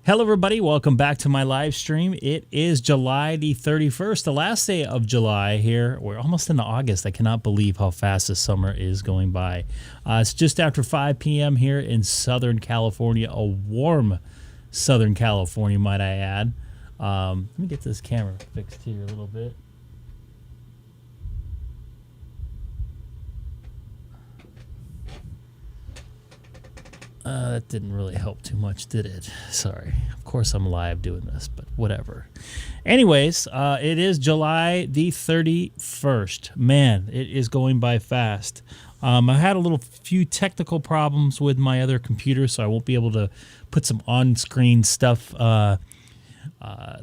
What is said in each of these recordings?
Hello, everybody. Welcome back to my live stream. It is July the 31st, the last day of July here. We're almost into August. I cannot believe how fast this summer is going by. It's just after 5 p.m. here in Southern California, a warm Southern California, might I add. Let me get this camera fixed here a little bit. That didn't really help too much, did it? Sorry. Of course I'm live doing this, but whatever. Anyways, it is July the 31st. Man, it is going by fast. I had a few technical problems with my other computer, so I won't be able to put some on-screen stuff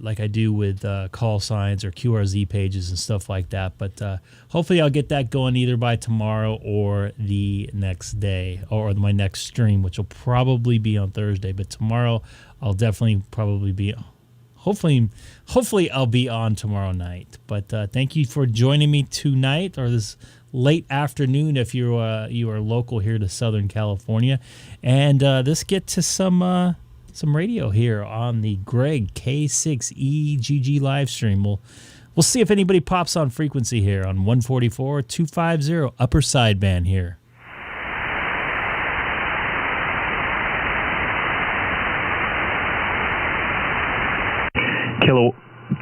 like I do with call signs or QRZ pages and stuff like that. But hopefully I'll get that going either by tomorrow or the next day, or my next stream, which will probably be on Thursday. But tomorrow I'll definitely probably be, hopefully I'll be on tomorrow night. But thank you for joining me tonight, or this late afternoon if you are local here to Southern California. And let's get to some radio here on the Greg K6EGG live stream. We'll see if anybody pops on frequency here on 144-250 upper sideband here.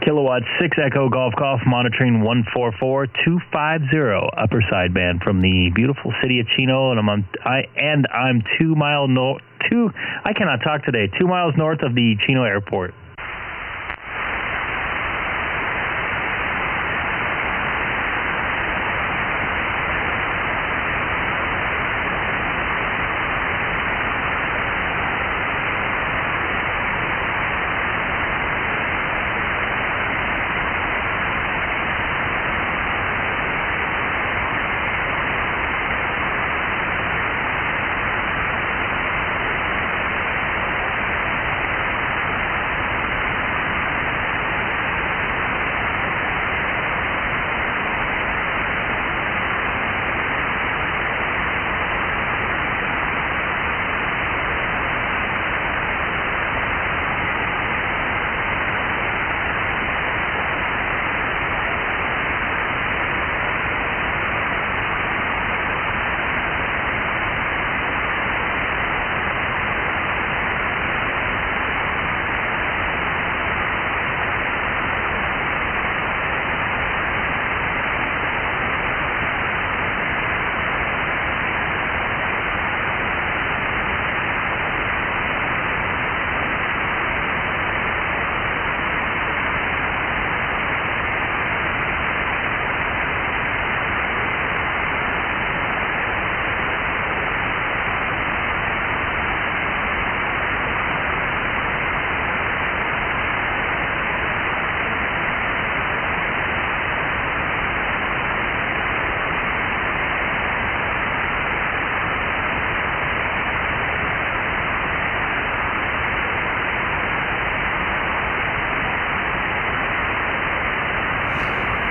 Kilowatt 6 Echo Golf monitoring 144-250 upper sideband from the beautiful city of Chino, and I'm 2 miles north. I cannot talk today. 2 miles north of the Chino airport.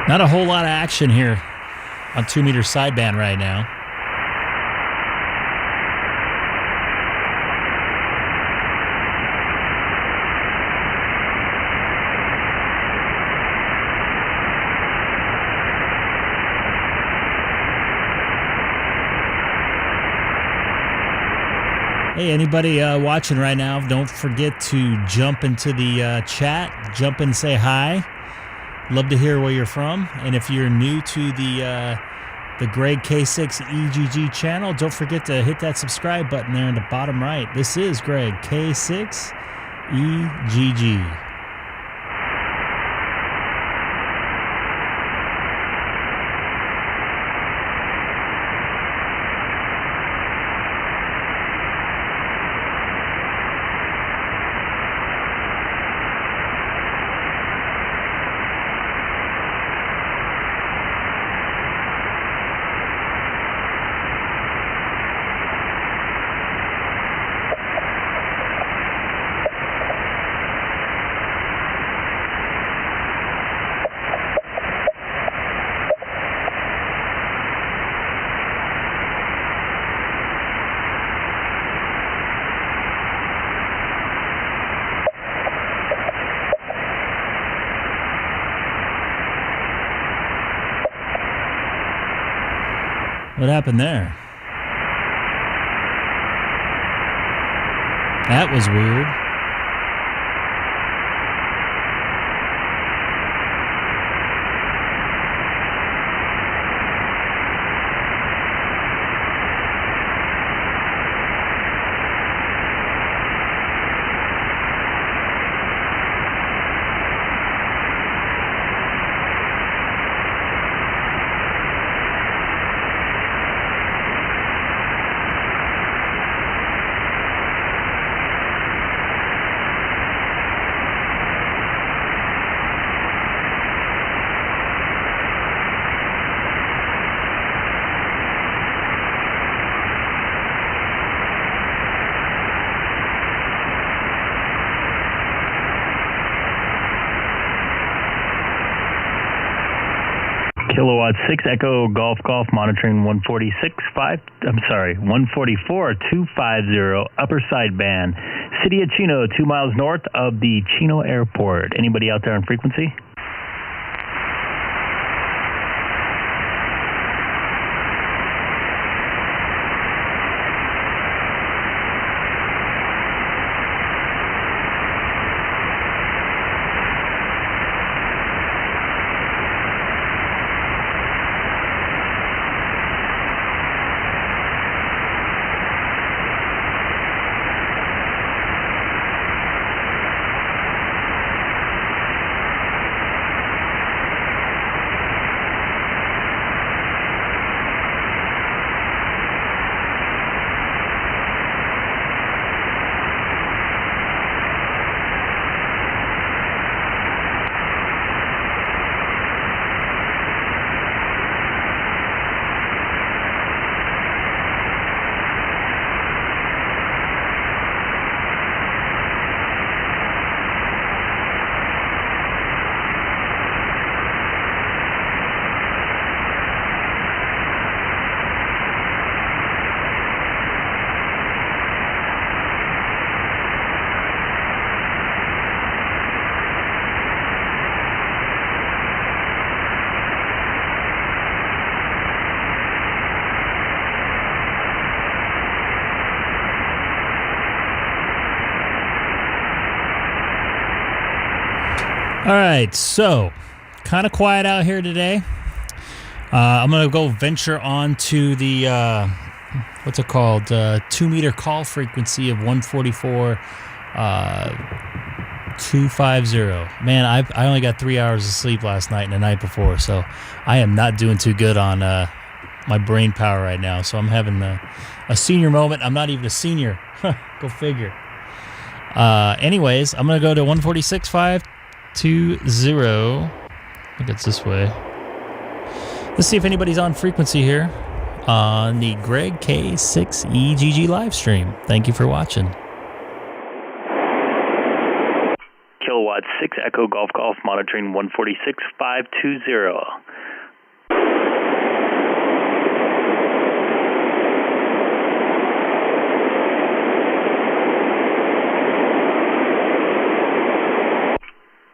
Not a whole lot of action here on 2 meter sideband right now. Hey, anybody watching right now, don't forget to jump into the chat, jump in and say hi. Love to hear where you're from. And if you're new to the Greg K6EGG channel, don't forget to hit that subscribe button there in the bottom right. This is Greg K6EGG. What happened there? That was weird. Kilowatt 6 Echo Golf monitoring 144-250 upper sideband. City of Chino, 2 miles north of the Chino Airport. Anybody out there on frequency? All right, so kind of quiet out here today. I'm going to go venture on to the, what's it called, 2-meter call frequency of 144, 250. Man, I only got 3 hours of sleep last night and the night before, so I am not doing too good on my brain power right now. So I'm having a senior moment. I'm not even a senior. Go figure. Anyways, I'm going to go to 146.520. I think it's this way. Let's see if anybody's on frequency here on the Greg K6EGG live stream. Thank you for watching. Kilowatt 6 Echo Golf monitoring 146.520.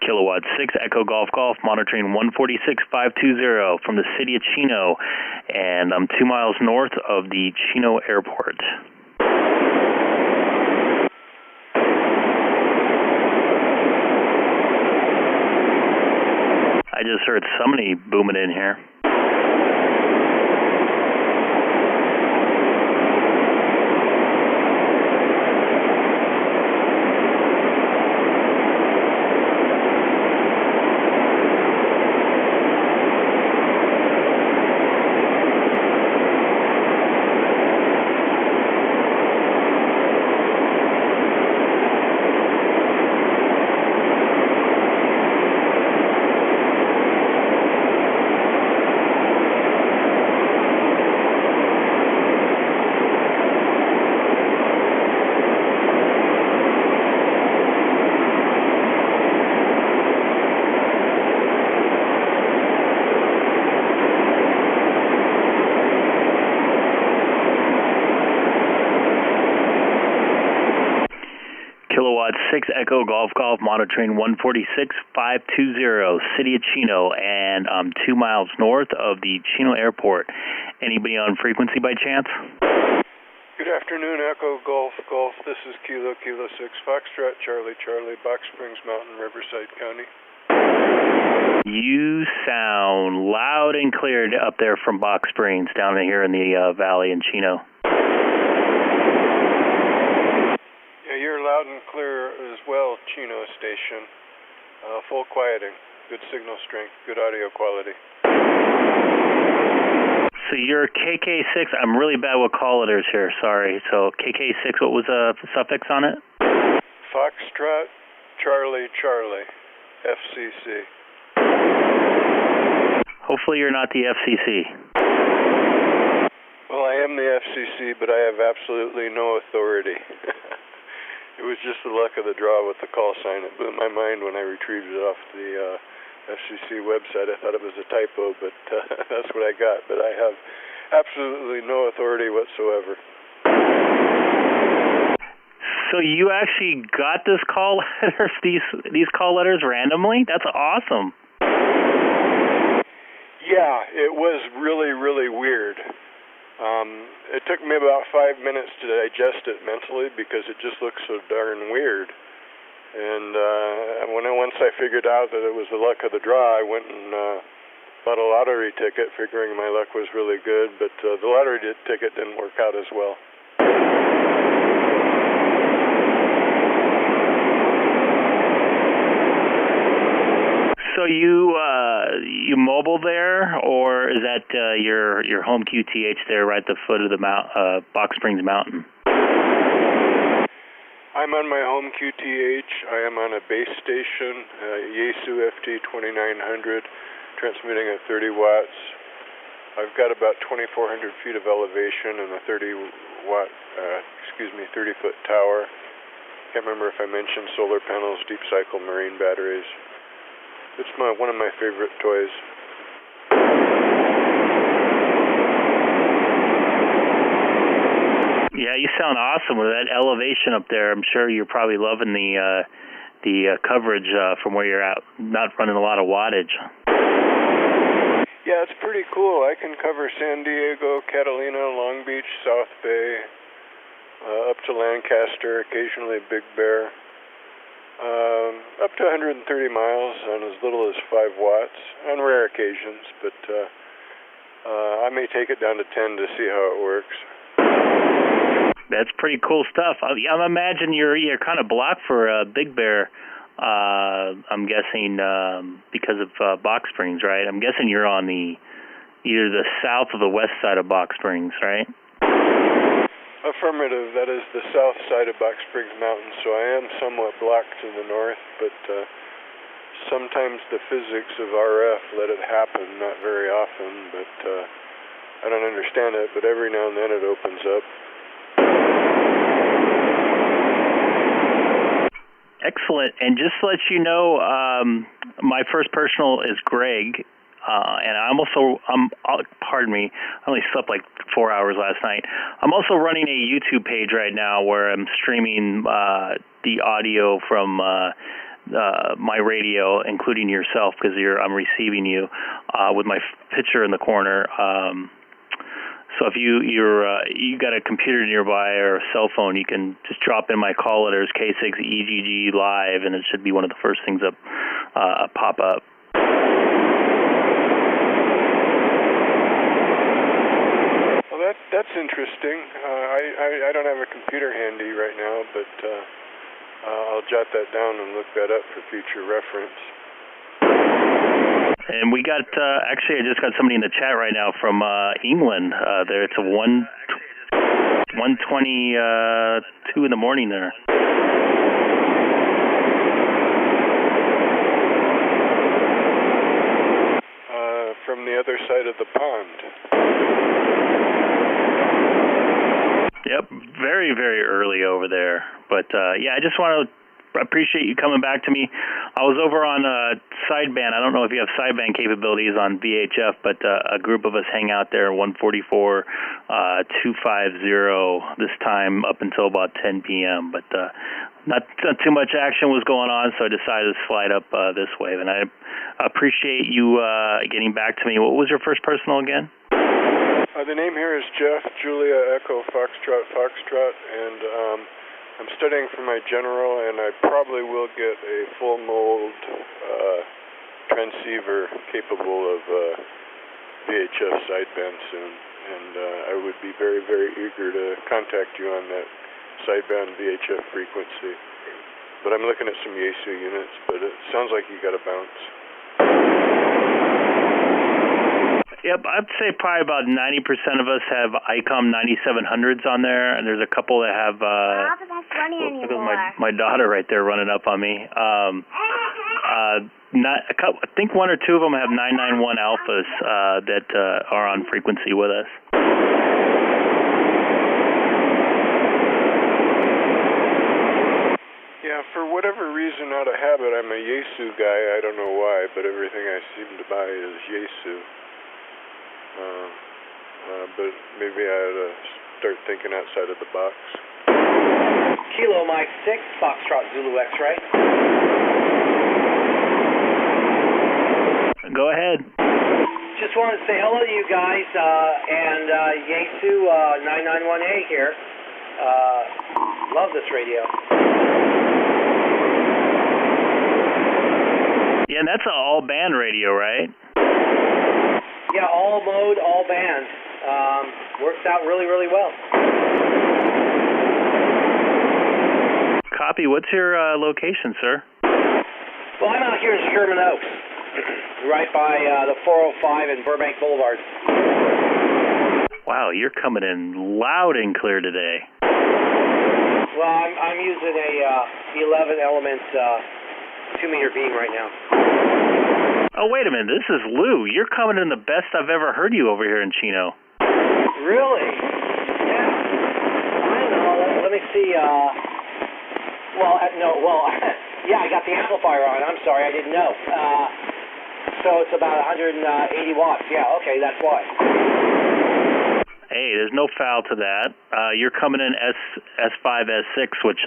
Kilowatt 6 Echo Golf monitoring 146.520 from the city of Chino, and I'm 2 miles north of the Chino Airport. I just heard somebody booming in here. call at 6 Echo Golf Golf, monitoring 146.520, City of Chino, and I'm 2 miles north of the Chino Airport. Anybody on frequency by chance? Good afternoon, Echo Golf Golf. This is Kilo 6 Foxtrot Charlie Box Springs Mountain, Riverside County. You sound loud and clear up there from Box Springs, down here in the valley in Chino. Yeah, you're loud and clear as well, Chino Station. Full quieting, good signal strength, good audio quality. So you're KK6. I'm really bad with call letters here, sorry. So KK6, what was the suffix on it? Foxtrot Charlie FCC. Hopefully you're not the FCC. Well, I am the FCC, but I have absolutely no authority. It was just the luck of the draw with the call sign. It blew my mind when I retrieved it off the FCC website. I thought it was a typo, but that's what I got. But I have absolutely no authority whatsoever. So you actually got this call letters, these call letters randomly? That's awesome. Yeah, it was really, really weird. It took me about 5 minutes to digest it mentally because it just looked so darn weird. And once I figured out that it was the luck of the draw, I went and bought a lottery ticket, figuring my luck was really good. But the lottery ticket didn't work out as well. So you mobile there, or is that your home QTH there, right at the foot of the Box Springs Mountain? I'm on my home QTH. I am on a base station, Yaesu FT 2900, transmitting at 30 watts. I've got about 2,400 feet of elevation and a 30-foot tower. Can't remember if I mentioned solar panels, deep cycle marine batteries. It's one of my favorite toys. Yeah, you sound awesome with that elevation up there. I'm sure you're probably loving the coverage from where you're at, not running a lot of wattage. Yeah, it's pretty cool. I can cover San Diego, Catalina, Long Beach, South Bay, up to Lancaster, occasionally Big Bear. Up to 130 miles on as little as 5 watts on rare occasions, but I may take it down to 10 to see how it works. That's pretty cool stuff. I imagine you're kind of blocked for Big Bear. I'm guessing because of Box Springs, right? I'm guessing you're on either the south or the west side of Box Springs, right? Affirmative. That is the south side of Box Springs Mountain, so I am somewhat blocked to the north, but sometimes the physics of RF let it happen, not very often, but I don't understand it, but every now and then it opens up. Excellent. And just to let you know, my first personal is Greg. And pardon me, I only slept like 4 hours last night. I'm also running a YouTube page right now where I'm streaming the audio from my radio, including yourself, because I'm receiving you with my picture in the corner. So if you got a computer nearby or a cell phone, you can just drop in my call letters K6EGG live, and it should be one of the first things that pop up. That's interesting. I don't have a computer handy right now, but I'll jot that down and look that up for future reference. And we got, actually I just got somebody in the chat right now from England. There, it's a 1:22 in the morning there. From the other side of the pond. Yep, very, very early over there. But, yeah, I just want to appreciate you coming back to me. I was over on sideband. I don't know if you have sideband capabilities on VHF, but a group of us hang out there 144 250 this time up until about 10 p.m. But not too much action was going on, so I decided to slide up this way. And I appreciate you getting back to me. What was your first personal again? The name here is Jeff, Julia, Echo, Foxtrot, and I'm studying for my general, and I probably will get a full mold transceiver capable of VHF sideband soon, and I would be very, very eager to contact you on that sideband VHF frequency. But I'm looking at some Yaesu units, but it sounds like you got a bounce. Yep, I'd say probably about 90% of us have Icom 9700s on there, and there's a couple that have. That's funny anymore. My daughter right there running up on me. I think one or two of them have 991 alphas that are on frequency with us. Yeah, for whatever reason, out of habit, I'm a Yaesu guy. I don't know why, but everything I seem to buy is Yaesu. But maybe I ought to start thinking outside of the box. Kilo Mike 6, Foxtrot Zulu X-ray. Go ahead. Just wanted to say hello to you guys, and Yaesu 991A here. Love this radio. Yeah, and that's an all-band radio, right? Yeah, all mode, all band. Works out really, really well. Copy. What's your location, sir? Well, I'm out here in Sherman Oaks, right by the 405 and Burbank Boulevard. Wow, you're coming in loud and clear today. Well, I'm using a 11-element 2-meter beam right now. Oh, wait a minute. This is Lou. You're coming in the best I've ever heard you over here in Chino. Really? Yeah. I don't know. Let me see. Yeah, I got the amplifier on. I'm sorry, I didn't know. So it's about 180 watts. Yeah, okay, that's why. Hey, there's no foul to that. You're coming in S5, S6, which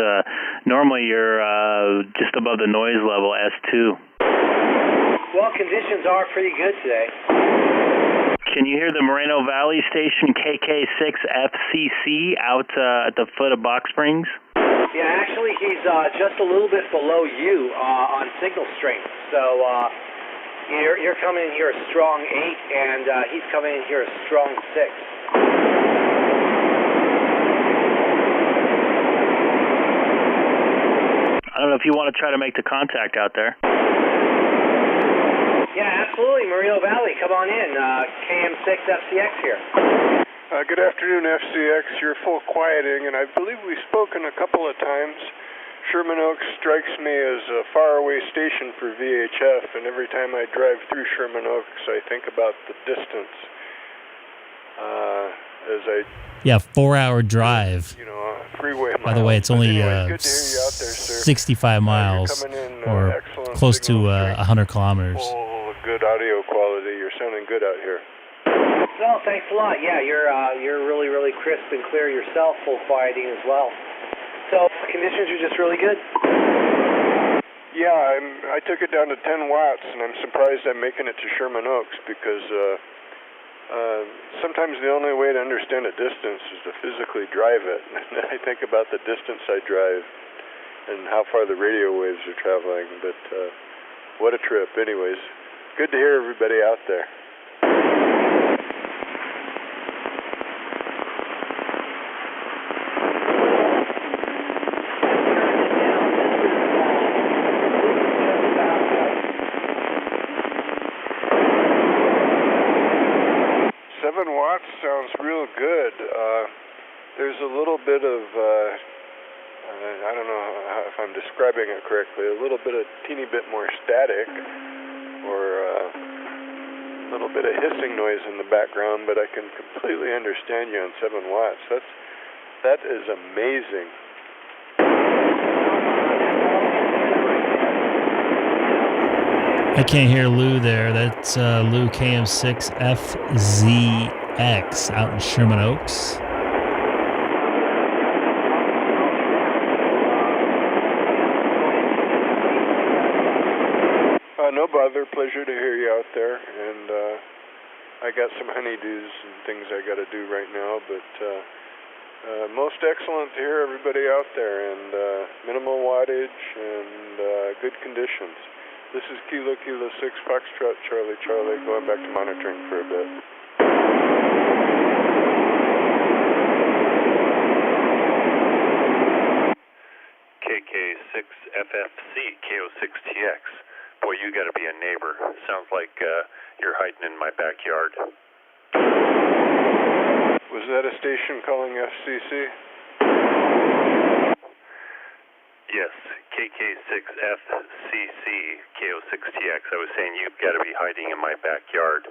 normally you're just above the noise level, S2. Well, conditions are pretty good today. Can you hear the Moreno Valley station KK6FCC out at the foot of Box Springs? Yeah, actually, he's just a little bit below you on signal strength. So you're coming in here a strong 8, and he's coming in here a strong 6. I don't know if you want to try to make the contact out there. Yeah, absolutely. Moreno Valley, come on in. KM6FCX here. Good afternoon, FCX. You're full quieting, and I believe we've spoken a couple of times. Sherman Oaks strikes me as a faraway station for VHF, and every time I drive through Sherman Oaks, I think about the distance. Yeah, 4-hour drive. You know, freeway miles. By the way, it's only anyway, good to hear you out there, sir. 65 miles, or close to 100 kilometers. Oh, good audio quality. You're sounding good out here. Well, thanks a lot. Yeah, you're really, really crisp and clear yourself, full quieting as well. So conditions are just really good. Yeah, I took it down to 10 watts, and I'm surprised I'm making it to Sherman Oaks because sometimes the only way to understand a distance is to physically drive it. And I think about the distance I drive and how far the radio waves are traveling. But what a trip. Anyways, good to hear everybody out there. Sounds real good. There's a little bit of, I don't know if I'm describing it correctly, a little bit of teeny bit more static or a little bit of hissing noise in the background, but I can completely understand you on 7 watts. That is amazing. I can't hear Lou there. That's Lou KM6FZX out in Sherman Oaks. No bother. Pleasure to hear you out there. And I got some honeydews and things I got to do right now, but most excellent to hear everybody out there, and minimal wattage and good conditions. This is Kilo 6 Foxtrot Charlie going back to monitoring for a bit. K6FFC K6TX. Boy, you got to be a neighbor. Sounds like you're hiding in my backyard. Was that a station calling FCC? Yes, KK6FCC K6TX. I was saying you've got to be hiding in my backyard.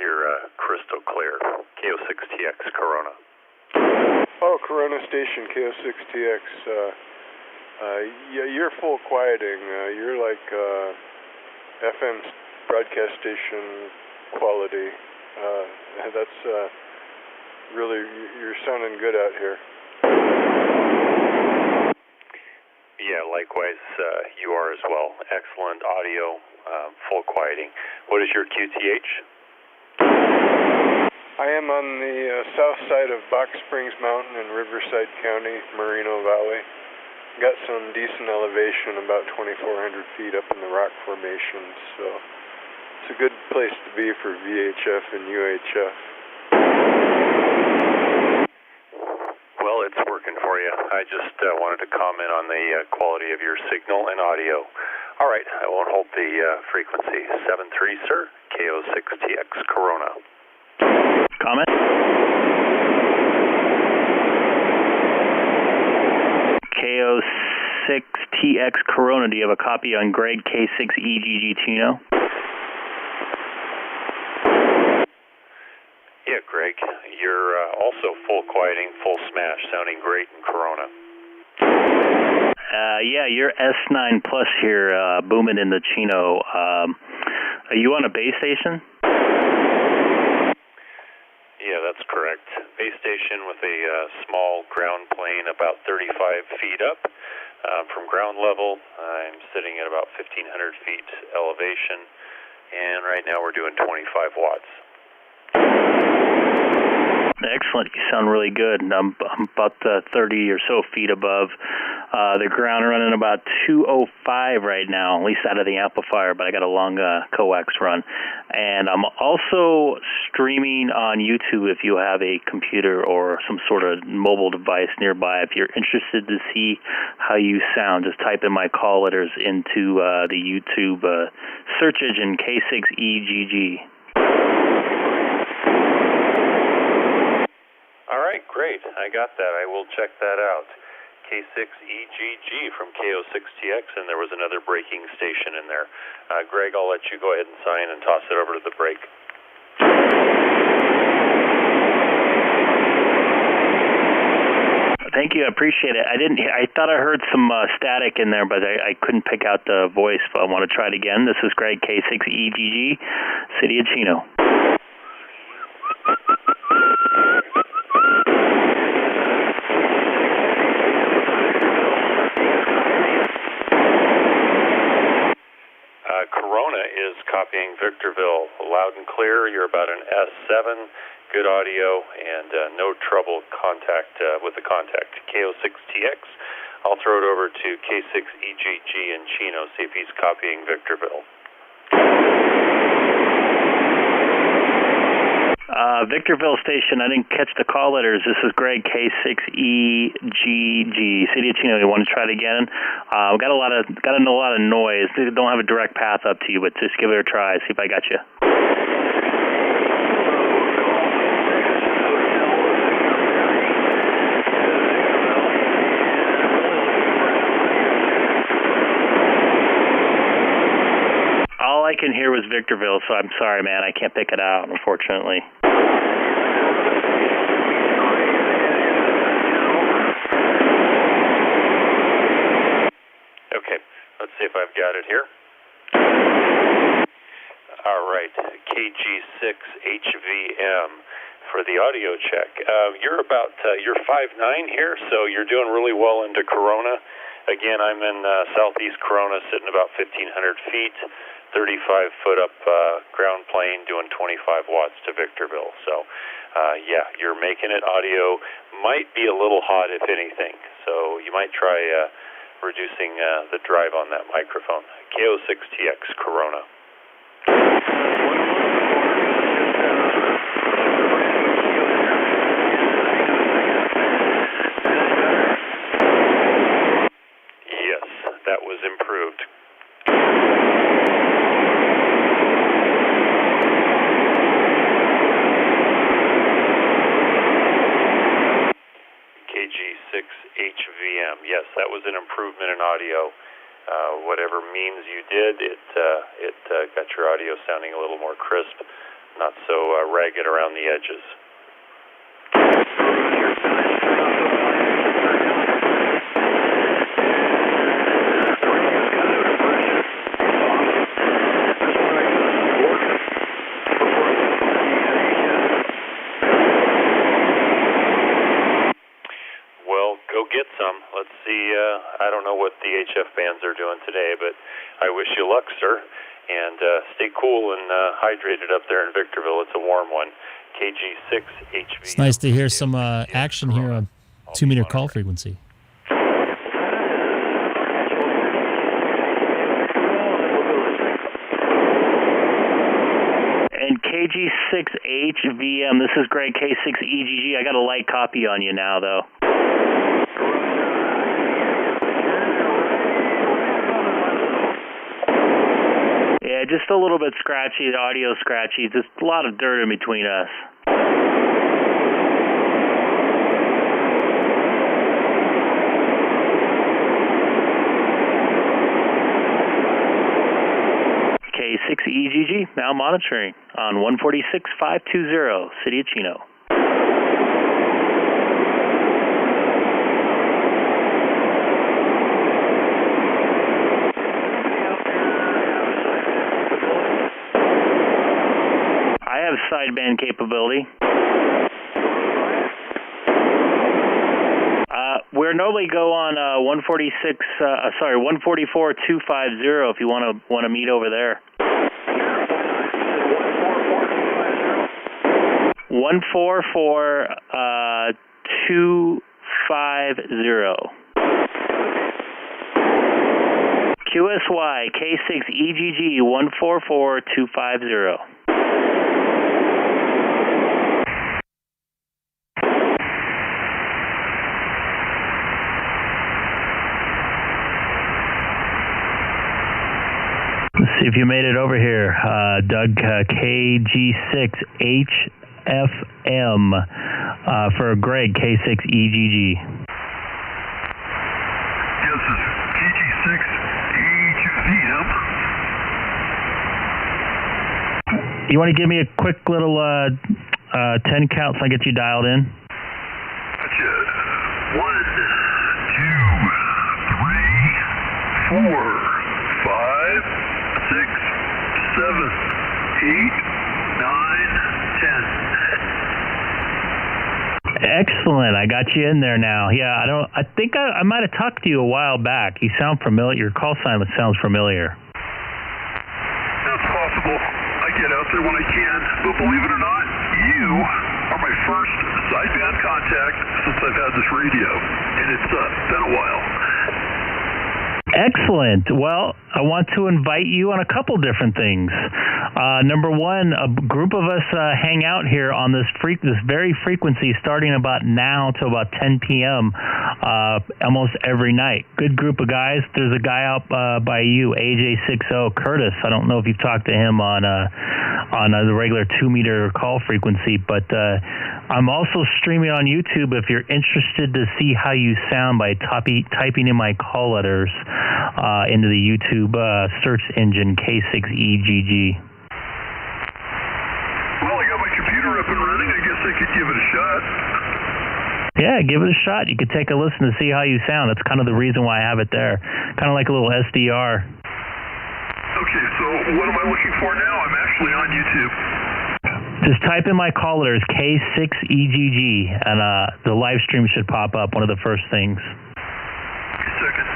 You're crystal clear. K6TX Corona. Oh, Corona station K6TX. Yeah, you're full quieting. You're like FM broadcast station quality. That's really, you're sounding good out here. Yeah, likewise, you are as well. Excellent audio, full quieting. What is your QTH? I am on the south side of Box Springs Mountain in Riverside County, Moreno Valley. Got some decent elevation, about 2,400 feet up in the rock formations, so it's a good place to be for VHF and UHF. Well, it's working for you. I just wanted to comment on the quality of your signal and audio. All right, I won't hold the frequency. 73, sir, K6TX Corona. Comment? K6TX Corona, do you have a copy on Greg K6EGG Chino? Yeah, Greg, you're also full quieting, full smash, sounding great in Corona. Yeah, you're S9 Plus here, booming in the Chino. Are you on a base station? Yeah, that's correct. Base station with a small ground plane about 35 feet up from ground level. I'm sitting at about 1,500 feet elevation, and right now we're doing 25 watts. Excellent. You sound really good. I'm about 30 or so feet above the ground, running about 205 right now, at least out of the amplifier, but I got a long coax run. And I'm also streaming on YouTube if you have a computer or some sort of mobile device nearby. If you're interested to see how you sound, just type in my call letters into the YouTube search engine K6EGG. All right, great. I got that. I will check that out. K6EGG from K6TX, and there was another braking station in there. Greg, I'll let you go ahead and sign and toss it over to the brake. Thank you. I appreciate it. I thought I heard some static in there, but I couldn't pick out the voice. But I want to try it again. This is Greg K6EGG, City of Chino. Corona is copying Victorville loud and clear. You're about an S7, good audio, and no trouble with the contact. K6TX. I'll throw it over to K6EGG in Chino, see if he's copying Victorville. Victorville station, I didn't catch the call letters. This is Greg, K6EGG, City of Chino. You want to try it again? Got a lot of noise. Don't have a direct path up to you, but just give it a try. See if I got you. All I can hear was Victorville, so I'm sorry, man. I can't pick it out, unfortunately. Okay, let's see if I've got it here. KG6HVM for the audio check. You're 5'9" here, so you're doing really well into Corona. Again, I'm in southeast Corona, sitting about 1,500 feet, 35-foot up ground plane, doing 25 watts to Victorville. So, yeah, you're making it. Audio might be a little hot, if anything. So you might try reducing the drive on that microphone. K6EGG Corona. Yes, that was improved. KG6HVM. Yes, that was an improvement in audio. Whatever means you did, it got your audio sounding a little more crisp, not so ragged around the edges. Get some. Let's see. I don't know what the HF bands are doing today, but I wish you luck, sir. And stay cool and hydrated up there in Victorville. It's a warm one. KG6HV. It's nice to hear some action here on 2-meter call frequency. And KG6HVM, this is Greg, K6EGG. I got a light copy on you now, though. Yeah, just a little bit scratchy, the audio scratchy. Just a lot of dirt in between us. K6EGG, now monitoring on 146.520, City of Chino. Sideband capability. We normally go on 144.250 if you want to meet over there. 144.250. QSY K6EGG 144.250. Let's see if you made it over here. Doug, KG6HFM for Greg, K6EGG. Yes, this is KG6EGM. You want to give me a quick little 10 count so I get you dialed in? Gotcha. 1, 2, 3, 4, 5, 6, 7, 8, 9, 10. Excellent. I got you in there now. Yeah, I think I might have talked to you a while back. You sound familiar. Your call sign sounds familiar. That's possible. I get out there when I can, but believe it or not, you are my first sideband contact since I've had this radio, and it's been a while. Excellent. Well, I want to invite you on a couple different things. Number one, a group of us hang out here on this very frequency starting about now to about 10 p.m. Almost every night. Good group of guys. There's a guy out by you, AJ60, Curtis. I don't know if you've talked to him on the regular 2-meter call frequency, but I'm also streaming on YouTube if you're interested to see how you sound by typing in my call letters into the YouTube search engine K6EGG. Well, I got my computer up and running. I guess I could give it a shot. Yeah, give it a shot. You could take a listen to see how you sound. That's kind of the reason why I have it there. Kind of like a little SDR. Okay, so what am I looking for now? I'm actually on YouTube. Just type in my call letters, K6EGG, and the live stream should pop up, one of the first things. A second.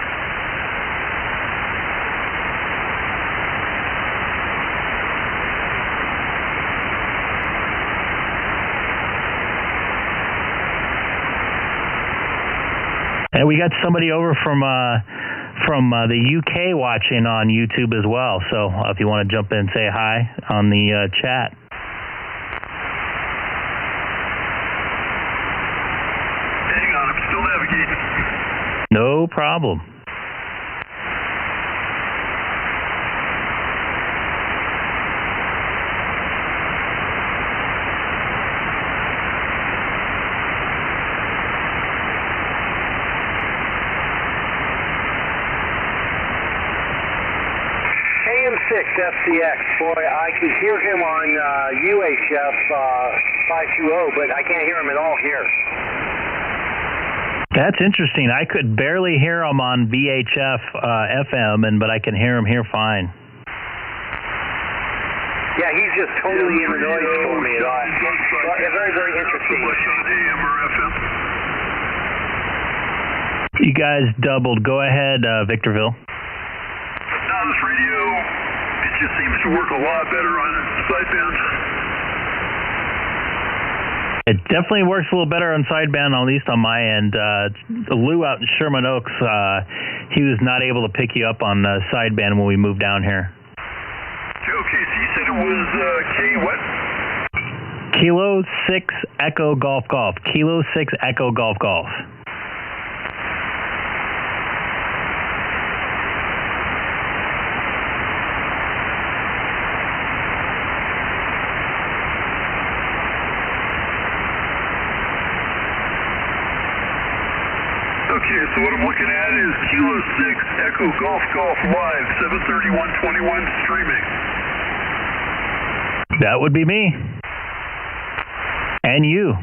And we got somebody over from the UK watching on YouTube as well. So if you want to jump in and say hi on the chat. Hang on, I'm still navigating. No problem. K6FCX, boy, I could hear him on UHF 520, but I can't hear him at all here. That's interesting. I could barely hear him on VHF FM, but I can hear him here fine. Yeah, he's just totally in the noise for me. Very, very interesting. AM or FM? You guys doubled. Go ahead, Victorville. Now this radio, it just seems to work a lot better on sideband. It definitely works a little better on sideband, at least on my end. Lou out in Sherman Oaks, he was not able to pick you up on sideband when we moved down here. Okay, so you said it was K what? Kilo 6 Echo Golf Golf. Kilo 6 Echo Golf Golf. Okay, so what I'm looking at is Kilo 6 Echo Golf Golf Live, 73121 streaming. That would be me. And you.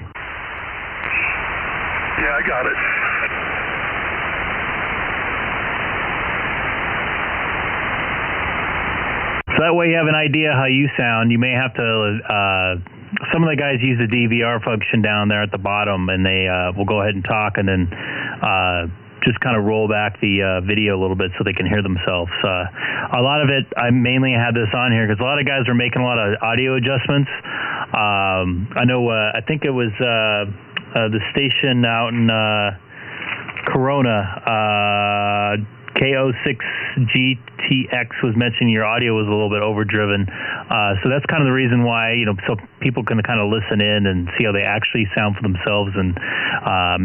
Yeah, I got it. So that way you have an idea how you sound. You may have to, some of the guys use the DVR function down there at the bottom, and they will go ahead and talk and then just kind of roll back the video a little bit so they can hear themselves. A lot of it, I mainly had this on here because a lot of guys are making a lot of audio adjustments. I know, I think it was the station out in Corona, K6EGG was mentioning your audio was a little bit overdriven. So that's kind of the reason why, so people can kind of listen in and see how they actually sound for themselves and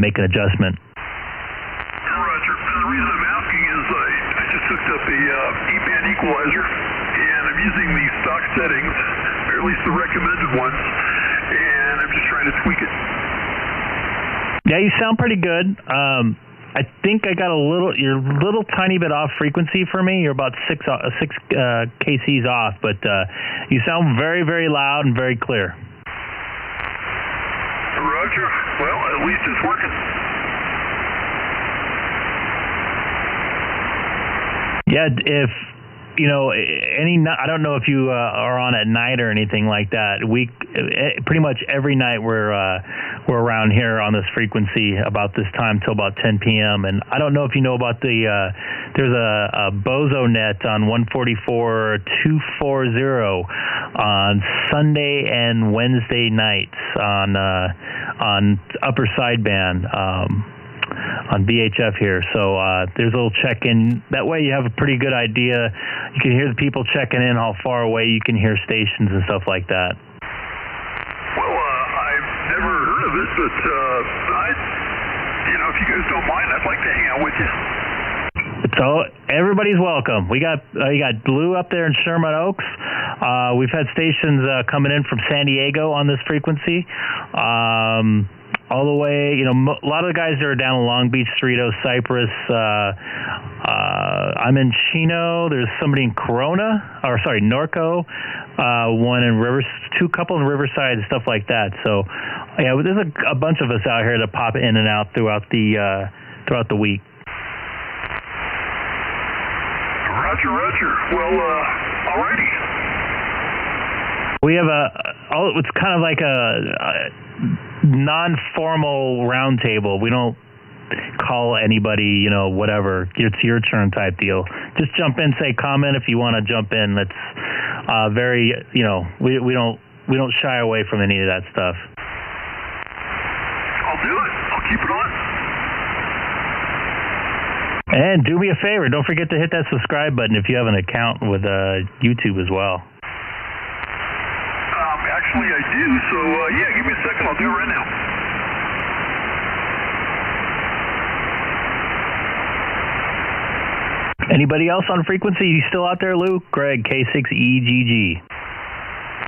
make an adjustment. Roger. The reason I'm asking is I just hooked up a E-band equalizer, and I'm using the stock settings, or at least the recommended ones, and I'm just trying to tweak it. Yeah, you sound pretty good. I think I got you're a little tiny bit off frequency for me. You're about 6 kcs off, but you sound very, very loud and very clear. Roger. Well, at least it's working. Yeah, if I don't know if you are on at night or anything like that. Pretty much every night we're around here on this frequency about this time till about 10 p.m. And I don't know if you know about there's a Bozo net on 144.240 on Sunday and Wednesday nights on upper sideband. On VHF here, so there's a little check-in. That way you have a pretty good idea. You can hear the people checking in, how far away you can hear stations and stuff like that. Well, I've never heard of it, but if you guys don't mind, I'd like to hang out with you. So everybody's welcome. We got Blue up there in Sherman Oaks. We've had stations coming in from San Diego on this frequency. All the way, a lot of the guys that are down in Long Beach, Cerritos, Cypress. I'm in Chino. There's somebody in Norco. One in couple in Riverside and stuff like that. So, yeah, there's a bunch of us out here that pop in and out throughout the week. Roger. Well, Alrighty. We have it's kind of like a non-formal round table. We don't call anybody, whatever. It's your turn type deal. Just jump in, say comment if you want to jump in. That's very, we don't shy away from any of that stuff. I'll do it. I'll keep it on. And do me a favor, don't forget to hit that subscribe button if you have an account with YouTube as well. Actually, I do. So, yeah, give me a second. I'll do it right now. Anybody else on frequency? You still out there, Lou? Greg, K6EGG.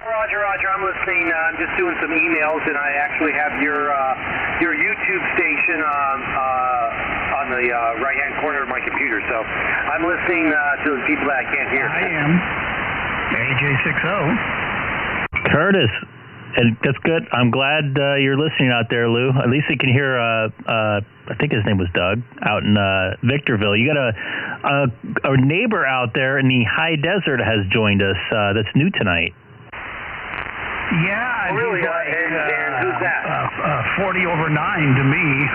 Roger. I'm listening. I'm just doing some emails, and I actually have your YouTube station on the right-hand corner of my computer. So I'm listening to the people that I can't hear. I am AJ60. Curtis, and that's good. I'm glad you're listening out there, Lou. At least you can hear, I think his name was Doug, out in Victorville. You got a neighbor out there in the high desert has joined us that's new tonight. Yeah. Oh, really? And who's that? 40 over 9 to me.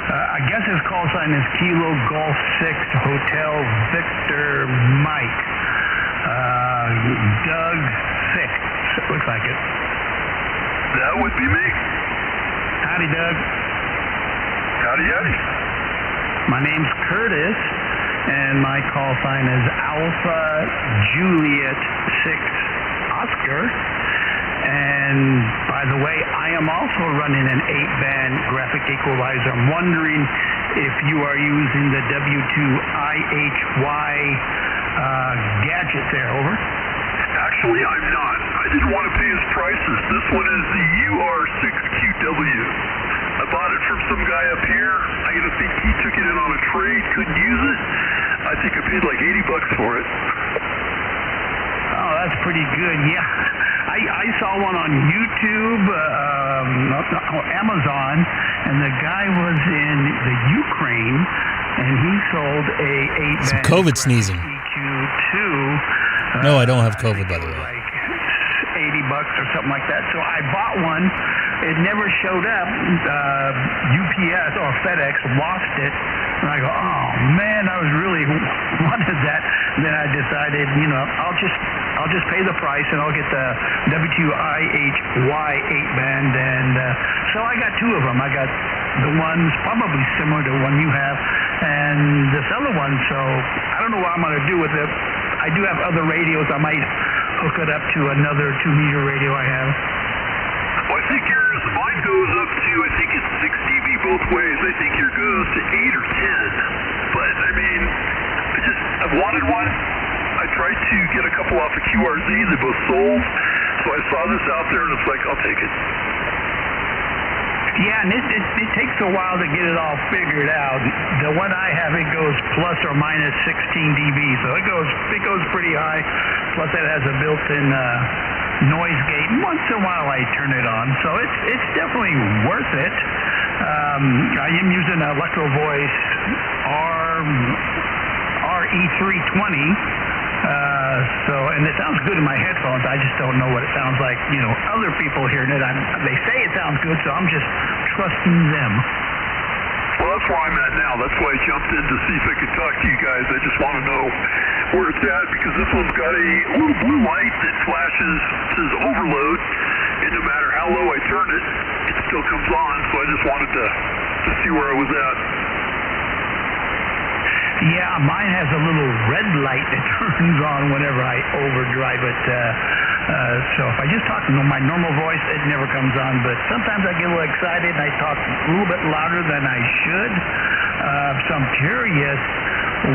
I guess his call sign is Kilo Golf 6 Hotel Victor Mike. Doug 6. Looks like it. That would be me. Howdy, Doug. Howdy. My name's Curtis, and my call sign is Alpha Juliet 6 Oscar. And by the way, I am also running an 8-band graphic equalizer. I'm wondering if you are using the W2IHY gadget there. Over. Actually, I'm not. I didn't want to pay his prices. This one is the UR6QW. I bought it from some guy up here. I think he took it in on a trade, couldn't use it. I think I paid like $80 for it. Oh, that's pretty good. Yeah, I saw one on YouTube, Amazon, and the guy was in the Ukraine, and he sold a 8-band Some COVID sneezing. EQ2. No, I don't have COVID, by the way. Like $80 or something like that. So I bought one. It never showed up. UPS or FedEx lost it. And I go, oh man, I was really wanted that. And then I decided, I'll just pay the price and I'll get the W2IHY 8-band. And so I got two of them. I got the ones probably similar to the one you have, and this other one. So I don't know what I'm going to do with it. I do have other radios. I might hook it up to another 2-meter radio I have. Well, I think mine goes up to, I think it's 6 dB both ways. I think yours goes to 8 or 10. But, I've wanted one. I tried to get a couple off of QRZ. They both sold. So I saw this out there, and it's like, I'll take it. Yeah, and it takes a while to get it all figured out. The one I have, it goes plus or minus 16 dB, so it goes pretty high. Plus it has a built-in noise gate. Once in a while I turn it on, so it's definitely worth it. I am using an Electro Voice RE320. And it sounds good in my headphones. I just don't know what it sounds like. Other people hearing it, they say it sounds good, so I'm just trusting them. Well, that's where I'm at now. That's why I jumped in to see if I could talk to you guys. I just want to know where it's at, because this one's got a little blue light that flashes, says overload, and no matter how low I turn it, it still comes on. So I just wanted to see where I was at. Yeah, mine has a little red light that turns on whenever I overdrive it. So if I just talk my normal voice, it never comes on. But sometimes I get a little excited and I talk a little bit louder than I should. So I'm curious,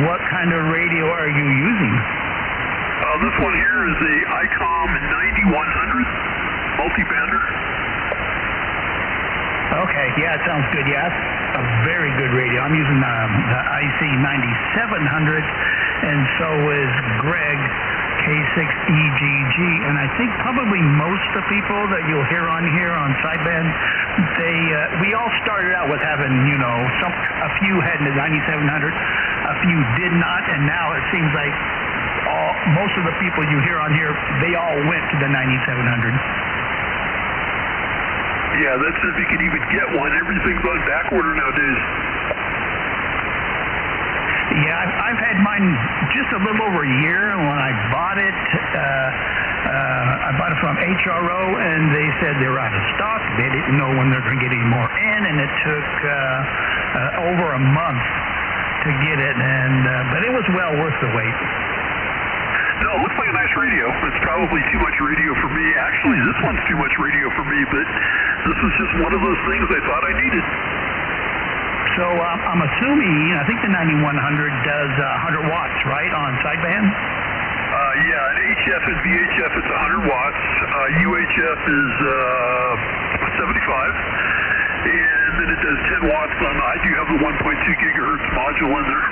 what kind of radio are you using? This one here is a Icom 9100 multi-bander. Okay, yeah, it sounds good. Yeah, that's a very good radio. I'm using the IC-9700, and so is Greg, K6EGG, and I think probably most of the people that you'll hear on here on sideband, we all started out with having, a few had the 9700, a few did not, and now it seems like most of the people you hear on here, they all went to the 9700. Yeah, that's if you can even get one. Everything's on back order nowadays. Yeah, I've had mine just a little over a year. When I bought it, I bought it from HRO, and they said they were out of stock. They didn't know when they're going to get any more in, and it took over a month to get it. But it was well worth the wait. No, it looks like a nice radio. It's probably too much radio for me. Actually, this one's too much radio for me, but this was just one of those things I thought I needed. So I'm assuming, I think the 9100 does 100 watts, right, on sideband? Yeah, in HF and VHF it's 100 watts. UHF is 75. And then it does 10 watts on, I do have the 1.2 gigahertz module in there.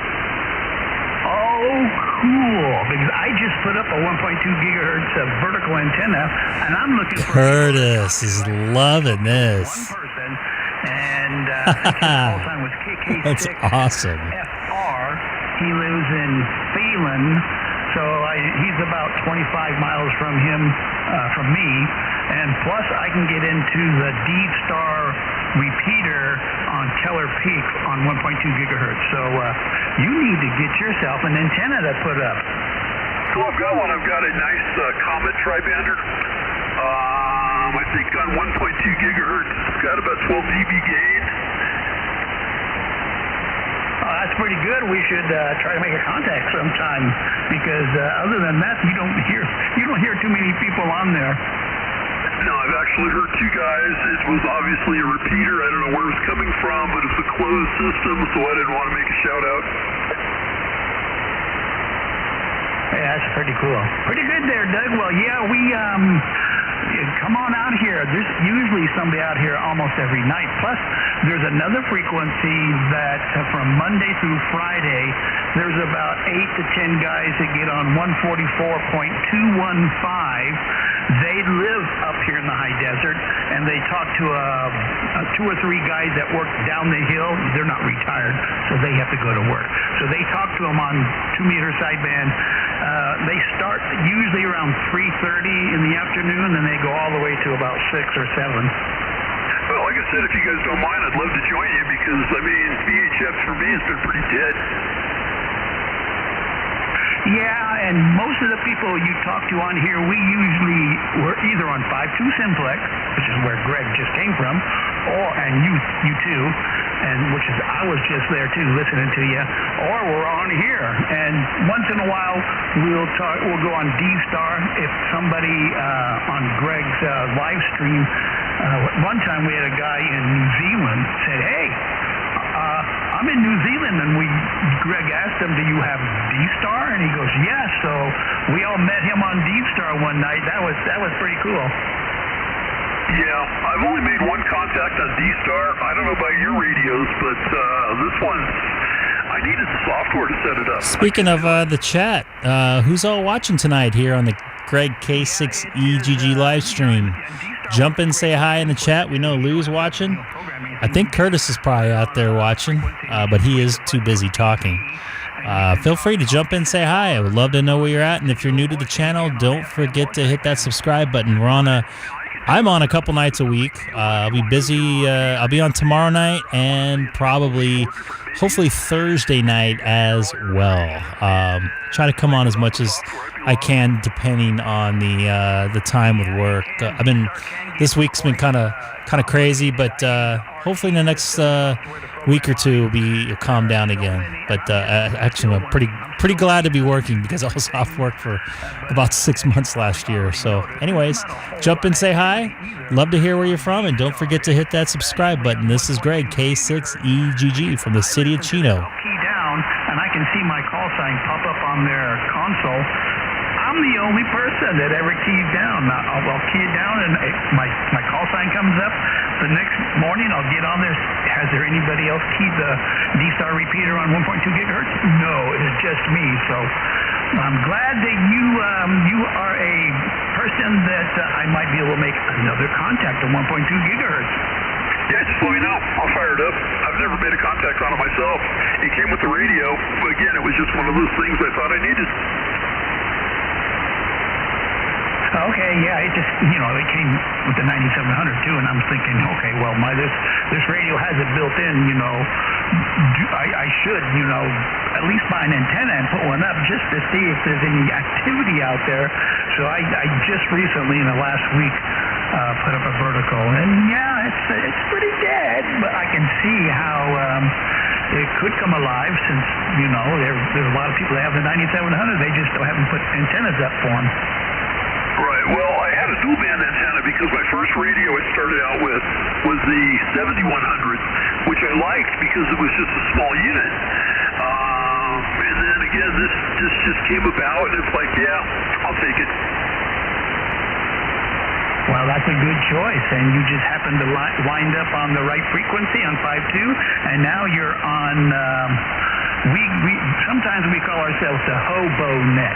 Oh, cool. Because I just put up a 1.2 gigahertz vertical antenna, and I'm looking for... Curtis is loving this. One person, and his call sign was K6EGG. That's awesome. FR. He lives in Phelan, so he's about 25 miles from me, and plus I can get into the D-Star repeater on Keller Peak on 1.2 gigahertz. So you need to get yourself an antenna to put up. So I've got one. I've got a nice Comet tribander. I think on 1.2 gigahertz. It's got about 12 dB gain. That's pretty good. We should try to make a contact sometime, because other than that, you don't hear too many people on there. No, I've actually heard two guys. It was obviously a repeater. I don't know where it was coming from, but it's a closed system, so I didn't want to make a shout out. Yeah, that's pretty cool. Pretty good there, Doug. Well, yeah, we come on out here. There's usually somebody out here almost every night. Plus, there's another frequency that from Monday through Friday, there's about 8 to 10 guys that get on 144.215. They live up here in the high desert, and they talk to 2 or 3 guys that work down the hill. They're not retired, so they have to go to work. So they talk to them on 2-meter sideband. They start usually around 3:30 in the afternoon, and they go all the way to about 6 or 7. Well, like I said, if you guys don't mind, I'd love to join you, because, I mean, VHF for me has been pretty dead. Yeah, and most of the people you talk to on here, we're either on 5.2 simplex, which is where Greg just came from, and you too, and I was just there too, listening to you, or we're on here. And once in a while, we'll go on D-Star. If somebody on Greg's live stream, one time we had a guy in New Zealand said, "Hey, I'm in New Zealand," and Greg asked him, "Do you have D-Star?" And he goes, "Yes." So we all met him on D-Star one night. That was pretty cool. Yeah, I've only made one contact on D-Star. I don't know about your radios, but this one, I needed the software to set it up. Speaking of the chat, who's all watching tonight here on the Greg K6EGG live stream? Jump in, say hi in the chat. We know Lou's watching. I think Curtis is probably out there watching, but he is too busy talking. Feel free to jump in, say hi. I would love to know where you're at. And if you're new to the channel, don't forget to hit that subscribe button. I'm on a couple nights a week. I'll be busy. I'll be on tomorrow night and hopefully Thursday night as well. Try to come on as much as I can, depending on the time with work. This week's been kind of crazy, but hopefully in the next week or two it'll calm down again. But actually, I'm pretty glad to be working, because I was off work for about 6 months last year. So anyways, jump in, say hi. Love to hear where you're from, and don't forget to hit that subscribe button. This is Greg, K6EGG from the city of Chino. Key down, and I can see my call sign pop up on their console. I'm the only person that ever keys down. I'll key it down, and my call sign comes up. The next morning, I'll get on there. Has there anybody else keyed the D-Star repeater on 1.2 gigahertz? No, it's just me. So I'm glad that you are a person that I might be able to make another contact at 1.2 gigahertz. Yeah, just let me know. I'll fire it up. I've never made a contact on it myself. It came with the radio, but again, it was just one of those things I thought I needed. Okay, yeah, it just, it came with the 9700 too, and I'm thinking, okay, well, this radio has it built in, I should, at least buy an antenna and put one up just to see if there's any activity out there. So I just recently, in the last week, put up a vertical, and yeah, it's pretty dead, but I can see how it could come alive since, there's a lot of people that have the 9700, they just haven't put antennas up for them. Right. Well, I had a dual band antenna because my first radio it started out with was the 7100, which I liked because it was just a small unit. And then again, this just came about, and it's like, yeah, I'll take it. Well, that's a good choice, and you just happened to wind up on the right frequency on 5.2, and now you're on. We sometimes we call ourselves the hobo net,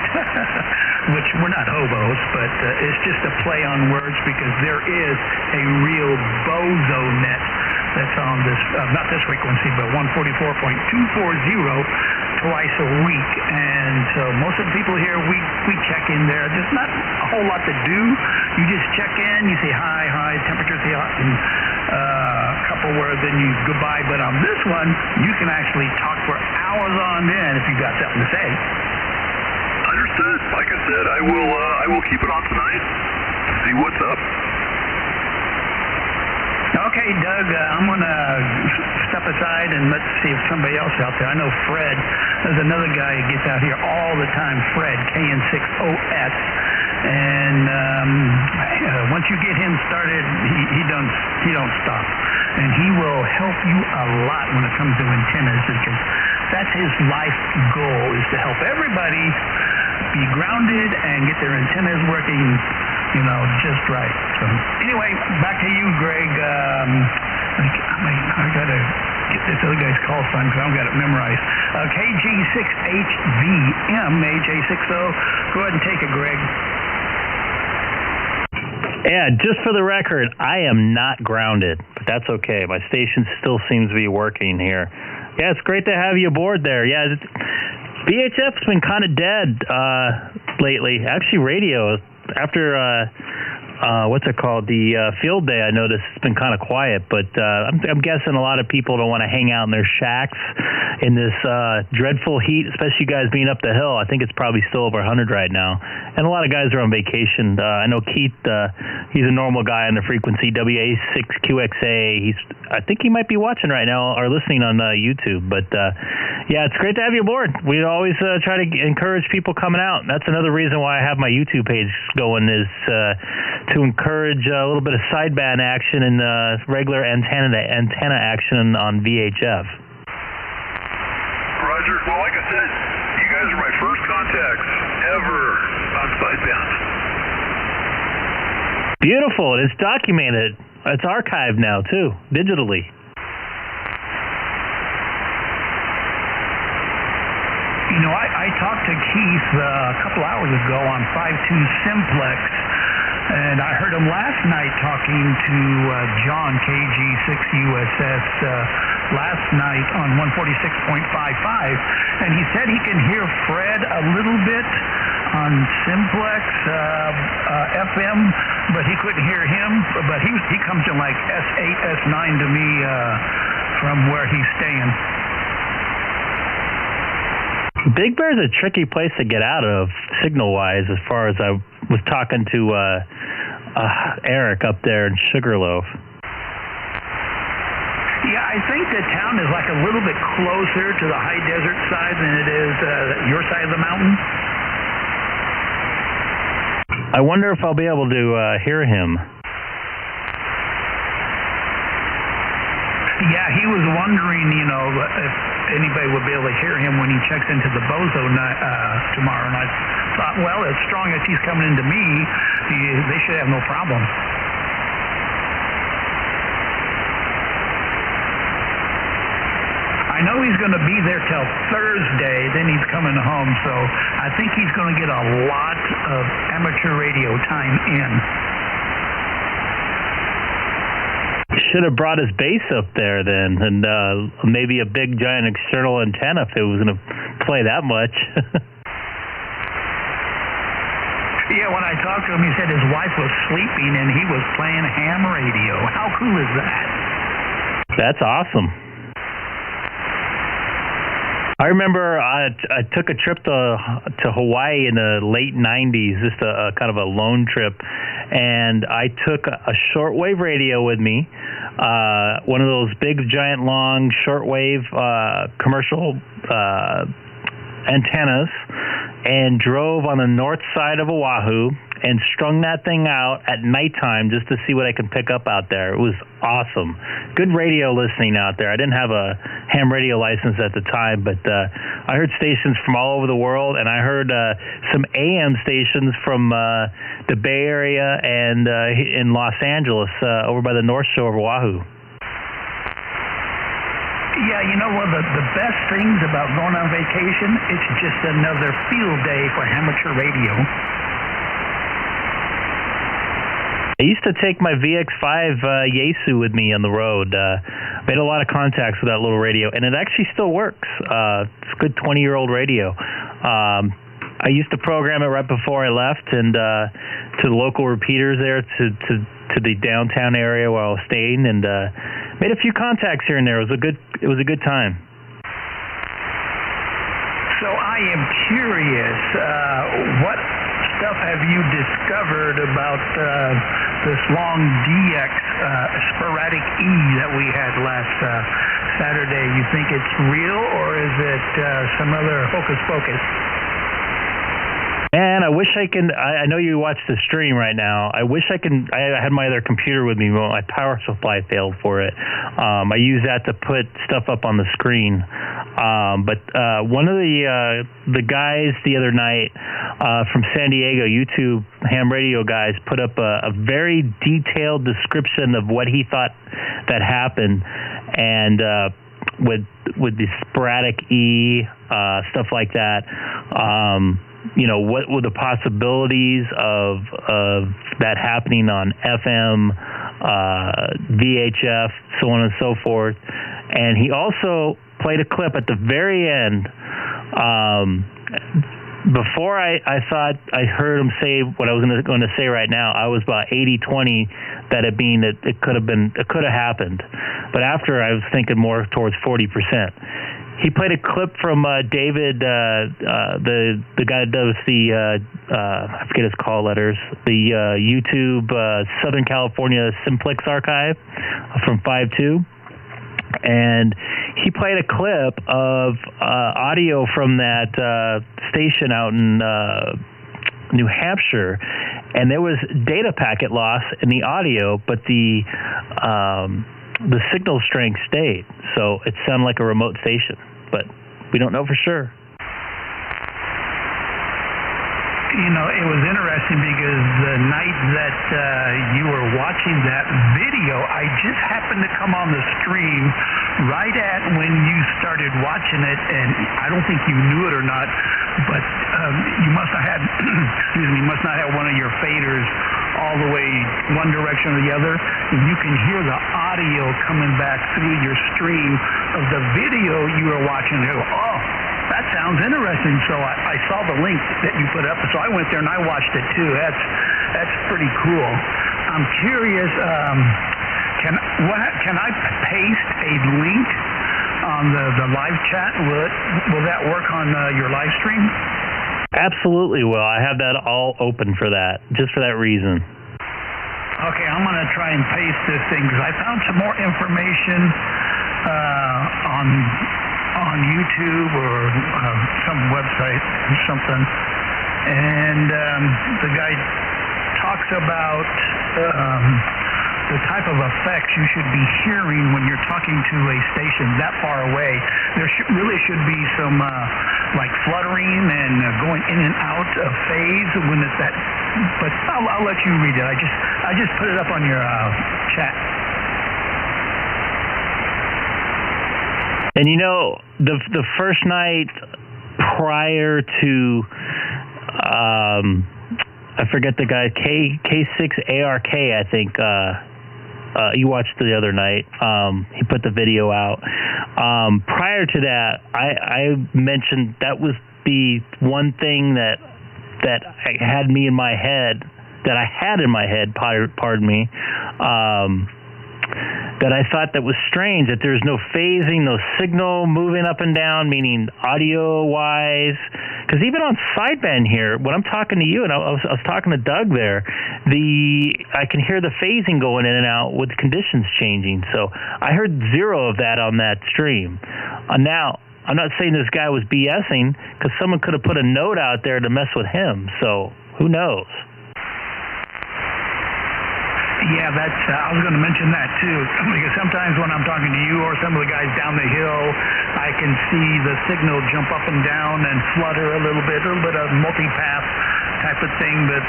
which we're not hobos, but it's just a play on words because there is a real bozo net that's on this, not this frequency, but 144.240 twice a week. And so most of the people here, we check in there. There's not a whole lot to do. You just check in, you say hi, temperature, say hot, and a couple words, then you goodbye. But on this one, you can actually talk for hours on end if you got something to say. Understood. Like I said, I will keep it on tonight. See what's up. Okay, Doug, I'm going to step aside and let's see if somebody else out there. I know Fred. There's another guy who gets out here all the time, Fred, KN6OS. And once you get him started, he don't stop. And he will help you a lot when it comes to antennas because that's his life goal, is to help everybody be grounded and get their antennas working just right. So anyway, back to you, Greg. I got to get this other guy's call sign because I don't got it memorized. KG6HVMAJ60. Go ahead and take it, Greg. Yeah, just for the record, I am not grounded, but that's okay. My station still seems to be working here. Yeah, it's great to have you aboard there. Yeah, VHF's been kind of dead lately. Actually, radio, after what's it called, the field day, I noticed it's been kind of quiet, but I'm guessing a lot of people don't want to hang out in their shacks in this dreadful heat, especially you guys being up the hill. I think it's probably still over 100 right now, and a lot of guys are on vacation. I know Keith, he's a normal guy on the frequency, K6EGG. I think he might be watching right now or listening on YouTube, but yeah, it's great to have you aboard. We always try to encourage people coming out. That's another reason why I have my YouTube page going, is to encourage a little bit of sideband action and regular antenna action on VHF. Roger. Well, like I said, you guys are my first contacts ever on sideband. Beautiful. It's documented. It's archived now, too, digitally. I talked to Keith a couple hours ago on 5.2 Simplex, and I heard him last night talking to John, KG6USS, last night on 146.55, and he said he can hear Fred a little bit on Simplex FM, but he couldn't hear him. But he comes in like S8, S9 to me from where he's staying. Big Bear's a tricky place to get out of signal-wise, as far as I was talking to Eric up there in Sugarloaf. Yeah, I think the town is like a little bit closer to the high desert side than it is your side of the mountain. I wonder if I'll be able to hear him. Yeah, he was wondering, if anybody would be able to hear him when he checks into the Bozo tomorrow. And I thought, well, as strong as he's coming into me, they should have no problem. I know he's going to be there till Thursday, then he's coming home, so I think he's going to get a lot of amateur radio time in. Should have brought his base up there then, and maybe a big giant external antenna if it was going to play that much. Yeah, when I talked to him, he said his wife was sleeping and he was playing ham radio. How cool is that? That's awesome. I remember I took a trip to Hawaii in the late 90s, just a kind of a lone trip, and I took a shortwave radio with me, one of those big, giant, long shortwave commercial antennas, and drove on the north side of Oahu and strung that thing out at nighttime just to see what I could pick up out there. It was awesome. Good radio listening out there. I didn't have a ham radio license at the time, but I heard stations from all over the world, and I heard some AM stations from the Bay Area and in Los Angeles over by the North Shore of Oahu. Yeah, you know, one of the best things about going on vacation, it's just another field day for amateur radio. I used to take my VX5 Yaesu with me on the road. Made a lot of contacts with that little radio, and it actually still works. It's a good 20-year-old radio. I used to program it right before I left, and to the local repeaters there, to the downtown area where I was staying, and made a few contacts here and there. It was a good time. So I am curious, what stuff have you discovered about this long DX sporadic E that we had last Saturday? You think it's real, or is it some other hocus pocus? Man, I wish I can. I know you watch the stream right now. I wish I can. I had my other computer with me, but my power supply failed for it. I use that to put stuff up on the screen. But one of the guys the other night from San Diego, YouTube ham radio guys, put up a very detailed description of what he thought that happened, and with the sporadic E stuff like that. You know, what were the possibilities of that happening on FM, VHF, so on and so forth. And he also played a clip at the very end. Before I thought I heard him say what I was going to say right now, I was about 80-20 that it could have happened. But after, I was thinking more towards 40%. He played a clip from David, the guy that does the I forget his call letters, the YouTube Southern California Simplex archive from 5.2. And he played a clip of audio from that station out in New Hampshire, and there was data packet loss in the audio, but the signal strength stayed, so it sounded like a remote station, but we don't know for sure. You know, it was interesting because the night that you were watching that video, I just happened to come on the stream right at when you started watching it, and I don't think you knew it or not, but you must have had, must not have one of your faders all the way one direction or the other, and you can hear the audio coming back through your stream of the video you were watching. You go, oh, that sounds interesting. So I saw the link that you put up, so I went there and I watched it too. That's pretty cool. I'm curious, can I paste a link on the live chat? Will that work on your live stream? Absolutely will. I have that all open for that, just for that reason. Okay, I'm going to try and paste this thing because I found some more information on YouTube or some website or something, and the guy talks about the type of effects you should be hearing when you're talking to a station that far away. There really should be some like fluttering and going in and out of phase when it's that. But I'll let you read it. I just put it up on your chat. And you know, the first night prior to I forget the guy, K6EGG, I think. You watched the other night. He put the video out. Prior to that, I mentioned that was the one thing that that had me in my head, that I had in my head, pardon me, that I thought that was strange, that there's no phasing, no signal moving up and down, meaning audio-wise. Because even on sideband here, when I'm talking to you, and I was talking to Doug there, I can hear the phasing going in and out with conditions changing. So I heard zero of that on that stream. Now, I'm not saying this guy was BSing, because someone could have put a note out there to mess with him. So who knows? Yeah, I was going to mention that too, because sometimes when I'm talking to you or some of the guys down the hill, I can see the signal jump up and down and flutter a little bit of multipath type of thing. But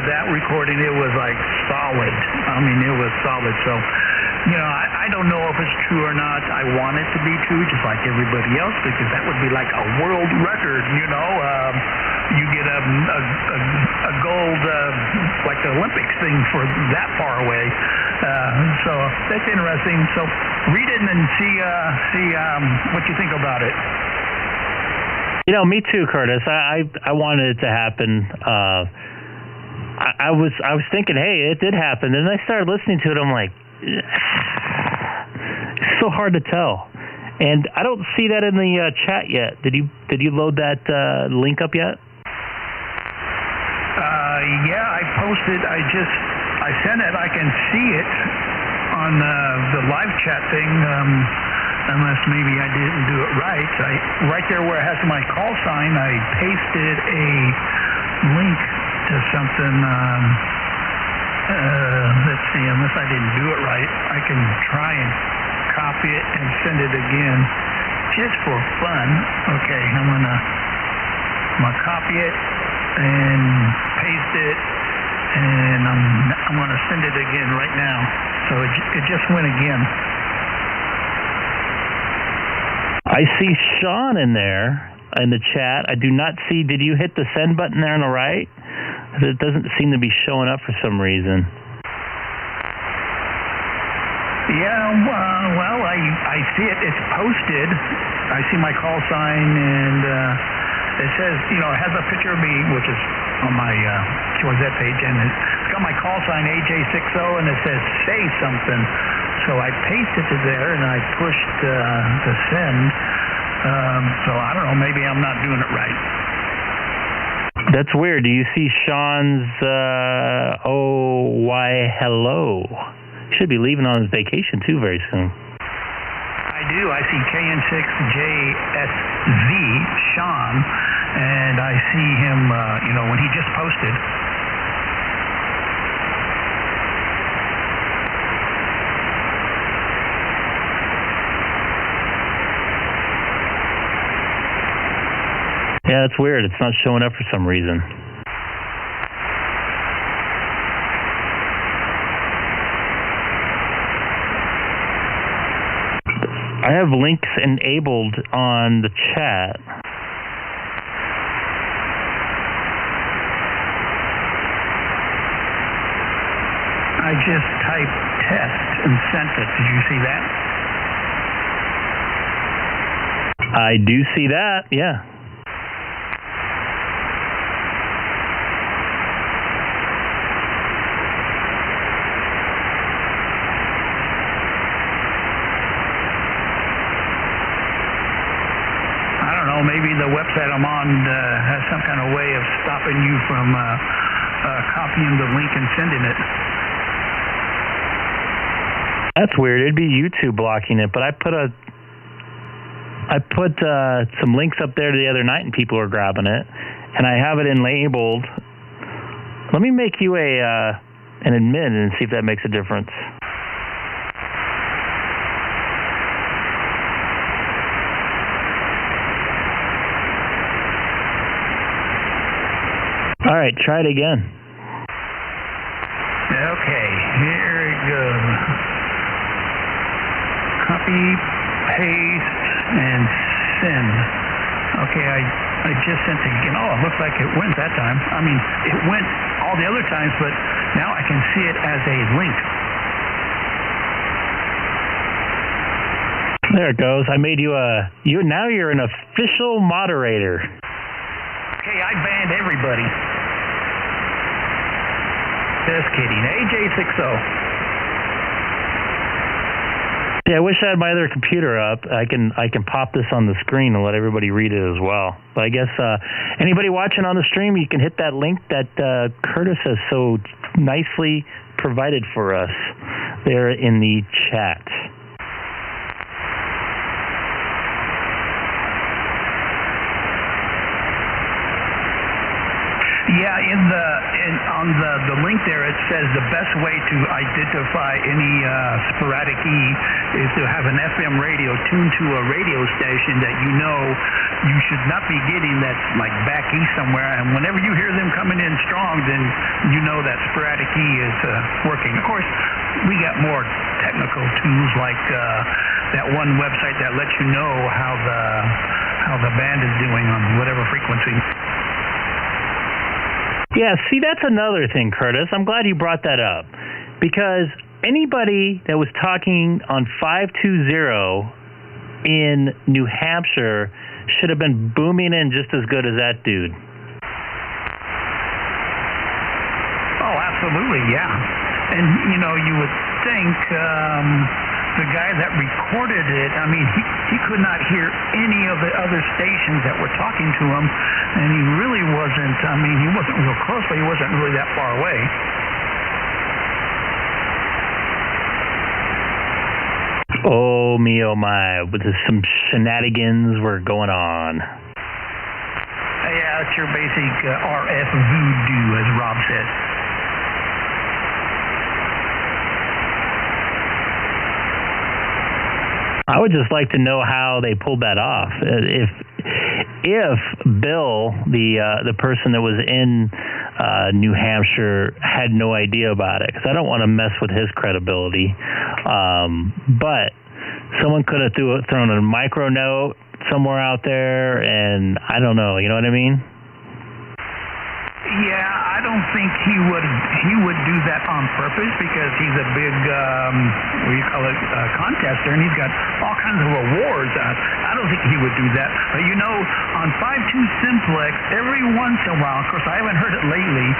that recording, it was like solid. I mean, it was solid. So, I don't know if it's true or not. I want it to be true, just like everybody else, because that would be like a world record. You get a gold, like the Olympics thing for that far away. So that's interesting. So read it and see what you think about it. Me too, Curtis. I wanted it to happen. I was thinking, hey, it did happen. And I started listening to it. I'm like, it's so hard to tell. And I don't see that in the chat yet. Did you load that link up yet? Yeah, I posted. I sent it. I can see it on the live chat thing. Unless maybe I didn't do it right. Right there where it has my call sign, I pasted a link to something. Let's see, unless I didn't do it right, I can try and copy it and send it again, just for fun. Okay, I'm gonna copy it and paste it, and I'm gonna send it again right now. So it just went again. I see Sean in there in the chat. I do not see. Did you hit the send button there on the right? It doesn't seem to be showing up for some reason. Yeah, well, I see it. It's posted. I see my call sign, and it says, it has a picture of me, which is on my Chorzette page, and it's got my call sign AJ60, and it says say something. So I pasted it there, and I pushed the send. So I don't know, maybe I'm not doing it right. That's weird. Do you see Sean's why hello? Should be leaving on his vacation too very soon. I do. I see KN6JSV, Sean, and I see him, when he just posted. Yeah, that's weird. It's not showing up for some reason. I have links enabled on the chat. I just typed test and sent it. Did you see that? I do see that, yeah. Maybe the website I'm on has some kind of way of stopping you from copying the link and sending it. That's weird. It'd be YouTube blocking it, but I put some links up there the other night, and people are grabbing it, and I have it enabled. Let me make you an admin and see if that makes a difference. All right, try it again. Okay, here we go. Copy, paste, and send. Okay, I just sent it again. Oh, it looks like it went that time. I mean, it went all the other times, but now I can see it as a link. There it goes. I made you now you're an official moderator. okay, I banned everybody. Just kidding. AJ60. Yeah, I wish I had my other computer up. I can pop this on the screen and let everybody read it as well. But I guess anybody watching on the stream, you can hit that link that Curtis has so nicely provided for us there in the chat. Yeah, on the link there, it says the best way to identify any sporadic E is to have an FM radio tuned to a radio station that you know you should not be getting that's like back east somewhere. And whenever you hear them coming in strong, then you know that sporadic E is working. Of course, we got more technical tools like that one website that lets you know how the band is doing on whatever frequency. Yeah, see, that's another thing, Curtis. I'm glad you brought that up, because anybody that was talking on 520 in New Hampshire should have been booming in just as good as that dude. Oh, absolutely, yeah. And, you know, you would think the guy that recorded it, I mean, he could not hear any of the other stations that were talking to him, and he really wasn't, I mean, he wasn't real close, but he wasn't really that far away. Oh, me, oh, my. Some shenanigans were going on. Yeah, it's your basic RF voodoo, as Rob said. I would just like to know how they pulled that off. If Bill, the person that was in New Hampshire, had no idea about it, because I don't want to mess with his credibility. But someone could have thrown a micro note somewhere out there, and I don't know. You know what I mean? Yeah, I don't think he would do that on purpose, because he's a big contester, and he's got all kinds of awards. I don't think he would do that. But you know, on 5.2 Simplex, every once in a while, of course I haven't heard it lately,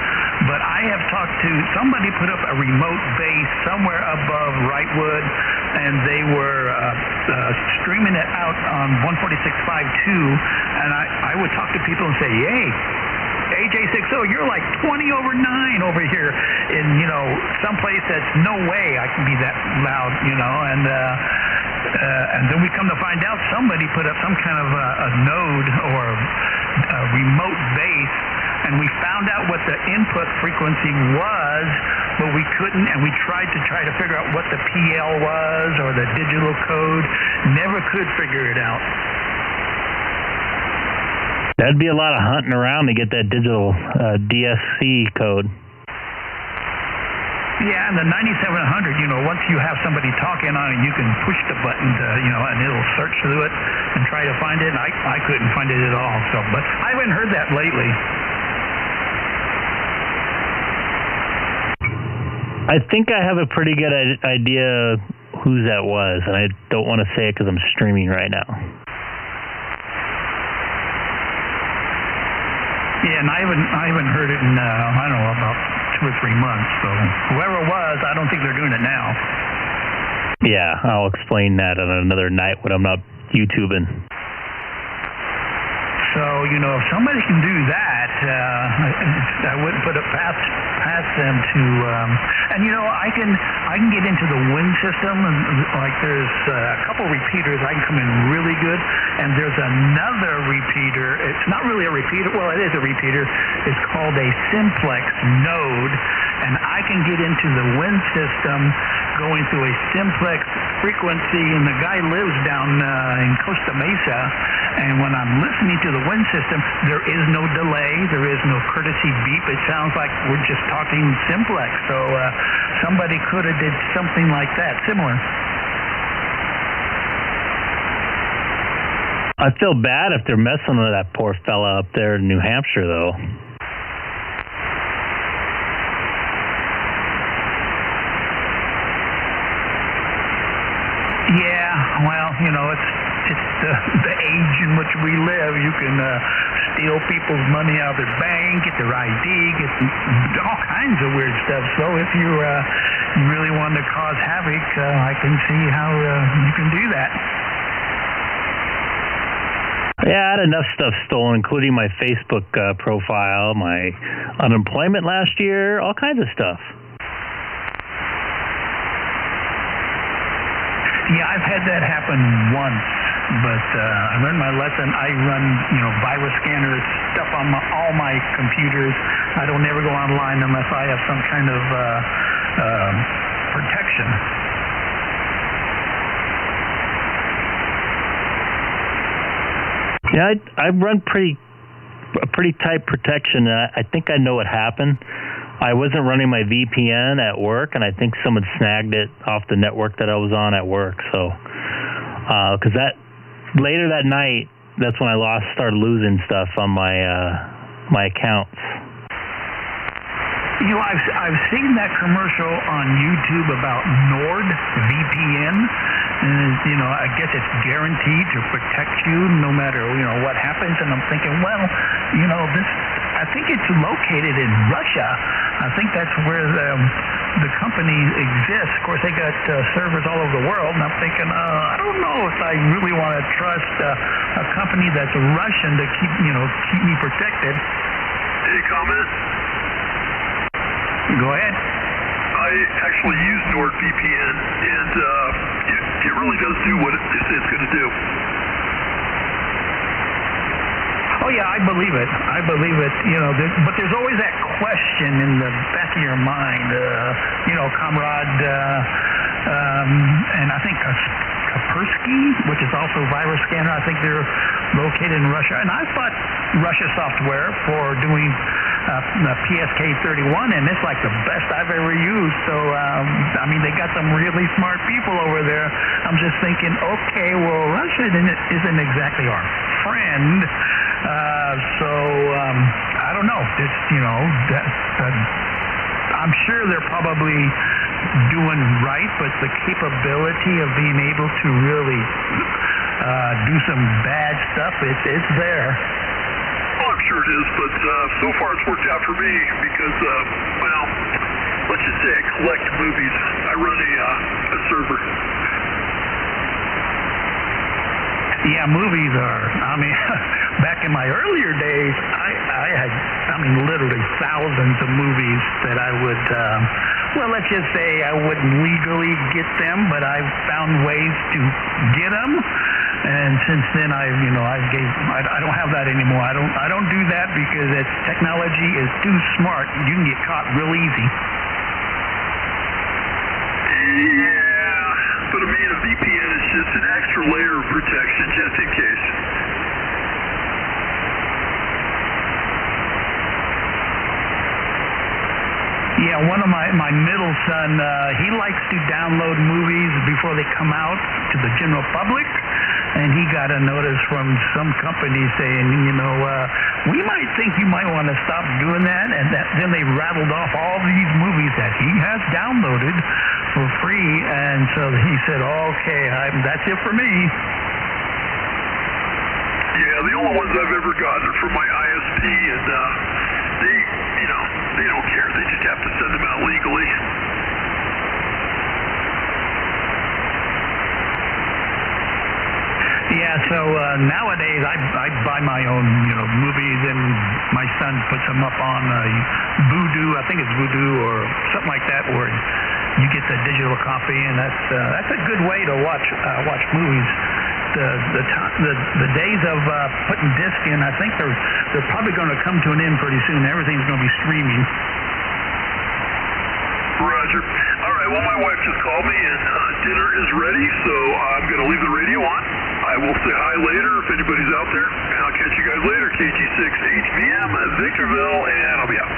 but I have talked to somebody put up a remote base somewhere above Wrightwood, and they were streaming it out on 146.52, and I would talk to people and say, hey, AJ60, you're like 20 over 9 over here in, you know, someplace that's no way I can be that loud, you know, and then we come to find out somebody put up some kind of a node or a remote base, and we found out what the input frequency was, but we couldn't, and we tried to figure out what the PL was or the digital code, never could figure it out. That'd be a lot of hunting around to get that digital DSC code. Yeah, and the 9700, you know, once you have somebody talking on it, you can push the button to, you know, and it'll search through it and try to find it. And I couldn't find it at all. So, but I haven't heard that lately. I think I have a pretty good idea whose that was, and I don't want to say it because I'm streaming right now. Yeah, and I haven't heard it in I don't know, about 2 or 3 months. So whoever it was, I don't think they're doing it now. Yeah, I'll explain that on another night when I'm not YouTubing. So, you know, if somebody can do that, I wouldn't put it past them to, and you know, I can get into the wind system, and like there's a couple repeaters I can come in really good, and there's another repeater. It's not really a repeater. Well, it is a repeater. It's called a simplex node, and I can get into the wind system going through a simplex frequency, and the guy lives down in Costa Mesa, and when I'm listening to the wind system, there is no delay, there is no courtesy beep. It sounds like we're just talking simplex. So somebody could have did something like that, similar. I feel bad if they're messing with that poor fella up there in New Hampshire, though. Yeah, well, you know, it's the age in which we live. You can steal people's money out of their bank, get their ID, get all kinds of weird stuff. So if you really want to cause havoc, I can see how you can do that. Yeah, I had enough stuff stolen, including my Facebook profile, my unemployment last year, all kinds of stuff. Yeah, I've had that happen once, but I learned my lesson. I run, virus scanner stuff on all my computers. I don't ever go online unless I have some kind of protection. Yeah, I run a pretty tight protection. I think I know what happened. I wasn't running my VPN at work, and I think someone snagged it off the network that I was on at work. So, because later that night, that's when I started losing stuff on my accounts. I've seen that commercial on YouTube about NordVPN. And, I guess it's guaranteed to protect you no matter, what happens. And I'm thinking, well, I think it's located in Russia. I think that's where the company exists. Of course, they got servers all over the world. And I'm thinking, I don't know if I really want to trust a company that's Russian to keep me protected. Any comment? Go ahead. I actually use NordVPN, and it really does do what they say it's going to do. Oh, yeah, I believe it. But there's always that question in the back of your mind, comrade, and I think Kaspersky, which is also virus scanner, I think they're located in Russia. And I bought Russia software for doing the PSK31, and it's like the best I've ever used. So, they got some really smart people over there. I'm just thinking, okay, well, Russia isn't exactly our friend. I don't know. It's, I'm sure they're probably doing right, but the capability of being able to really do some bad stuff, it's there. Well, I'm sure it is, but so far it's worked out for me because, let's just say I collect movies. I run a server. Yeah, movies are, back in my earlier days, I had, literally thousands of movies that I would, let's just say I wouldn't legally get them, but I found ways to get them. And since then, I don't have that anymore. I don't do that because technology is too smart. You can get caught real easy. Yeah, but a VPN is just an extra layer of protection, just in case. Yeah, one of my middle son, he likes to download movies before they come out to the general public. And he got a notice from some company saying, we might think you might want to stop doing that. And then they rattled off all these movies that he has downloaded for free. And so he said, okay, that's it for me. Yeah, the only ones I've ever gotten are from my ISP, and they don't care. They just have to send them out legally. Yeah, so nowadays I buy my own, movies, and my son puts them up on Vudu. I think it's Vudu or something like that, where you get the digital copy, and that's a good way to watch movies. The days of putting disc in, I think they're probably going to come to an end pretty soon. Everything's going to be streaming. Roger. All right, well, my wife just called me, and dinner is ready, so I'm going to leave the radio on. I will say hi later if anybody's out there, and I'll catch you guys later. K6EGG, Victorville, and I'll be out.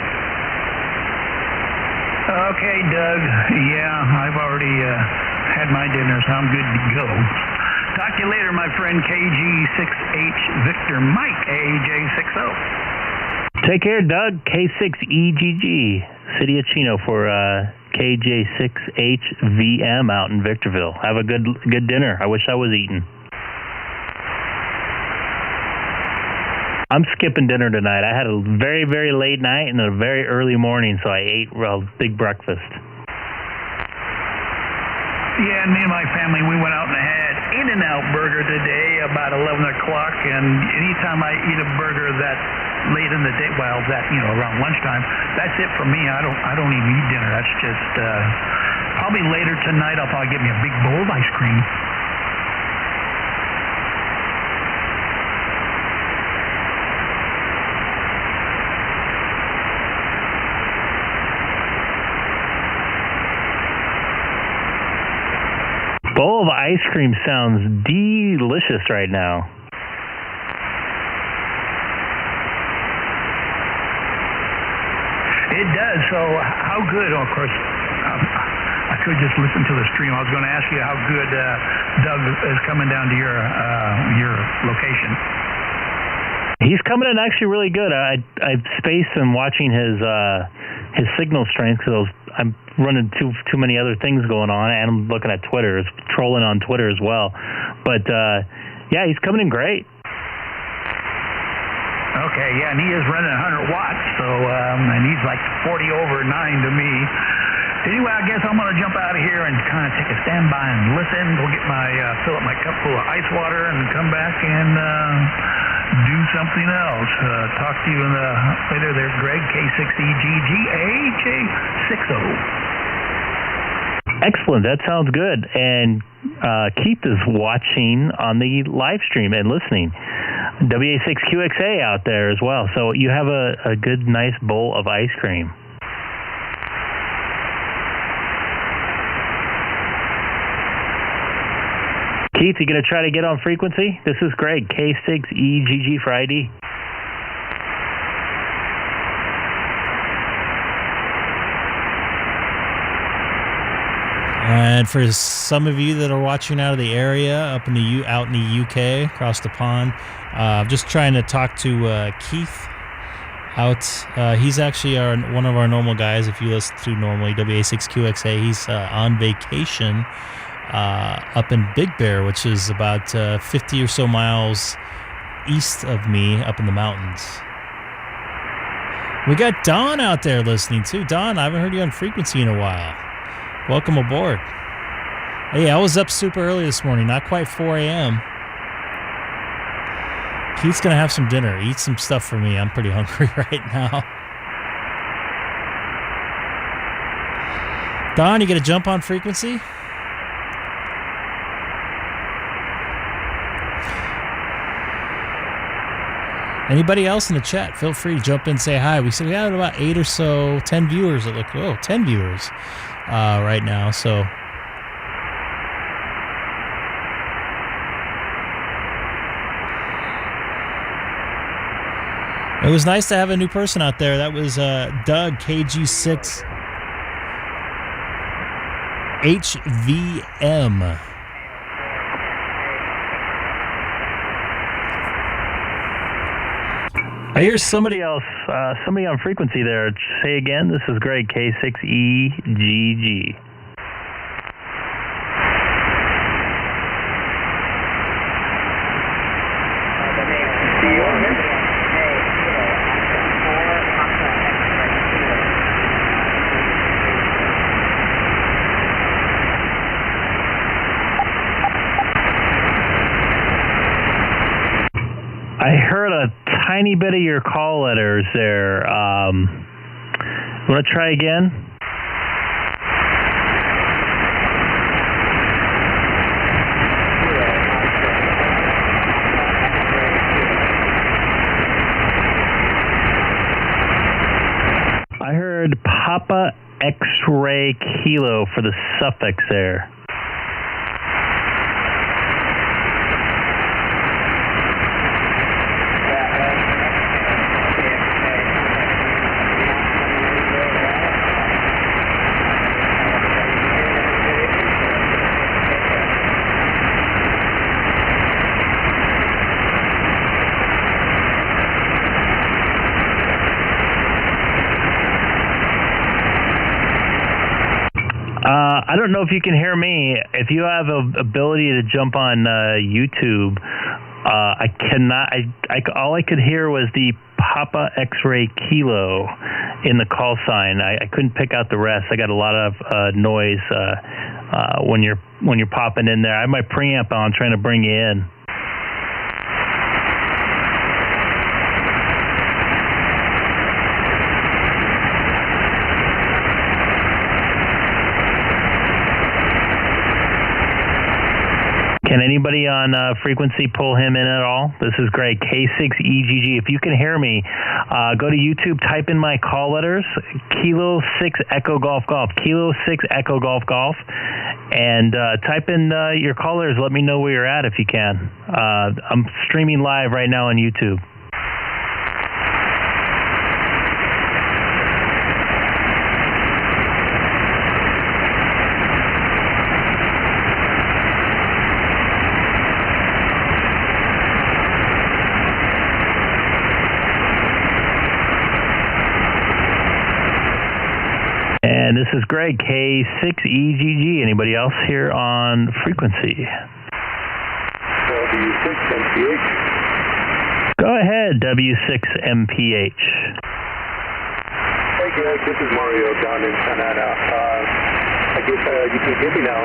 Okay, Doug. Yeah, I've already had my dinner, so I'm good to go. Talk to you later, my friend. KG6H Victor Mike AJ60. Take care, Doug. K6EGG, City of Chino for KJ6HVM out in Victorville. Have a good dinner. I wish I was eating. I'm skipping dinner tonight. I had a very, very late night and a very early morning, so I ate a big breakfast. Yeah, and me and my family, we went out and had In-N-Out Burger today about 11 o'clock, and anytime I eat a burger that late in the day, well, that, around lunchtime, that's it for me. I don't even eat dinner. That's just, probably later tonight I'll probably get me a big bowl of ice cream. Bowl of ice cream sounds delicious right now. It does. So how good? Oh, of course, I could just listen to the stream. I was going to ask you how good Doug is coming down to your location. He's coming in actually really good. I've spaced him watching his signal strength because I'm running too many other things going on, and I'm looking at Twitter, trolling on Twitter as well. But yeah, he's coming in great. Okay, yeah, and he is running 100 watts, so and he's like 40 over 9 to me. Anyway, I guess I'm going to jump out of here and kind of take a standby and listen, go get fill up my cup full of ice water, and come back and do something else. Talk to you later there, Greg, K6EGG, AJ60. Excellent. That sounds good. And Keith is watching on the live stream and listening. WA6QXA out there as well. So you have a good, nice bowl of ice cream. Keith, you going to try to get on frequency? This is Greg, K6EGG for ID. And for some of you that are watching out of the area, out in the UK, across the pond, just trying to talk to Keith out. He's actually one of our normal guys. If you listen to normally WA6QXA, he's on vacation up in Big Bear, which is about 50 or so miles east of me, up in the mountains. We got Don out there listening too. Don, I haven't heard you on frequency in a while. Welcome aboard. Hey, I was up super early this morning, not quite 4 a.m. Keith's going to have some dinner, eat some stuff for me. I'm pretty hungry right now. Don, you going to jump on frequency? Anybody else in the chat, feel free to jump in and say hi. We said we had about 8 or so, 10 viewers. 10 viewers right now. So it was nice to have a new person out there. That was Doug, KG6HVM. I hear somebody else, somebody on frequency there. Say again, this is Greg, K6EGG. I heard a tiny bit of your call letters there. Want to try again? I heard Papa X-Ray Kilo for the suffix there. I don't know if you can hear me. If you have an ability to jump on YouTube I cannot. All I could hear was the Papa X-ray Kilo in the call sign. I couldn't pick out the rest. I got a lot of noise when you're popping in there. I have my preamp on, trying to bring you in. Can anybody on frequency pull him in at all? This is Greg, K6EGG. If you can hear me, go to YouTube, type in my call letters, Kilo 6 Echo Golf Golf, Kilo 6 Echo Golf Golf, and type in your call letters. Let me know where you're at if you can. I'm streaming live right now on YouTube. And this is Greg, K6EGG. Anybody else here on frequency? W6MPH. Go ahead, W6MPH. Hey Greg, this is Mario down in Santa Ana. I guess you can hear me now.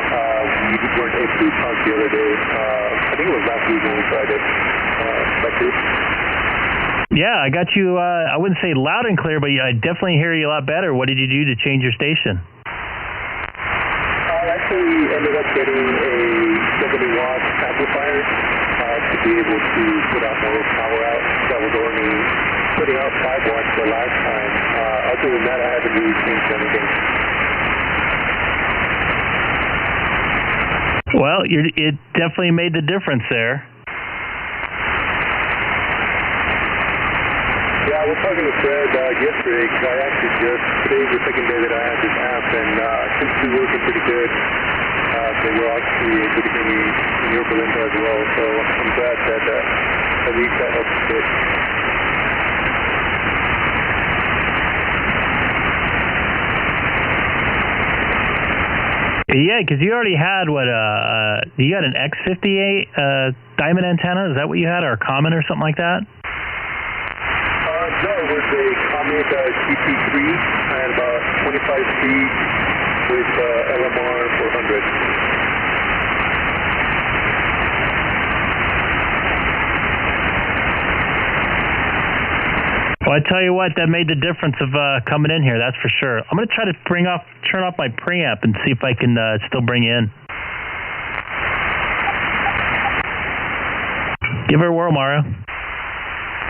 You weren't able to talk the other day. I think it was last week when we tried it. Like this. Yeah, I got you, I wouldn't say loud and clear, but I definitely hear you a lot better. What did you do to change your station? I actually ended up getting a 70-watt amplifier to be able to put out more power out. That was only putting out 5 watts the last time. Other than that, I haven't really changed anything. Well, it definitely made the difference there. Yeah, I was talking to Fred yesterday because I actually today's the second day that I had this app, and seems to be working pretty good. So we're actually able to hear me in your Belinda as well, so I'm glad that at least that helps a bit. Yeah, because you already had you got an X58 diamond antenna? Is that what you had, or a common or something like that? No, it was a Comet GP3 and about 25 feet with LMR 400. Well, I tell you what, that made the difference of coming in here, that's for sure. I'm going to try to turn off my preamp and see if I can still bring you in. Give her a whirl, Mario.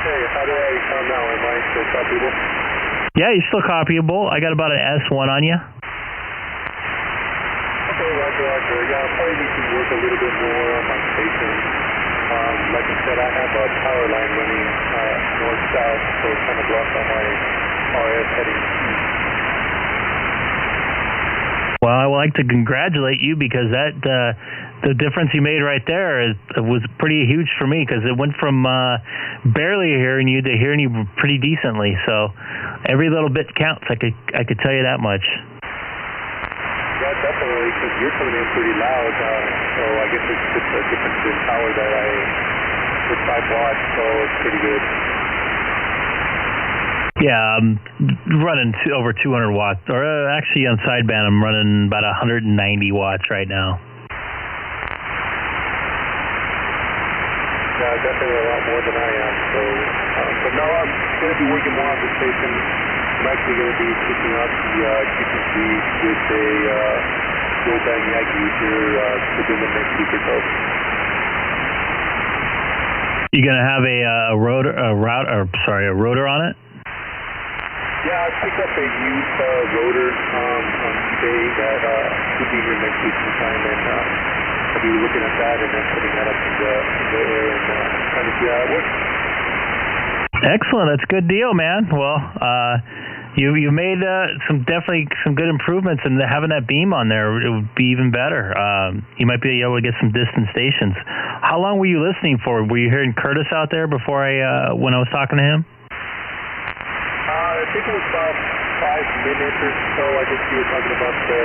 Hey, how do I sound now? Am I still copyable? Yeah, you're still copyable. I got about an S1 on you. Okay, roger. Yeah, I'll probably need to work a little bit more on my station. Like I said, I have a power line running north-south, so it's kind of blocked on my RF heading east. Well, I would like to congratulate you because that the difference you made right there was pretty huge for me, because it went from barely hearing you to hearing you pretty decently. So every little bit counts. I could tell you that much. Yeah, definitely, because you're coming in pretty loud. So I guess it's just a difference in power that with 5 watts, so it's pretty good. Yeah, I'm running over 200 watts, or actually on sideband I'm running about 190 watts right now. Yeah, definitely a lot more than I am. So, but no, I'm going to be working more on the station. I'm actually going to be switching out the GPC with a dual band YAG user within the next week or so. You going to have a rotor on it? Yeah, I picked up a used rotor on eBay that should be here next week sometime, and I'll be looking at that and then putting that up in the air and trying to see how it works. Excellent. That's a good deal, man. Well, you made definitely some good improvements, and having that beam on there, it would be even better. You might be able to get some distant stations. How long were you listening for? Were you hearing Curtis out there before when I was talking to him? I think it was about 5 minutes or so. I think he was talking about the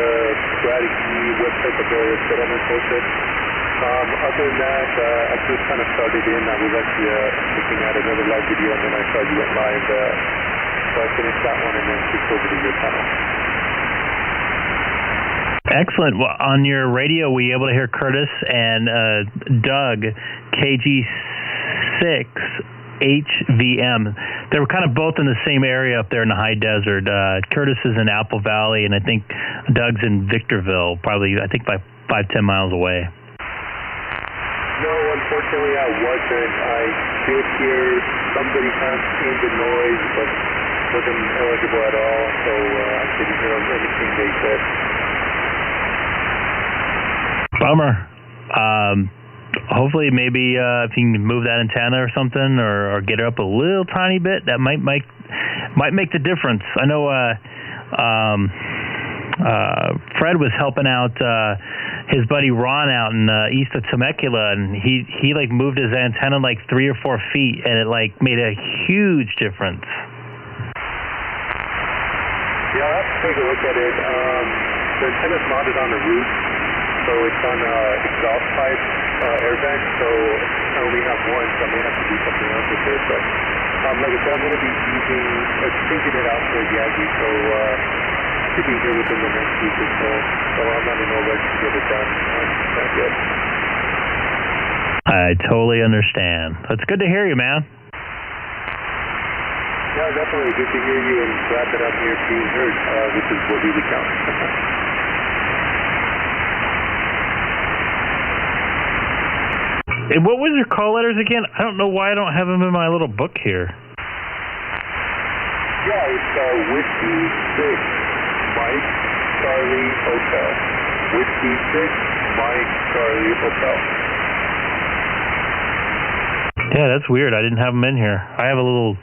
strategy website that the settlement posted. Other than that, I just kind of started in. I was actually looking at another live video, and then I saw you went live. So I finished that one and then switched over to your channel. Excellent. Well, on your radio, were you able to hear Curtis and Doug, K6EGG? They were kind of both in the same area up there in the high desert. Curtis is in Apple Valley, and I think Doug's in Victorville, probably, I think, by 5-10 miles away. No, unfortunately I wasn't. I did hear somebody kind of in the noise, but wasn't eligible at all, so I didn't hear anything they said. Bummer. Hopefully maybe if you can move that antenna or something, or get it up a little tiny bit, that might make the difference. I know Fred was helping out his buddy Ron out in east of Temecula, and he like moved his antenna like 3 or 4 feet, and it like made a huge difference. Yeah, I'll have to take a look at it. The antenna's mounted on the roof, so it's on exhaust pipe air vent, so I only have one, so I may have to do something else with it. But like I said, I'm going to be syncing it out for Yagi, so should be here within the next week or so. So I'm not in no rush to get it done. Not yet. I totally understand. It's good to hear you, man. Yeah, definitely good to hear you, and glad that I'm here being heard, which is what really counts. And what was your call letters again? I don't know why I don't have them in my little book here. Yeah, it's Whiskey 6, Mike, Charlie, Hotel. Whiskey 6, Mike, Charlie, Hotel. Yeah, that's weird. I didn't have them in here. I have a little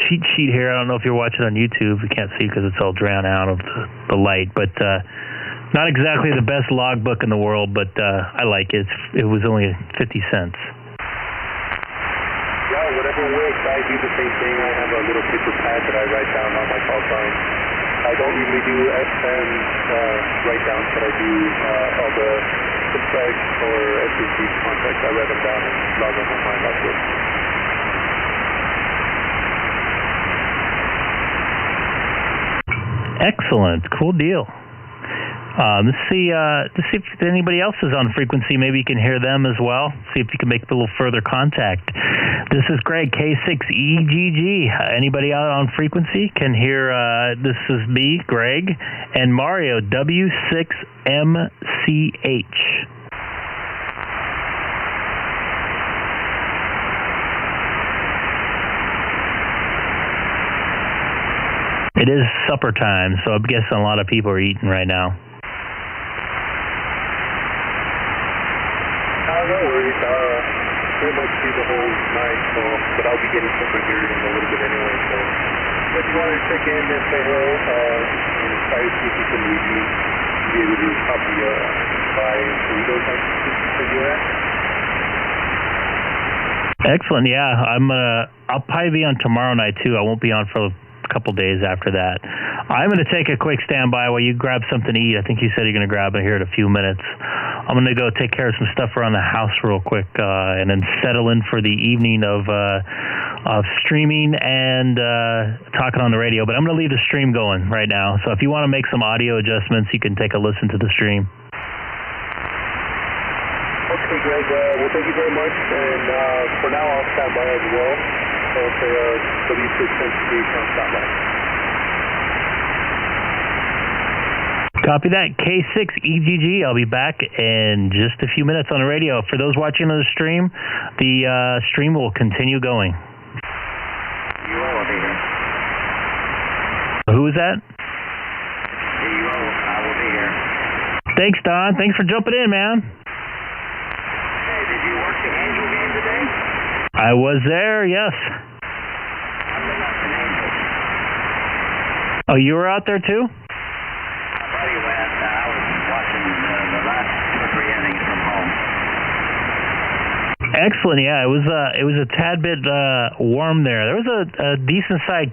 cheat sheet here. I don't know if you're watching on YouTube. You can't see because it's all drowned out of the light, but not exactly the best logbook in the world, but I like it. It was only 50 cents. Yeah, whatever works. I do the same thing. I have a little paper pad that I write down on my call sign. I don't usually do FM write downs, but I do all the complex or SAC contacts. I write them down and log them on my logbook. Excellent. Cool deal. Let's see if anybody else is on frequency. Maybe you can hear them as well. See if you can make a little further contact. This is Greg, K6EGG. Anybody out on frequency can hear, this is me, Greg, and Mario, W6MCH. It is supper time, so I'm guessing a lot of people are eating right now. No worries. Pretty much through the whole night, so, but I'll be getting supper here in a little bit anyway. So if you want to check in and say hello, and try to see if you can maybe be able to copy buy burritos on where you're at. Excellent. Yeah, I'll probably be on tomorrow night too. I won't be on for a couple days after that. I'm going to take a quick standby while you grab something to eat. I think you said you're going to grab it here in a few minutes. I'm going to go take care of some stuff around the house real quick, and then settle in for the evening of streaming and talking on the radio. But I'm going to leave the stream going right now. So if you want to make some audio adjustments, you can take a listen to the stream. Okay, Greg. Well, thank you very much. And for now, I'll stand by as well. So say W6MCH on standby. Copy that. K6EGG. I'll be back in just a few minutes on the radio. For those watching on the stream will continue going. You will be here. Who is that? I will be here. Thanks, Don. Thanks for jumping in, man. Hey, did you work the Angel game today? I was there, yes. I'm the Western Angels. Oh, you were out there too? I was watching the last 2 or 3 innings from home. Excellent. Yeah, it was a tad bit warm there. There was a decent side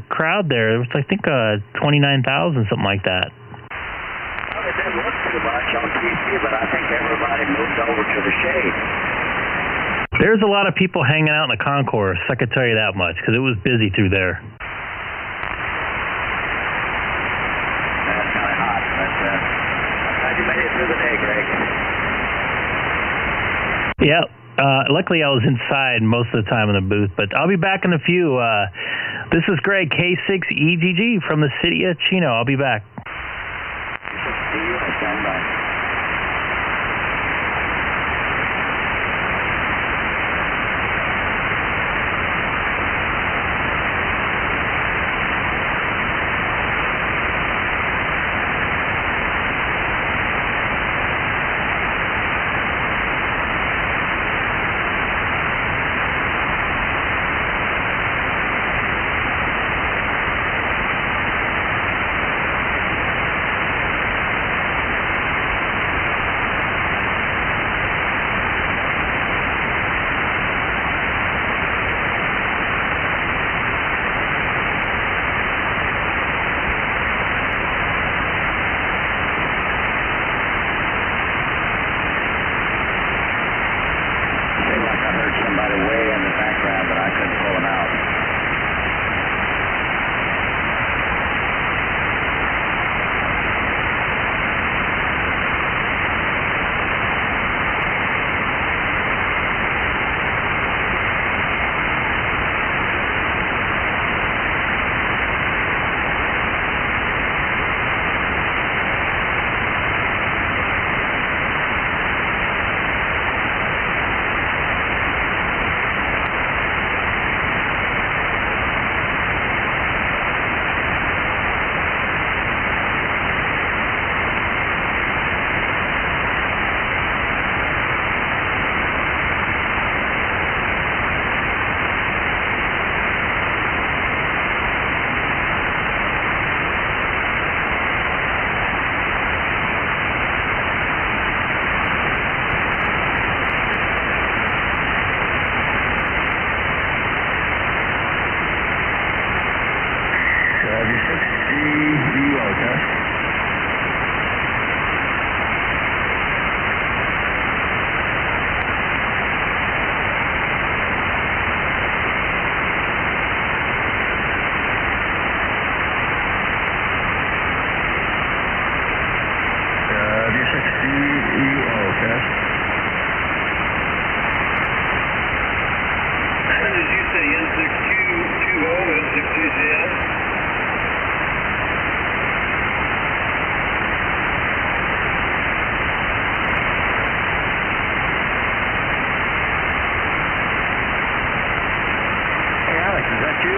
crowd there. It was, I think, 29,000, something like that. Well, it didn't look too much on TV, but I think everybody moved over to the shade. There's a lot of people hanging out in the concourse, I can tell you that much, because it was busy through there. That's kind of hot, but glad you made it through the day, Greg. Yep. Luckily, I was inside most of the time in the booth, but I'll be back in a few. This is Greg, K6EGG from the city of Chino. I'll be back. See you. Stand by. Somebody way in the background, but I couldn't pull him out.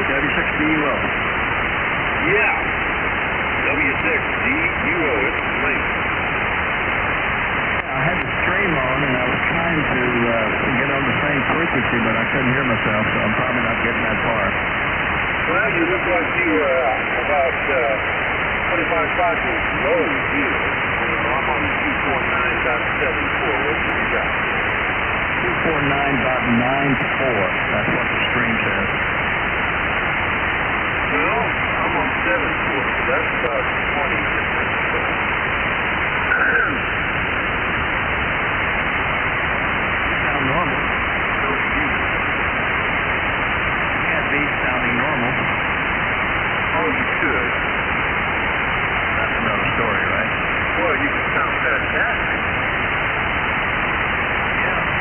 W6DUO. Yeah. W6DUO. It's late. I had the stream on and I was trying to get on the same frequency, but I couldn't hear myself, so I'm probably not getting that far. Well, you look like you were about 25 cycles low here. I'm on 249.74. What do you got? 249.94. That's what the stream says. Well, I'm on 740. That's about 20 different. Sound normal. So do you. Can't be sounding normal. Oh, you could. That's another story, right? Well, you can sound fantastic.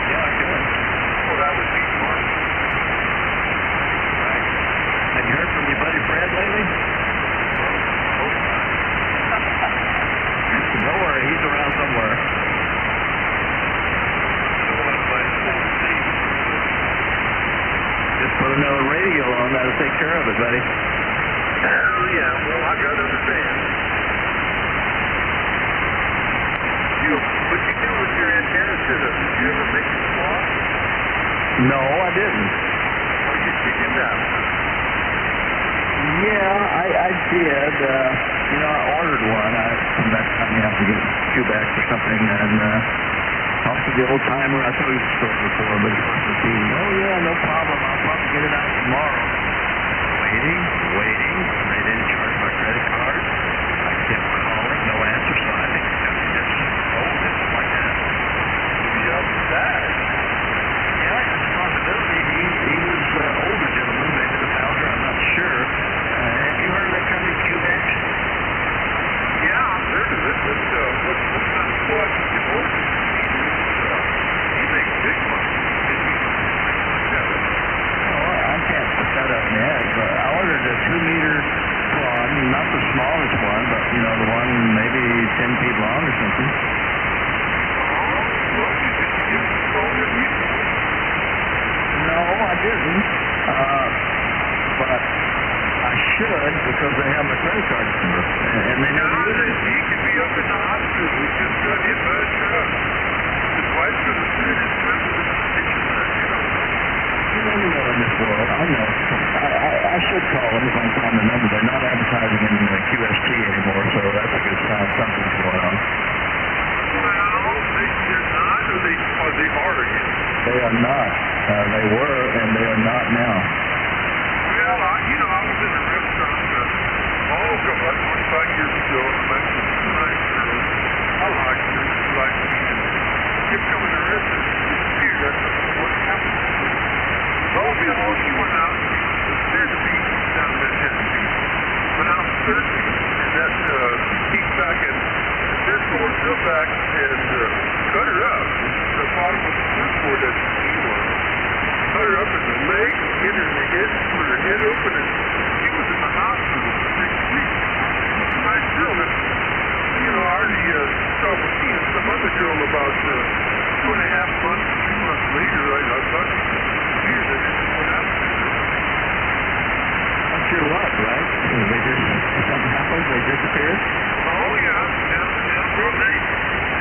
Yeah, I could. Well, that would be fun. Right. Have you heard from your buddy Fred lately? Don't worry, he's around somewhere. Just put another radio on, that'll take care of it, buddy. Oh, yeah, well, I got understand. What you do with your antenna setup? Did you ever make it fly? No, I didn't. Well, you should get that one. Yeah, I did. I ordered one. From that company, I have to get Quebec or something, and also the old timer. I told you the story before, but it was repeating. Oh yeah, no problem. I'll probably get it out tomorrow. Waiting. They didn't charge my credit card. I kept calling, no answer. So I think the company just sold it like that. Yep. you know, the one maybe 10 feet long or something. No, I didn't. But I should because they have my credit card number. And they never use it. He could be up in the hospital. We just got hit by a truck. His wife's going to sit his president. You never know in this world. I know. I should call them if I find the number. They're not advertising in QST anymore, so that's a good sign. Something's going on. Well, they're not, or they are again? They are not. They were, and they are not now. Well, I was in a restaurant, about 25 years ago, and I met this nice girl. I liked her, she liked me, and kept coming to the restaurant, she disappeared. I don't know what happened. Lo and behold, she went out, she was near the beach down in Manhattan Beach, went out surfing, and that came back, and this board fell back and cut her up. The bottom of the surfboard that she was. Cut her up in the leg, hit her in the head, put her head open, and she was in the hospital for 6 weeks. She's a nice girl, and I already stopped seeing some other girl about 2.5 months, 2 months later. I thought she disappeared. I didn't know what happened to her. That's your luck, right? Something happened, they disappeared? Oh, yeah. Well, they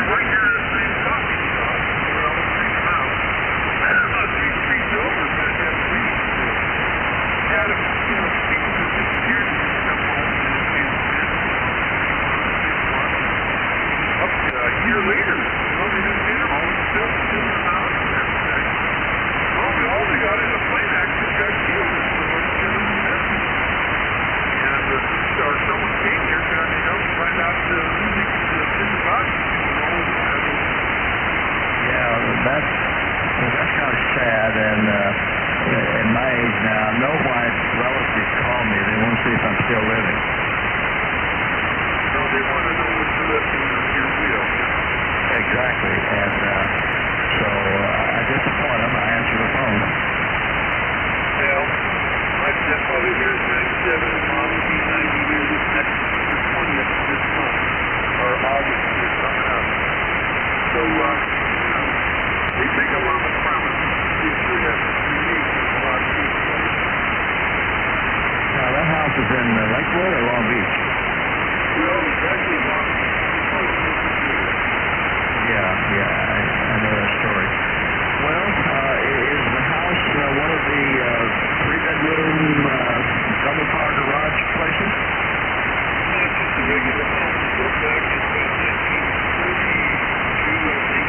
right here at the same coffee shop where I was reading out. About 3 streets over, but that week, had a, people that disappeared and come home and came in. 6 months. Up to a year later, they didn't get them all still in the house and everything. Well, all they got in a plane accident got killed. Somebody killed them in Memphis. And someone came here trying to help find out who they could send the bodies to. Yeah, that's kind of sad, and at my age now, I know why relatives call me. They want to see if I'm still living. So they want to know what's left in your will. Exactly, and so I disappoint them. I answer the phone. Well, my stepmother here is 97, and Mom will be 90 here this next 20th of this month, or August is coming up. So, they make a lot of promises. They sure have unique with a lot of people. Now, that house is in Lakewood or Long Beach? Well, it's actually Long Beach. Yeah, I know that story. Well, is the house one of the 3-bedroom double-car garage places? It's just a regular home. We go back in 1942, I think.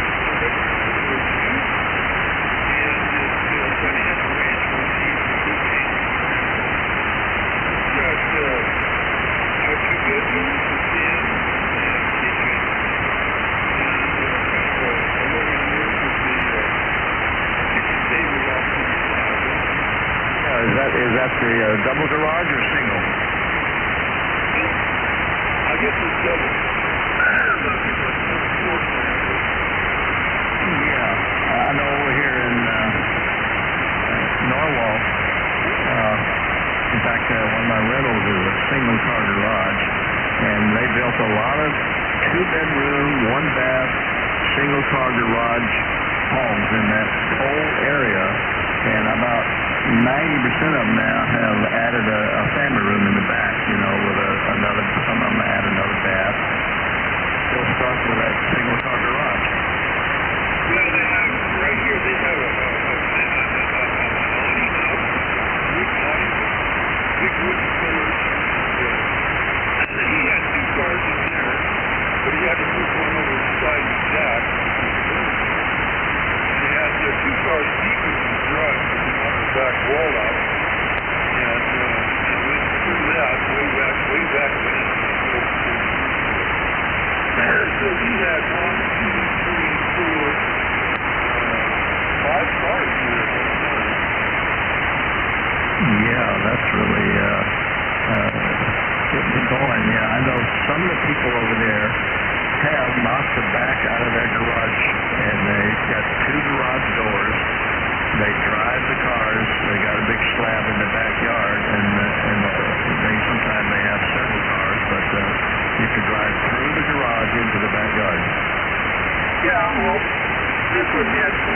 Is that the double garage or single? I guess it's double. Yeah, I know over here in Norwalk, in fact, one of my rentals is a single car garage, and they built a lot of 2-bedroom, 1-bath, single car garage homes in that whole area, and about 90% of them now have added a family room in the back, with another, some of them add another bath. Still stuck with that single car garage. Well, they have, right here, they have a awning house, wood awning, big wooden pillars. He had 2 cars in there, but he had to move one over the side of the jack. And he had 2 cars deep in the garage, back wall out, and went through that way back when. So he had 1, 2, 3, 4, 5 cars here at one time. Yeah, that's really getting it going. Yeah, I know some of the people over there have knocked the back out of their garage, and they've got 2 garage doors. They drive the cars. They got a big slab in the backyard, and they sometimes they have several cars, but you could That's what they had to do.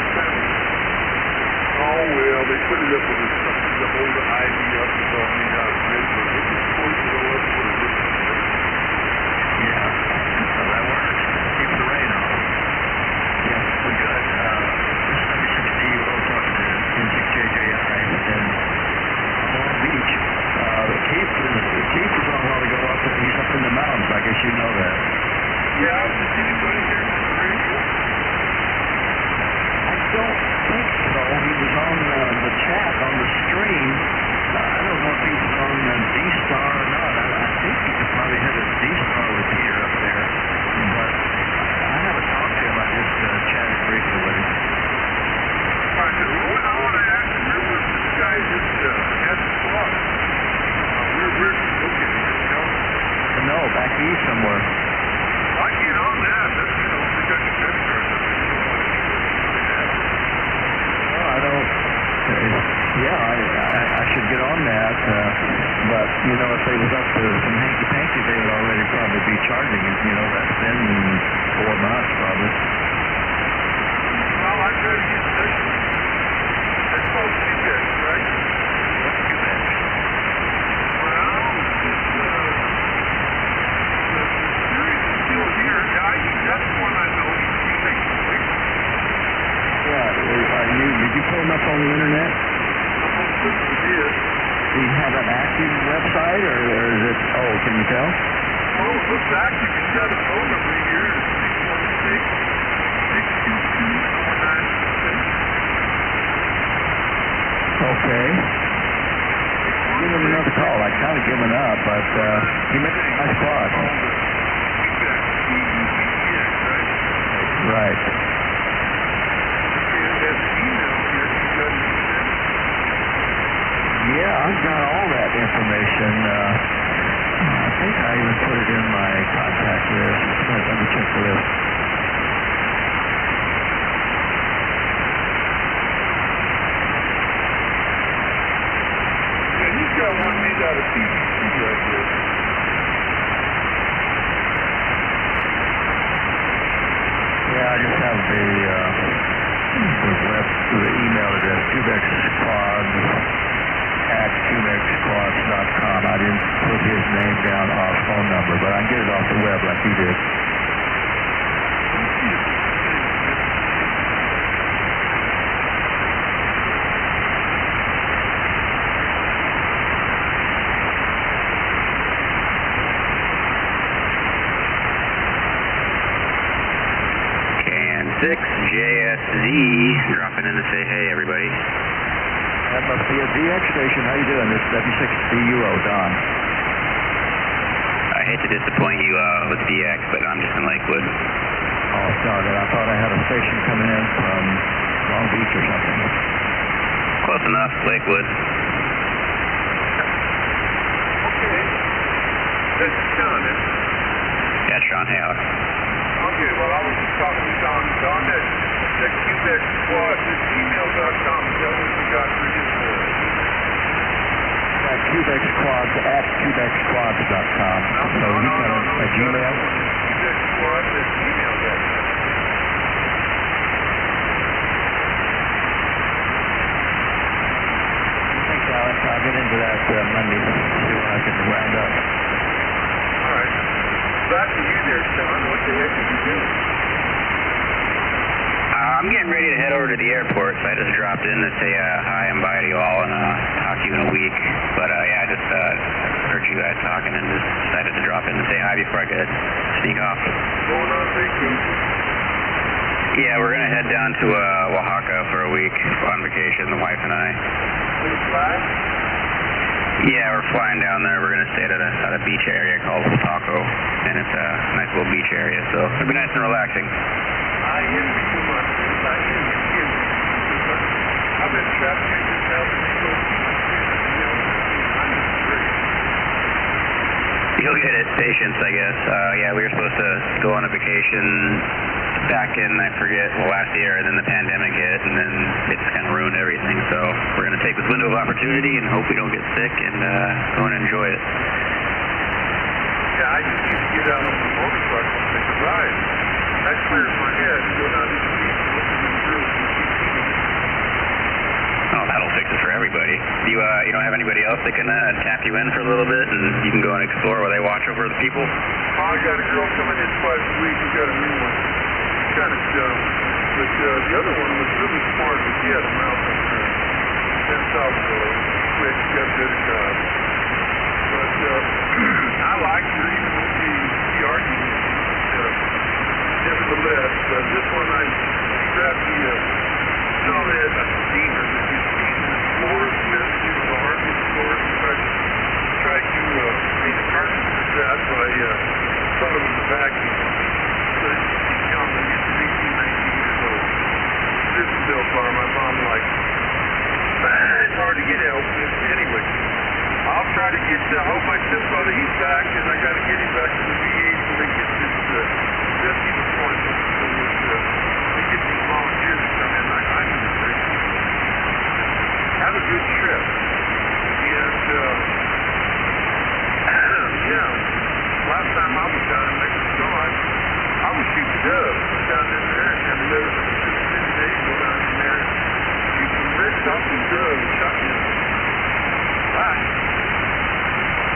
Oh, well, they put it up with something to hold the ID up and all me out of bed, but it was supposed to go up for the Yeah, so that works. Keeps the rain off. Yeah, we're good. This is 76D, we'll talk to K6EGG in Long Beach. Keith was on a while ago up there. He's up in the mountains. I guess you know that. Yeah, did anybody hear from the radio? I don't think so. He was on the chat on the stream. I don't know if he was on D-Star or not. I think he could probably hit a D-Star repeater up there. But I haven't talked to him. I just chatted briefly with him. I said, well, I want to ask you, where was this guy that had the squad? Where's he located? You know? No, back east somewhere. I get on that. That's, you know, we got the best cars up there. Well, I don't. I should get on that. But you know, if they was up to some hanky-panky, they would already probably be charging it. You know, that's been 4 months probably. Well, I try to get section. That's called Q-Dex, right? What's Q-Dex? Well, it's the series is still here. That's the one I know. Q-Dex is quick. Yeah, did you pull them up on the internet? Almost certainly did. Do you have an active website, or is it, can you tell? Oh, it looks active. It's got a phone number here. It's 616-622-4966. Okay. Give him another call. I'd kind of given up, but he made a nice quad. Right. Yeah, I've got all that information. I think I even put it in my contact list. Let me check the list. Yeah, he's got one made out of PVC right there. Yeah, I just have the email address, QBexQuads@QBexQuads.com. I didn't put his name down or phone number, but I can get it off the web like you did. K6JSZ dropping in to say hey, everybody. That must be a DX station. How you doing? This is W6DUO, Don. I hate to disappoint you with DX, but I'm just in Lakewood. Oh, sorry. I thought I had a station coming in from Long Beach or something. Close enough, Lakewood. Okay. That's Sean, isn't it? Yeah, Sean Hale. Okay, well, I was just talking to Don. Don at QBEX Squad at gmail.com. Is that what you got for his QBEX Quads at QBEXQuads.com. So you got a Gmail? QBEX Squad at gmail.com. Thanks, Alex. I'll get into that Monday. See what I can round up. All right. Back to you there, Sean. What the heck did you do? I'm getting ready to head over to the airport, so I just dropped in to say hi and bye to you all and talk to you in a week. But yeah, I just heard you guys talking and just decided to drop in to say hi before I could sneak off. Going on vacation? Yeah, we're going to head down to Oaxaca for a week on vacation, the wife and I. Will you fly? Yeah, we're flying down there. We're going to stay at a beach area called Taco, and it's a nice little beach area, so it'll be nice and relaxing. I envy you, my friend. I envy you. I've been trapped here since I was You'll get it. Patience, I guess. Yeah, we were supposed to go on a vacation back in, I forget, last year, and then the pandemic hit, and then it just kind of ruined everything. So we're going to take this window of opportunity and hope we don't get sick and go and enjoy it. Yeah, I just used to get out on the motorcycle and take a ride. That clears my head. Go down to the beach, look at the Oh, that'll fix it for everybody. Do you don't have anybody else that can tap you in for a little bit, and you can go and explore while they watch over the people? I got a girl coming in twice a week. We got a new one. Kind of dumb. But the other one was really smart, but she had a mouth on her. San Salvador. Quick, she got a better job. But I liked her, even though she argued with me. Nevertheless, this one I grabbed the, no, they had a steamer that you steam the floors with, the hardwood floors. Tried to make the carpenters that by putting them in the vacuum. So she's young, I used to be 19 years old. This is Bill Farr, my mom likes it. It's hard to get help. Anyway, I'll try to get, hope my stepfather, he's back, and I got to get him back to the VA so they get this rescue appointment. So that they get these volunteers to come in like I'm in the bridge. Have a good trip. And, yeah, last time I was down in Mexico, I was shooting doves down in there, and the other 6 days ago down in there, you can red talking doves, shotgun. Bye.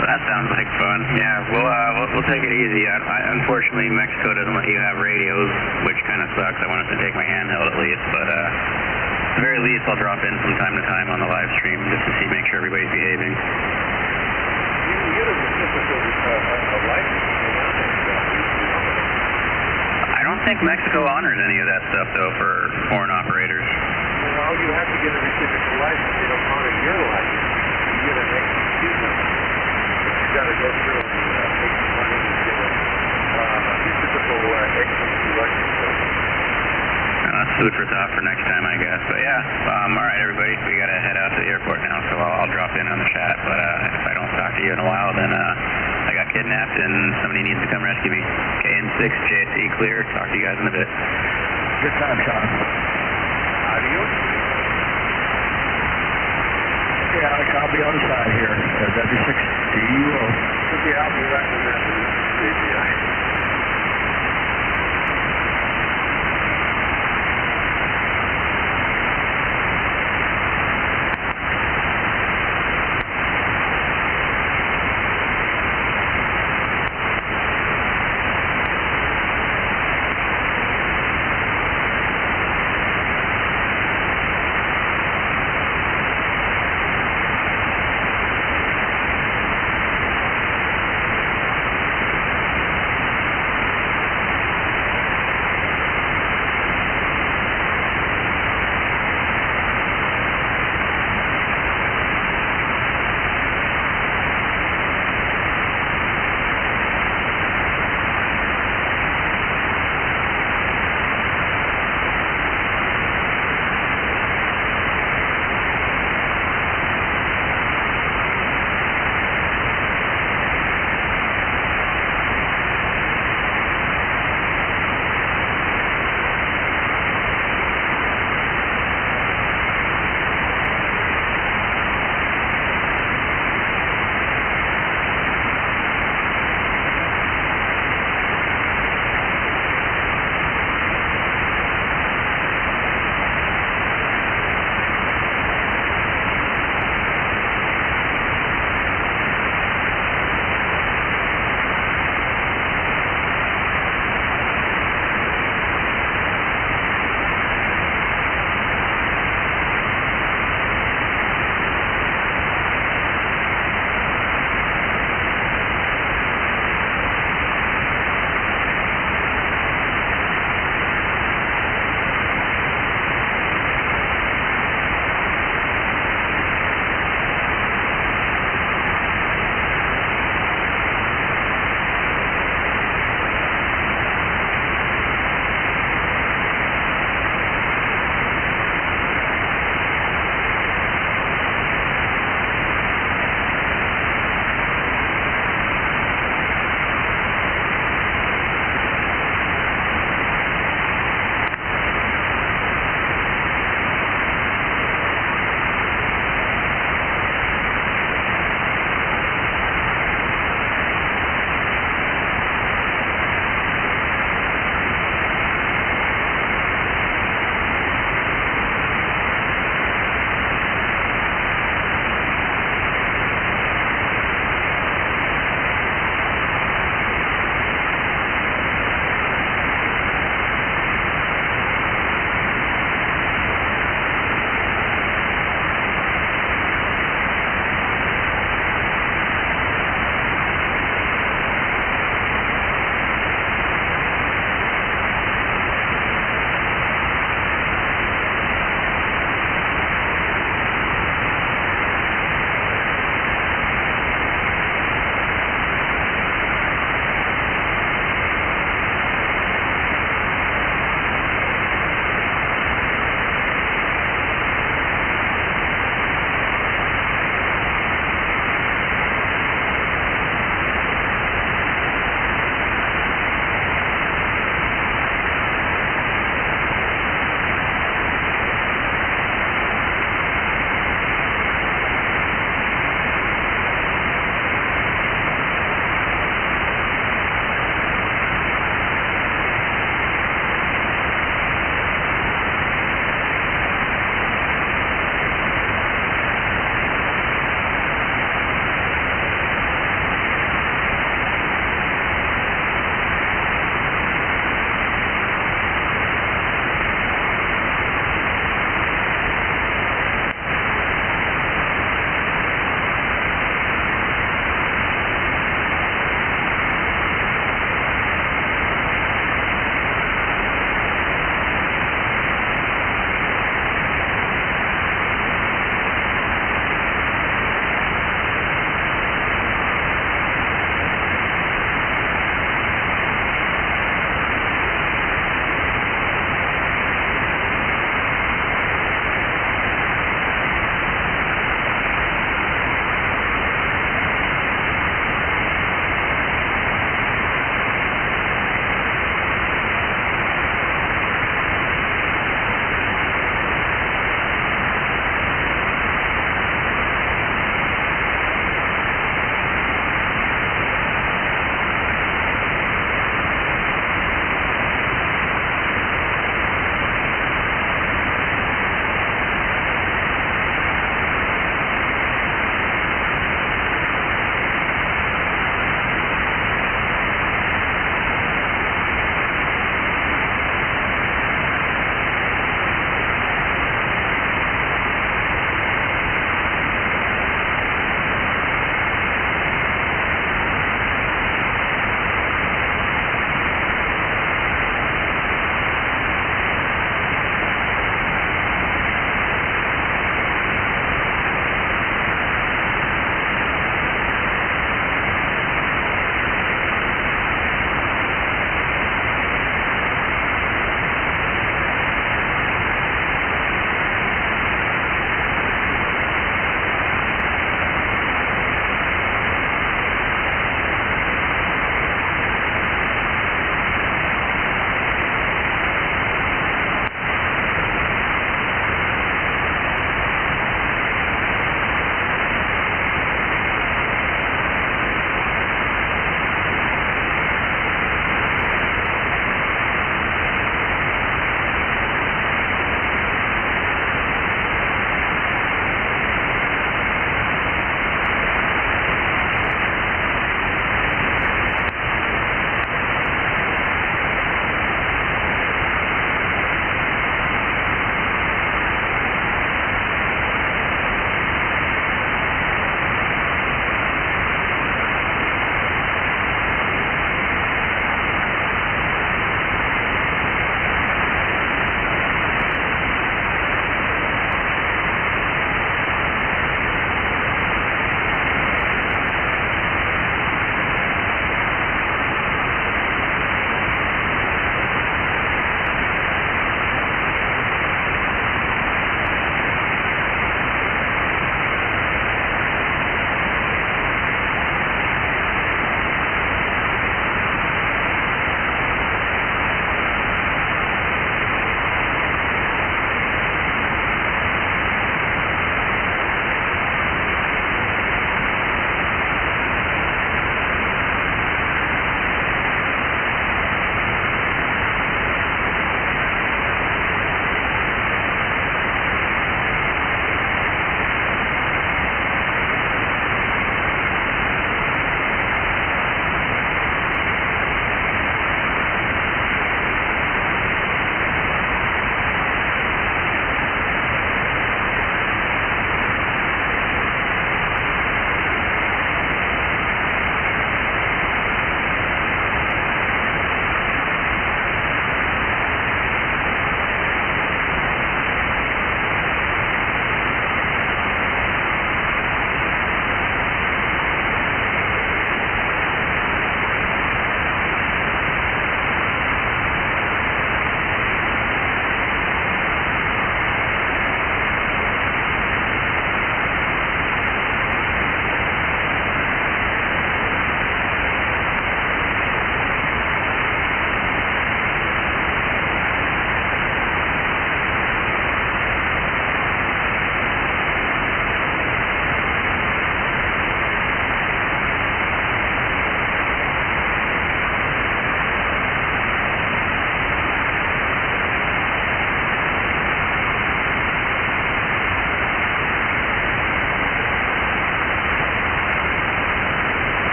Well, that sounds like fun. Yeah, we'll take it easy. Unfortunately, Mexico doesn't let you have radios, which kind of sucks. I wanted to take my handheld at least, but at the very least, I'll drop in from time to time on the live stream just to make sure everybody's behaving. You can get a reciprocal license. I don't think Mexico honors any of that stuff, though, for foreign operators. Well, you have to get a reciprocal license. They don't honor your license. You get an XQ number. You got to go through and take some money and get a reciprocal XQ license. That's food for thought for next time, I guess. But yeah, all right, everybody, we got to head out to the airport now, so I'll drop in on the chat. But if I don't talk to you in a while, then I got kidnapped and somebody needs to come rescue me. KN6, clear. Talk to you guys in a bit. Good time, Sean. Adios. Okay, Alex, I'll be on the side here. W6DUO. Okay, I'll be right with that.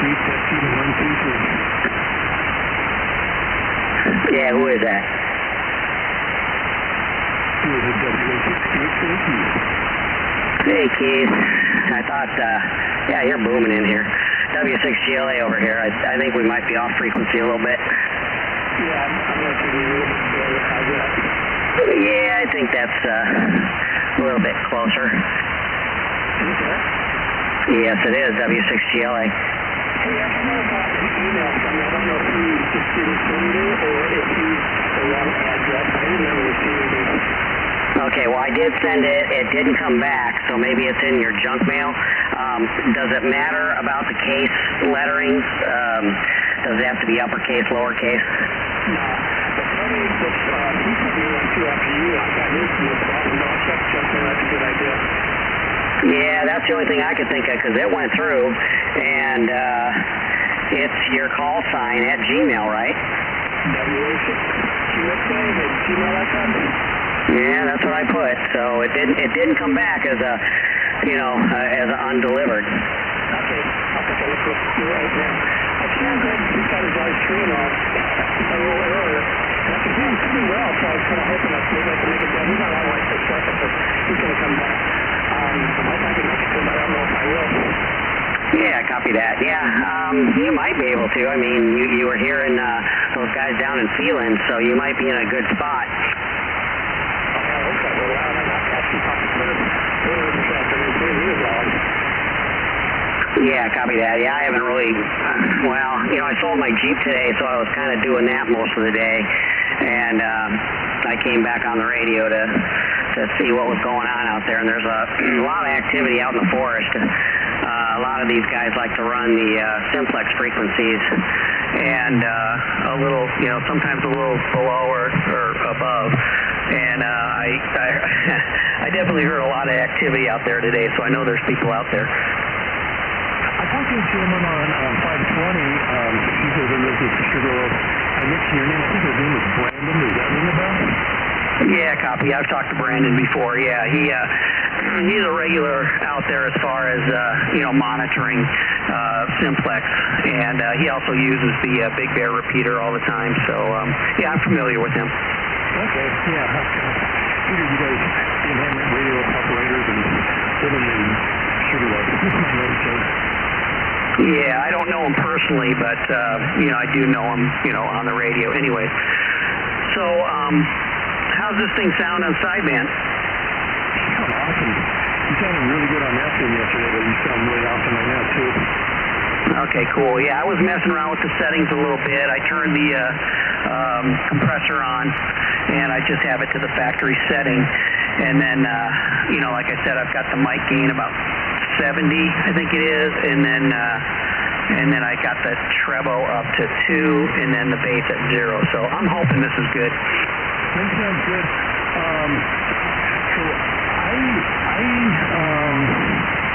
repeat, test 2 to 1, 2, 3. Yeah, who is that? Who is it, W6EGG? Hey, Keith. I thought, yeah, you're booming in here. W6GLA over here. I think we might be off frequency a little bit. Yeah, I'm going to be a little bit slower. How's that? Yeah, I think that's a little bit closer. Is that? Yes, it is, W6GLA. Hey, I know about the email from you. I don't know if you just didn't send it or if you the wrong address. I didn't ever receive it. Okay, well, I did send it. It didn't come back, so maybe it's in your junk mail. Does it matter about the case lettering? Does it have to be uppercase, lowercase? No. The funny that he put me on too after you. I got his no problem. Don't check junk mail. That's a good idea. Yeah, that's the only thing I could think of because it went through, and it's your call sign at Gmail, right? W6GLA@gmail.com. Yeah, that's what I put. So it didn't come back as a, as undelivered. Okay, I'll take a look right now. I can't go he's got his live stream on a little earlier. And I can hear him pretty well, so I was kind of hoping that maybe I can make it down. He's not on like 6 seconds, but he's going to come back. I'm hoping I can make it to him, but I don't know if I will. Yeah, copy that. Yeah, you might be able to. I mean, you were hearing those guys down in Phelan, so you might be in a good spot. Yeah, copy that. Yeah, I haven't really, well, I sold my Jeep today, so I was kind of doing that most of the day, and I came back on the radio to see what was going on out there, and there's a lot of activity out in the forest. A lot of these guys like to run the simplex frequencies, and a little, sometimes a little below or above. And I definitely heard a lot of activity out there today, so I know there's people out there. I talked to a gentleman on 520. He says he lives in Sugar. I mentioned your name. I think his name was Brandon. Does that ring a bell? Yeah, copy. I've talked to Brandon before. Yeah, he's a regular out there as far as monitoring simplex, and he also uses the Big Bear repeater all the time. So yeah, I'm familiar with him. Okay. Yeah. Figured you guys being radio operators and living in Sugar Loaf. Yeah, I don't know him personally, but I do know him, on the radio. Anyway, so how's this thing sound on sideband? Sound awesome. You sounded really good on that thing yesterday, but you sound really awesome right now too. Okay, cool. Yeah, I was messing around with the settings a little bit. I turned the compressor on, and I just have it to the factory setting. And then, like I said, I've got the mic gain about 70, I think it is, and then I got the treble up to 2, and then the bass at 0. So I'm hoping this is good. That sounds good. So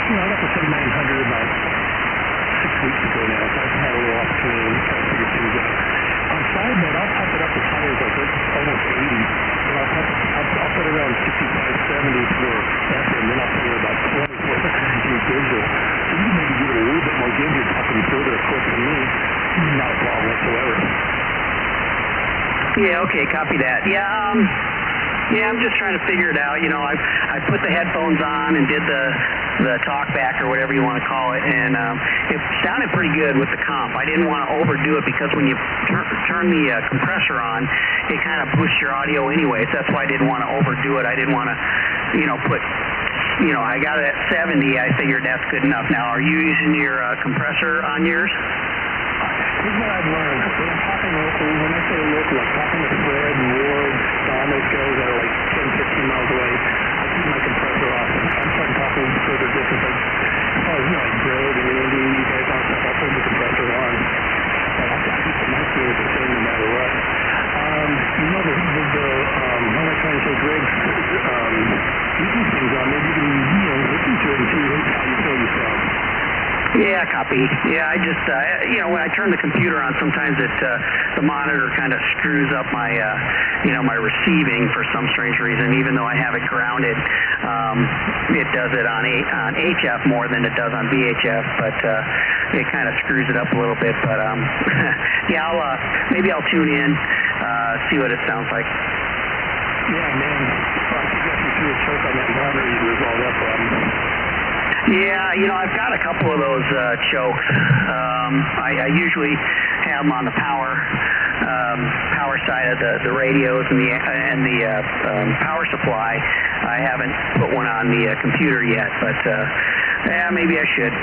I got the 7900 about 6 weeks ago now, so I've had a little opportunity to kind of figure things out. On sideband, I'll pop it up as high as almost 80. I'll put it around 65, 70 for FM, then I'll put it about 20 for digital. So you can maybe give it a little bit more gain here, popping further, of course, for me. Not a problem whatsoever. Yeah, okay, copy that. Yeah, I'm just trying to figure it out. I put the headphones on and did the talk back or whatever you want to call it, and it sounded pretty good with the comp. I didn't want to overdo it because when you turn the compressor on, it kind of boosts your audio anyway, so that's why I didn't want to overdo it. I didn't want to, put, I got it at 70. I figured that's good enough. Now, are you using your compressor on yours? Here's what I've learned. When I'm talking local, when I say local, I'm talking to Fred and Ward, Don, those guys that are like 10, 15 miles away. I keep my compressor off. I'm starting to talk a little further distance. Like Greg and Andy, you guys on stuff, I'll turn the compressor on. But I keep my feelings the same no matter what. What am I trying to say, Greg? You can things on. Maybe you can, listen to it and see how you feel yourself. Yeah, copy. Yeah, I just, when I turn the computer on, sometimes the monitor kind of screws up my, my receiving for some strange reason. Even though I have it grounded, it does it on HF more than it does on VHF, but it kind of screws it up a little bit. But yeah, maybe I'll tune in, see what it sounds like. Yeah, man. If I could get you through a choke on that monitor, you'd resolve that problem. Yeah, I've got a couple of those chokes. I usually have them on the power side of the radios and the power supply. I haven't put one on the computer yet, but yeah, maybe I should.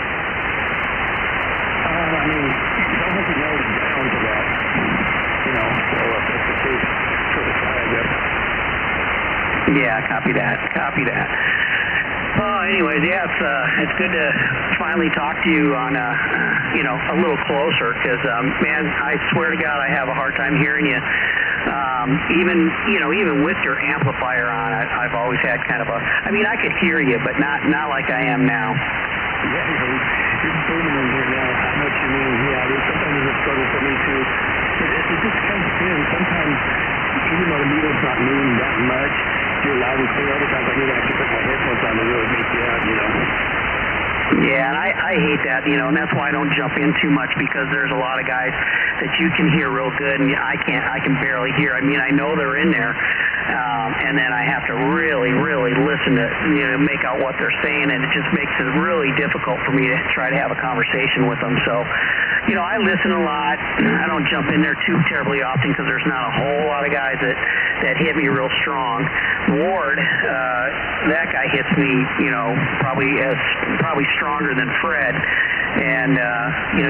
I mean, you don't have to know down to that, so if that's the case, sort of try, I guess. Yeah, copy that. Anyways, yeah, it's good to finally talk to you on a little closer, because man, I swear to God, I have a hard time hearing you. Even with your amplifier on, I've always had kind of I could hear you, but not like I am now. Yeah, you're booming in here now. I know what you mean. Yeah, sometimes it's a struggle for me too. It just comes in. Sometimes, even though the needle's not moving that much, you're loud and clear. Other times I need to actually put my headphones on to really make you out, Yeah, and I hate that, and that's why I don't jump in too much, because there's a lot of guys that you can hear real good, and I can barely hear. I know they're in there, and then I have to really, really listen to, make out what they're saying, and it just makes it really difficult for me to try to have a conversation with them. So, I listen a lot. I don't jump in there too terribly often, because there's not a whole lot of guys that hit me real strong. Ward, that guy hits me, probably stronger than Fred, and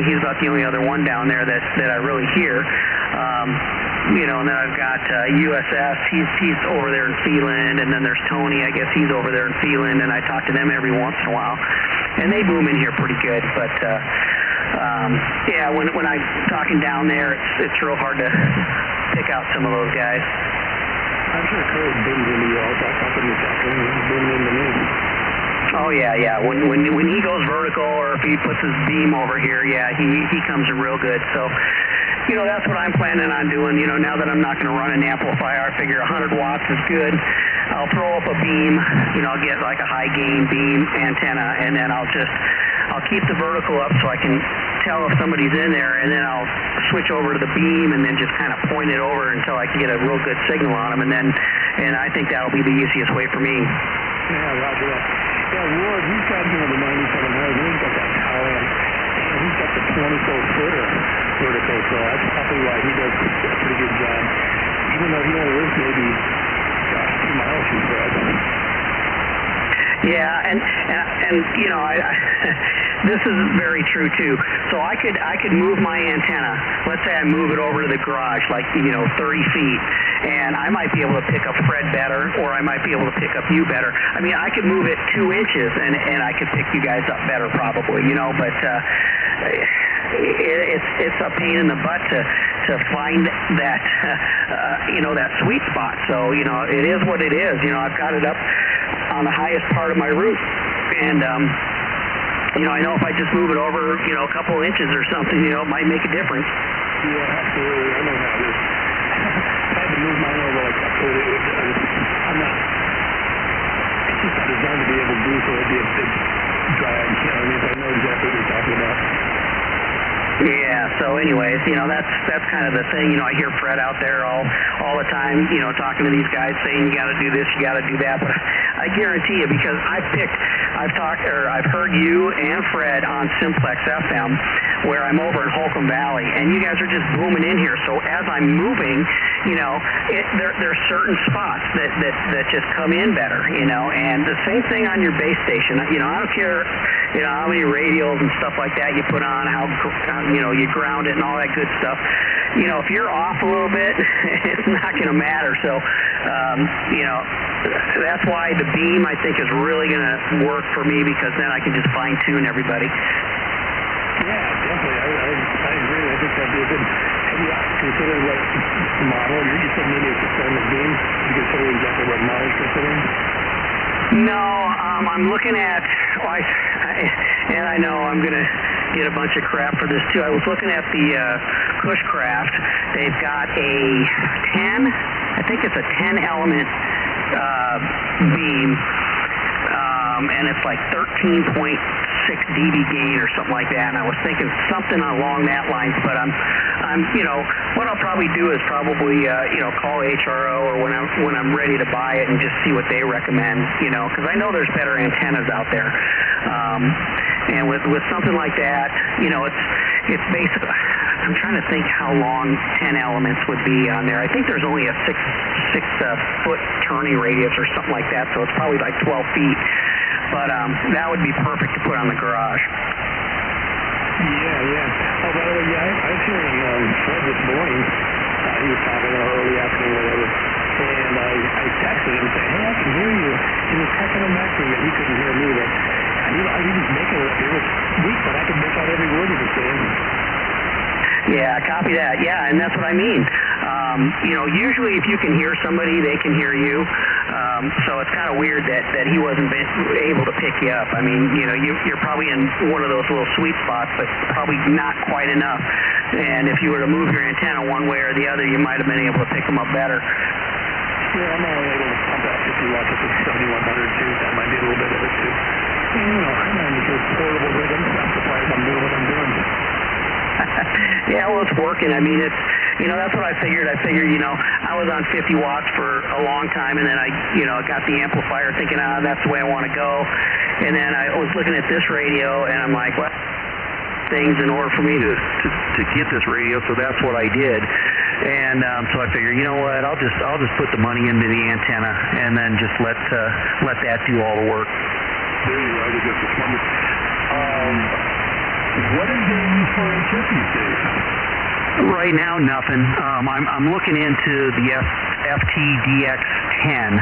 he's about the only other one down there that I really hear. And then I've got USS. He's over there in Sealand, and then there's Tony. I guess he's over there in Sealand, and I talk to them every once in a while, and they boom in here pretty good. But yeah, when I'm talking down there, it's real hard to pick out some of those guys. I'm sure Kurt booms into you. I talked to him this afternoon. He's booming into me. Oh yeah. When he goes vertical, or if he puts his beam over here, yeah, he comes in real good. So, that's what I'm planning on doing. Now that I'm not going to run an amplifier, I figure 100 watts is good. I'll throw up a beam. I'll get like a high gain beam antenna, and then I'll keep the vertical up so I can tell if somebody's in there, and then I'll switch over to the beam and then just kind of point it over until I can get a real good signal on them, and I think that'll be the easiest way for me. Yeah, roger that. Yeah, Ward, he's got the 9700, and he's got that power, and he's got the 24-footer vertical, so that's probably why he does a pretty good job, even though he only lives maybe 2 miles from Fred. Yeah, and this is very true too. So I could move my antenna. Let's say I move it over to the garage, like 30 feet, and I might be able to pick up Fred better, or I might be able to pick up you better. I could move it 2 inches, and I could pick you guys up better, probably. But it's a pain in the butt to find that that sweet spot. So it is what it is. I've got it up on the highest part of my roof, and I know if I just move it over a couple inches or something, it might make a difference. Yeah, absolutely. I know how it is. If I had to move mine over like that, I'm not. It's just not designed to be able to do, so it'd be a big drag. I know exactly what you're talking about. Yeah, so anyways, that's kind of the thing. I hear Fred out there all the time, talking to these guys saying you got to do this, you got to do that. But I guarantee you, because I've heard you and Fred on Simplex FM, where I'm over in Holcomb Valley, and you guys are just booming in here. So as I'm moving, there's certain spots that just come in better, and the same thing on your base station. I don't care, how many radios and stuff like that you put on, how you ground it and all that good stuff. If you're off a little bit, it's not going to matter. So, that's why the beam, I think, is really going to work for me, because then I can just fine-tune everybody. Yeah, definitely. I agree. I think that'd be a good... Have you considered what model? You said maybe it's a ceramic beam. Have you considered exactly what model you're considering? No, I'm looking at, and I I know I'm going to get a bunch of crap for this, too. I was looking at the Cushcraft. They've got a 10, I think it's a 10-element beam, and it's like 13.6 dB gain or something like that. And I was thinking something along that lines, but I'm what I'll probably do is probably call HRO or when I'm ready to buy it and just see what they recommend, because I know there's better antennas out there. And with something like that, it's basically, I'm trying to think how long 10 elements would be on there. I think there's only a six foot turning radius or something like that, so it's probably like 12 feet. But that would be perfect to put on the garage. Yeah. Oh, by the way, I was hearing Fred this morning. He was talking early afternoon or whatever. And I texted him and said, hey, I can hear you. He was texting him back saying that he couldn't hear me. But I didn't make it. It was weak, but I could make out every word he was saying. Yeah, copy that. Yeah, and that's what I mean. Usually if you can hear somebody, they can hear you. So it's kind of weird that he wasn't able to pick you up. I mean, you're probably in one of those little sweet spots, but probably not quite enough. And if you were to move your antenna one way or the other, you might have been able to pick them up better. Yeah, I'm only able to pump out 50 watts up to 7100 too. That might be a little bit of it too. And, I'm on this portable rhythm, so I'm surprised I'm doing what I'm doing. Yeah, well, it's working. I mean, it's, that's what I figured. I figured, I was on 50 watts for a long time, and then I got the amplifier thinking, that's the way I want to go. And then I was looking at this radio, and I'm like, well, things in order for me to get this radio, so that's what I did. And so I figured, you know what, I'll just put the money into the antenna, and then just let that do all the work. There you go. I guess it's wonderful. What is the use for a chip these days? Right now, nothing. I'm looking into the FTDX10,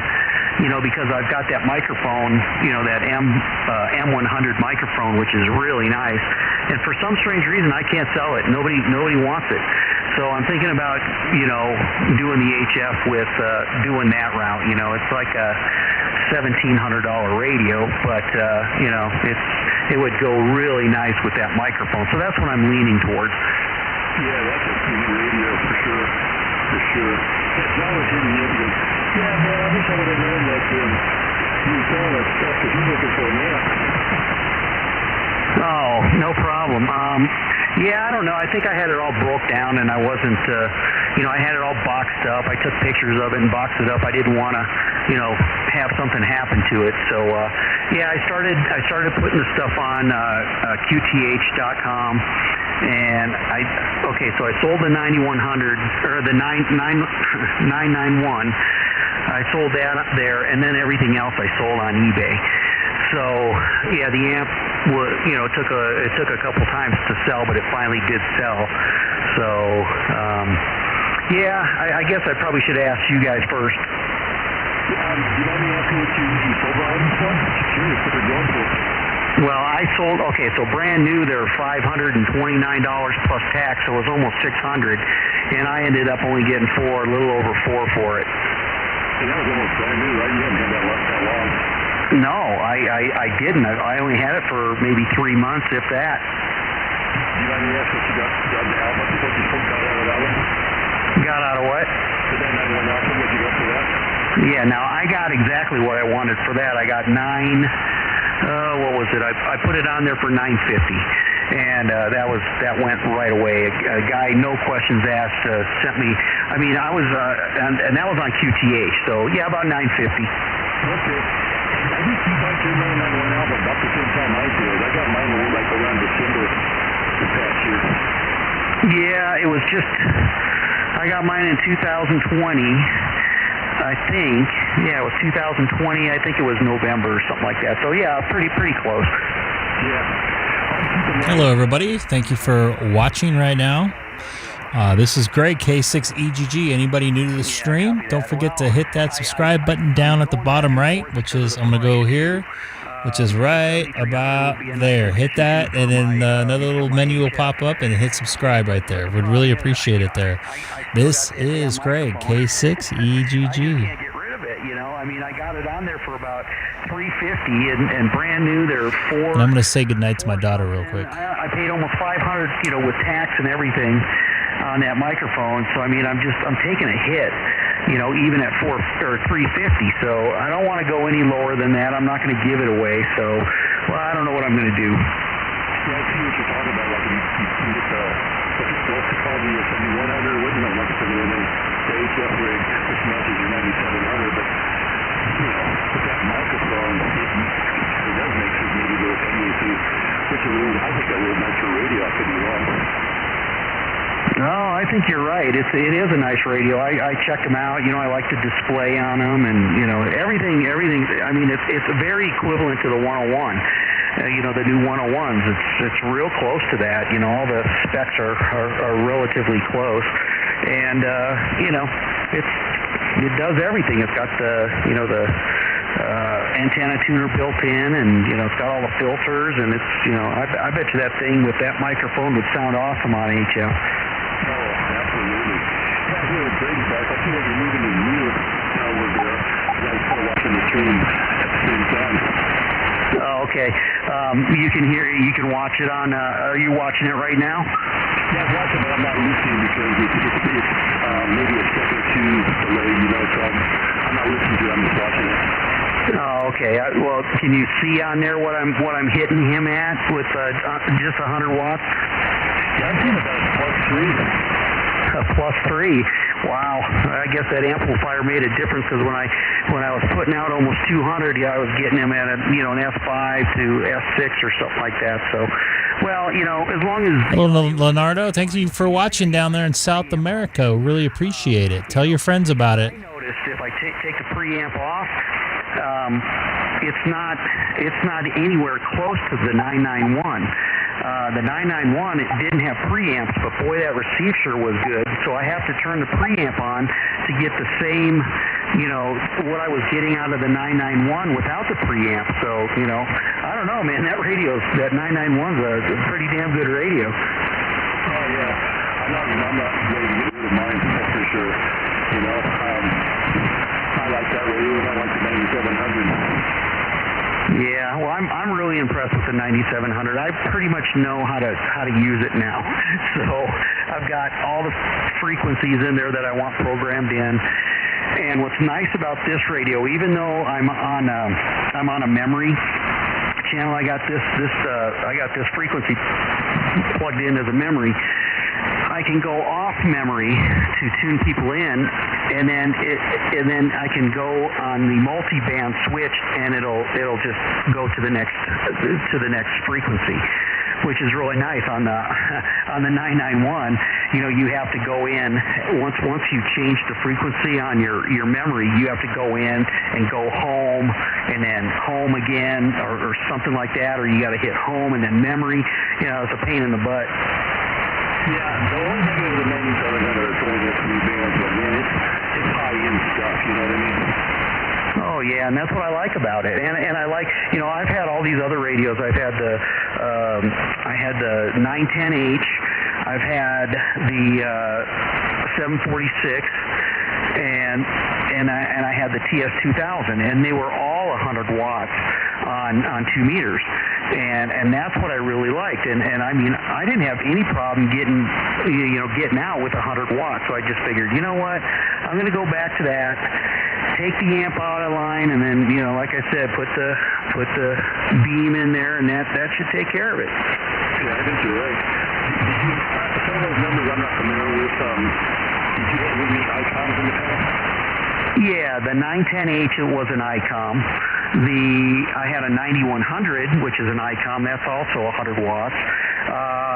because I've got that microphone, that M100 microphone, which is really nice. And for some strange reason, I can't sell it. Nobody wants it. So I'm thinking about, doing the HF with doing that route. It's like a $1,700 radio, but it would go really nice with that microphone. So that's what I'm leaning towards. Yeah, that's a sweet radio for sure. Yeah, John was hitting me up again. Yeah, man, I wish I would have known that you was selling that stuff because you're looking for a nap. Oh, no problem. Yeah, I don't know. I think I had it all broke down, and I wasn't, I had it all boxed up. I took pictures of it and boxed it up. I didn't want to, have something happen to it. So, yeah, I started putting the stuff on QTH.com, and so I sold the 9100 or the 991. I sold that up there, and then everything else I sold on eBay. So, yeah, the amp it took a couple times to sell, but it finally did sell. So, I guess I probably should ask you guys first. Do you mind me asking what you sold the items for? I'm curious what they're going for. Well, I sold, so brand new, they're $529 plus tax, so it was almost $600, and I ended up only getting a little over $4 for it. And that was almost brand new, right? You haven't had that long. No, I didn't. I only had it for maybe 3 months, if that. Do you mind me asking what you got out? What you got out of that one? Got out of what? The 991 Alpha, what you got for that? Yeah, now I got exactly what I wanted for that. I got what was it? I put it on there for $950, and that went right away. A guy, no questions asked, sent me. I mean, I was and that was on QTH. So yeah, about $950. Okay. I did see bike your 991 Alpha about the same time I did. I got mine like around December this past year. Yeah, it was just. I got mine in 2020. I think, it was 2020. I think it was November or something like that. So yeah, pretty close. Yeah. Hello, everybody. Thank you for watching right now. This is Greg, K6EGG. Anybody new to the stream, don't forget to hit that subscribe button down at the bottom right, which is, I'm going to go here, which is right about there. Hit that, and then another little menu will pop up, and hit subscribe right there. Would really appreciate it there. This is Greg, K6EGG. I mean, I got it on there for about $350 and brand new. They're And I'm going to say goodnight to my daughter real quick. I paid almost $500, with tax and everything on that microphone. So I mean, I'm taking a hit, even at $350. So I don't want to go any lower than that. I'm not going to give it away. So, well, I don't know what I'm going to do. Yeah, I see what you're talking about. Like you get the what's it called? The 7100, wasn't it? Like and then the HF rig, which matches your 9700, but with that microphone, it does make sense maybe go with WAC, which is really, I think, a really nicer radio. I could be wrong. No, I think you're right. It is a nice radio. I checked them out. I like the display on them, and everything. I mean, it's very equivalent to the 101. The new 101s. It's real close to that. All the specs are relatively close, and it does everything. It's got the antenna tuner built in, and it's got all the filters, and it's I bet you that thing with that microphone would sound awesome on HF. Oh, absolutely. Yeah, I feel great. In fact, I feel like you're moving to you over there. I'm still watching the stream at the same time. Oh, okay. You can watch it on. Are you watching it right now? Yeah, I'm watching, but I'm not listening because it's maybe a second or two delay. So I'm not listening to it. I'm just watching it. Oh, okay. Well, can you see on there what I'm hitting him at with just 100 watts? Yeah, I'm seeing about +3. Wow. I guess that amplifier made a difference because when I was putting out almost 200, I was getting him at an S5 to S6 or something like that. So, well, as long as... Well, Leonardo, thank you for watching down there in South America. Really appreciate it. Tell your friends about it. I noticed if I take the preamp off, it's not anywhere close to the 991. The 991, it didn't have preamps, but boy, that receiver was good. So I have to turn the preamp on to get the same, what I was getting out of the 991 without the preamp. So, I don't know, man. That 991's a pretty damn good radio. Oh yeah, I'm not ready to get rid of mine, that's for sure. I like that radio, and I like the 9700. Yeah, well, I'm really impressed with the 9700. I pretty much know how to use it now. So I've got all the frequencies in there that I want programmed in. And what's nice about this radio, even though I'm on a memory channel, I got this frequency plugged in as a memory. I can go off memory to tune people in, and then I can go on the multi-band switch, and it'll just go to the next frequency, which is really nice. On the 991, you have to go in once you change the frequency on your memory, you have to go in and go home and then home again or something like that, or you got to hit home and then memory. It's a pain in the butt. Yeah, the only thing is the 9700 is only got 3 bands, but man, it's high-end stuff, you know what I mean? Oh yeah, and that's what I like about it. And I like, I've had all these other radios. I've had I had the 910H, I've had the 746, and I had the TS2000, and they were all 100 watts on 2 meters. And that's what I really liked. And I mean, I didn't have any problem getting out with 100 watts. So I just figured, you know what, I'm going to go back to that, take the amp out of line, and then, like I said, put the beam in there, and that should take care of it. Yeah, I think you're right. Some of those numbers I'm not familiar with. Did you have any Icoms in the past? Yeah, the 910H, it was an Icom. I had a 9100, which is an Icom. That's also 100 watts.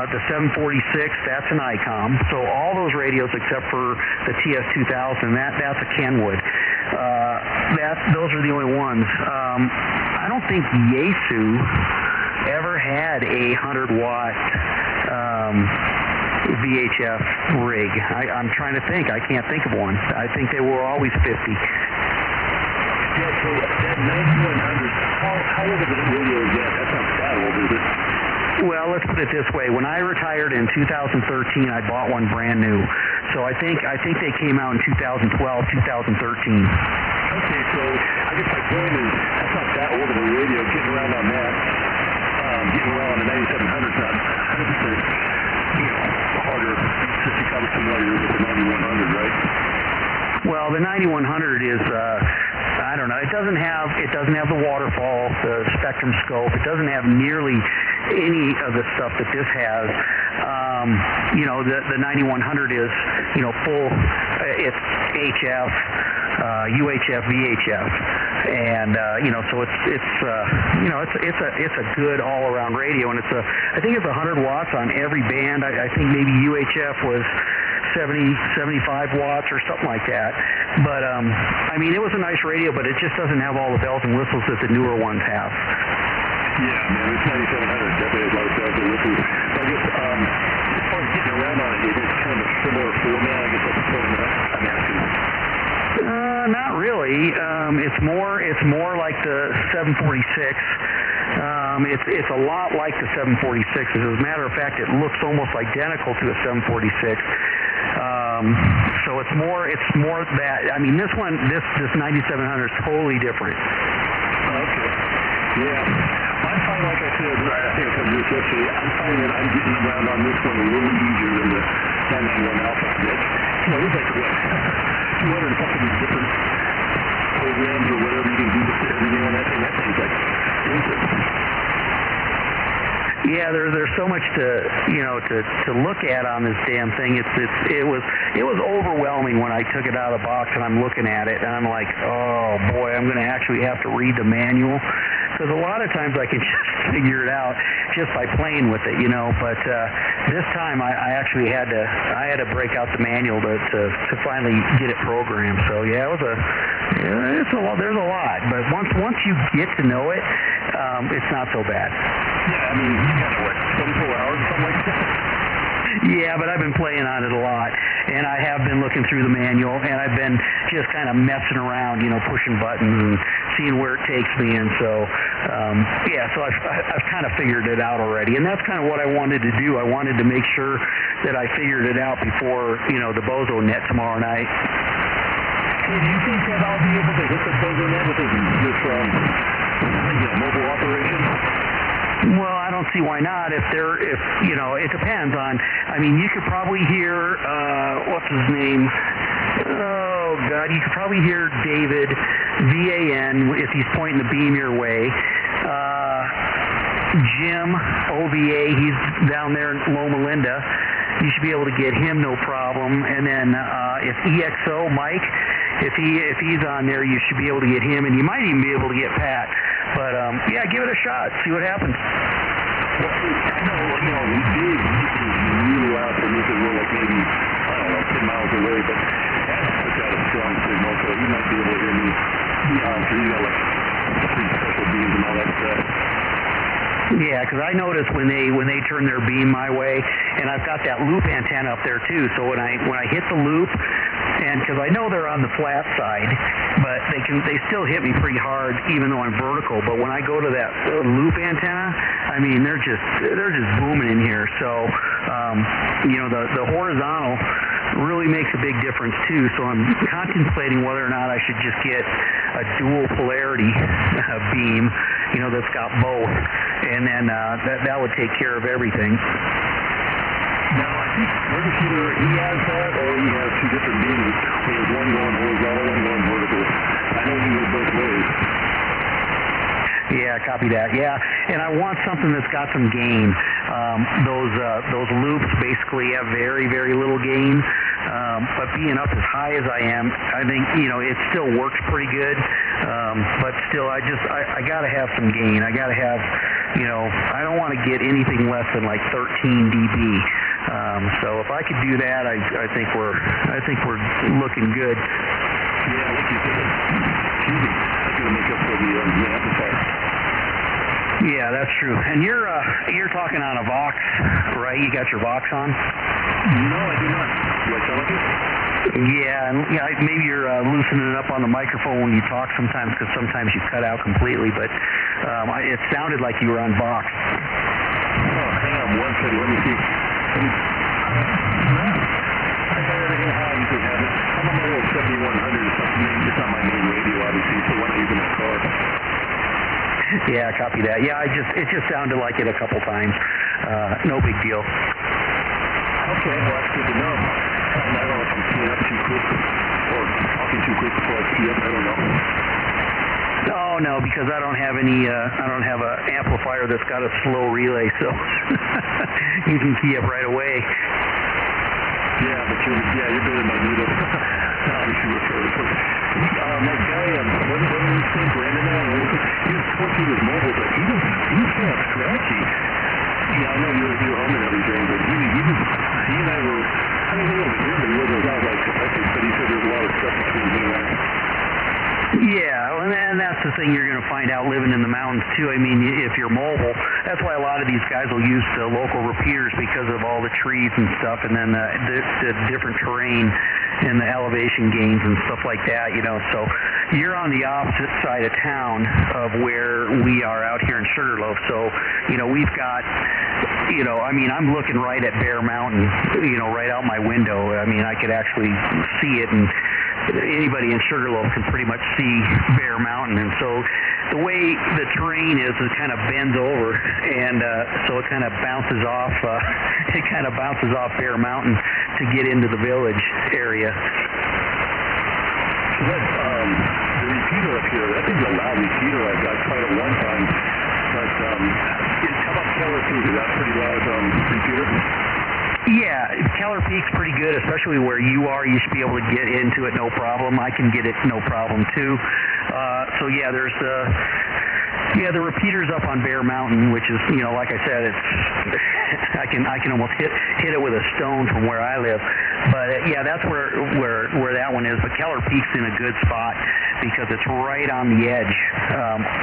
The 746, that's an Icom. So all those radios except for the TS2000, that's a Kenwood. Those are the only ones. I don't think Yaesu ever had a 100 watt VHF rig. I'm trying to think. I can't think of one. I think they were always 50. Yeah, so that 9100, how old of a radio is that? That's not that old, is it? Well, let's put it this way. When I retired in 2013, I bought one brand new. So I think they came out in 2012, 2013. Oh, Okay, so I guess my point is that's not that old of a radio. Getting around on that, getting around on the 9700 is not 100%, harder since you cover familiar with the 9100, right? Well, the 9100 is, I don't know. It doesn't have the waterfall, the spectrum scope. It doesn't have nearly any of the stuff that this has. The 9100 is, full. It's HF, UHF, VHF, and so it's a good all-around radio, and I think it's 100 watts on every band. I think maybe UHF was 75 watts or something like that. But it was a nice radio, but it just doesn't have all the bells and whistles that the newer ones have. Yeah, man, it's 9700 definitely has a lot of bells and whistles. So I guess as far as getting around on it, it's kind of a similar format. I guess that's the point that I'm asking. Not really. It's more like the 746. It's a lot like the 746. As a matter of fact, it looks almost identical to a 746. So it's more that. This 9700 is totally different. Okay. Yeah. I'm finding, like I said, I think I told you this yesterday, I'm finding that I'm getting around on this one a little easier than the 991 Alpha. There's like 200 and something different programs or whatever you can do with everything on that thing. That thing's like interesting. Yeah, there's so much to look at on this damn thing. It was overwhelming when I took it out of the box and I'm looking at it and I'm like, oh boy, I'm going to actually have to read the manual, because a lot of times I can just figure it out just by playing with it, But this time I actually had to break out the manual to finally get it programmed. So yeah, there's a lot. But once you get to know it, it's not so bad. Yeah, you got 24 hours, something like that. Yeah, but I've been playing on it a lot, and I have been looking through the manual, and I've been just kind of messing around, pushing buttons and seeing where it takes me, and so so I've kind of figured it out already, and that's kind of what I wanted to do. I wanted to make sure that I figured it out before the Bozo net tomorrow night. Hey, do you think that I'll be able to hit the Bozo net with this mobile operation? Well, I don't see why not. It depends on. You could probably hear what's his name? Oh God, you could probably hear David VAN if he's pointing the beam your way. Jim OVA, he's down there in Loma Linda. You should be able to get him no problem. And then if EXO Mike, if he's on there, you should be able to get him, and you might even be able to get Pat. But give it a shot. See what happens. Well, I know, we did really loud for me to roll like maybe 10 miles away, but Pat's puts out a strong signal, so he might be able to hear me beyond. So he's got like 3 special beams and all that stuff. Yeah, because I noticed when they turn their beam my way, and I've got that loop antenna up there too. So when I hit the loop, and because I know they're on the flat side, but they still hit me pretty hard even though I'm vertical. But when I go to that loop antenna, they're just booming in here. So the horizontal really makes a big difference too. So I'm contemplating whether or not I should just get a dual polarity beam, that's got both, and then that would take care of everything. Now, I think either he has that or he has 2 different beams. There's one going horizontal, one going vertical. I know he was both ways. Yeah, copy that. Yeah, and I want something that's got some gain. Those loops basically have very, very little gain. But being up as high as I am, I think it still works pretty good. But still, I gotta have some gain. I gotta have, I don't want to get anything less than like 13 dB. So if I could do that, I think we're looking good. Yeah, like you said, that's gonna make up for the amplifier. Yeah, that's true. And you're talking on a Vox, right? You got your Vox on? No, I do not. Do I sound like it? Yeah, and maybe you're loosening it up on the microphone when you talk sometimes, because sometimes you cut out completely. But it sounded like you were on Vox. Oh, hang on one second. Let me see. I got everything how you could have it. I'm on my little 7100. It's not my main radio, obviously, so when I'm using my car. Yeah, copy that. Yeah, it just sounded like it a couple times. No big deal. Okay, well, that's good to know. I don't know if I'm keying up too quick or talking too quick before I key up. I don't know. No, because I don't have any. I don't have an amplifier that's got a slow relay, so you can key up right away. Yeah, but you're better than I need it. Obviously, we're fairly quick. My guy, what did you say, Brandon? He was going through his mobile, but he was kind of scratchy. Yeah, I know you're home and everything, but he and I were, I mean, a little bit here, but he wasn't like affected, but he said there's a lot of stuff between him and I. Yeah, and that's the thing you're going to find out living in the mountains too. I mean, if you're mobile, that's why a lot of these guys will use the local repeaters because of all the trees and stuff, and then the different terrain and the elevation gains and stuff like that, you know. So you're on the opposite side of town of where we are out here in Sugarloaf. So, you know, we've got, you know, I mean, I'm looking right at Bear Mountain, you know, right out my window. I mean, I could actually see it, and anybody in Sugarloaf can pretty much see Bear Mountain. And so the way the terrain is, it kind of bends over, and so it kind of bounces off. It kind of bounces off Bear Mountain to get into the village area. The repeater up here, that thing's a loud repeater. I tried it one time, but how about Keller Peak? Is that pretty loud repeater? Yeah, Keller Peak's pretty good, especially where you are. You should be able to get into it no problem. I can get it no problem too. So yeah, there's the repeaters up on Bear Mountain, which is, you know, like I said, it's I can almost hit it with a stone from where I live. But yeah, that's where that one is. But Keller Peak's in a good spot because it's right on the edge,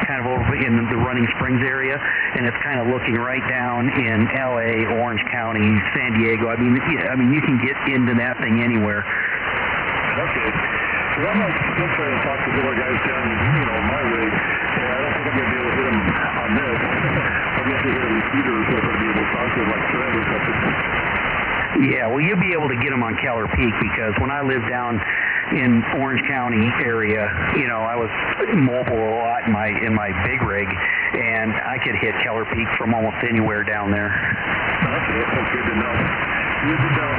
kind of over in the Running Springs area, and it's kind of looking right down in LA, Orange County, San Diego. I mean, you can get into that thing anywhere. Okay. Well, I'm still trying to talk to the other guys down, you know, my way. And I don't think I'm going to be able to hit them on this. I'm going to have to hit a repeater or so to be able to talk to them like Fred or something. Yeah, well, you'll be able to get them on Keller Peak because when I lived down in Orange County area, you know, I was mobile a lot in my big rig, and I could hit Keller Peak from almost anywhere down there. Okay, that's good to know. Good to know.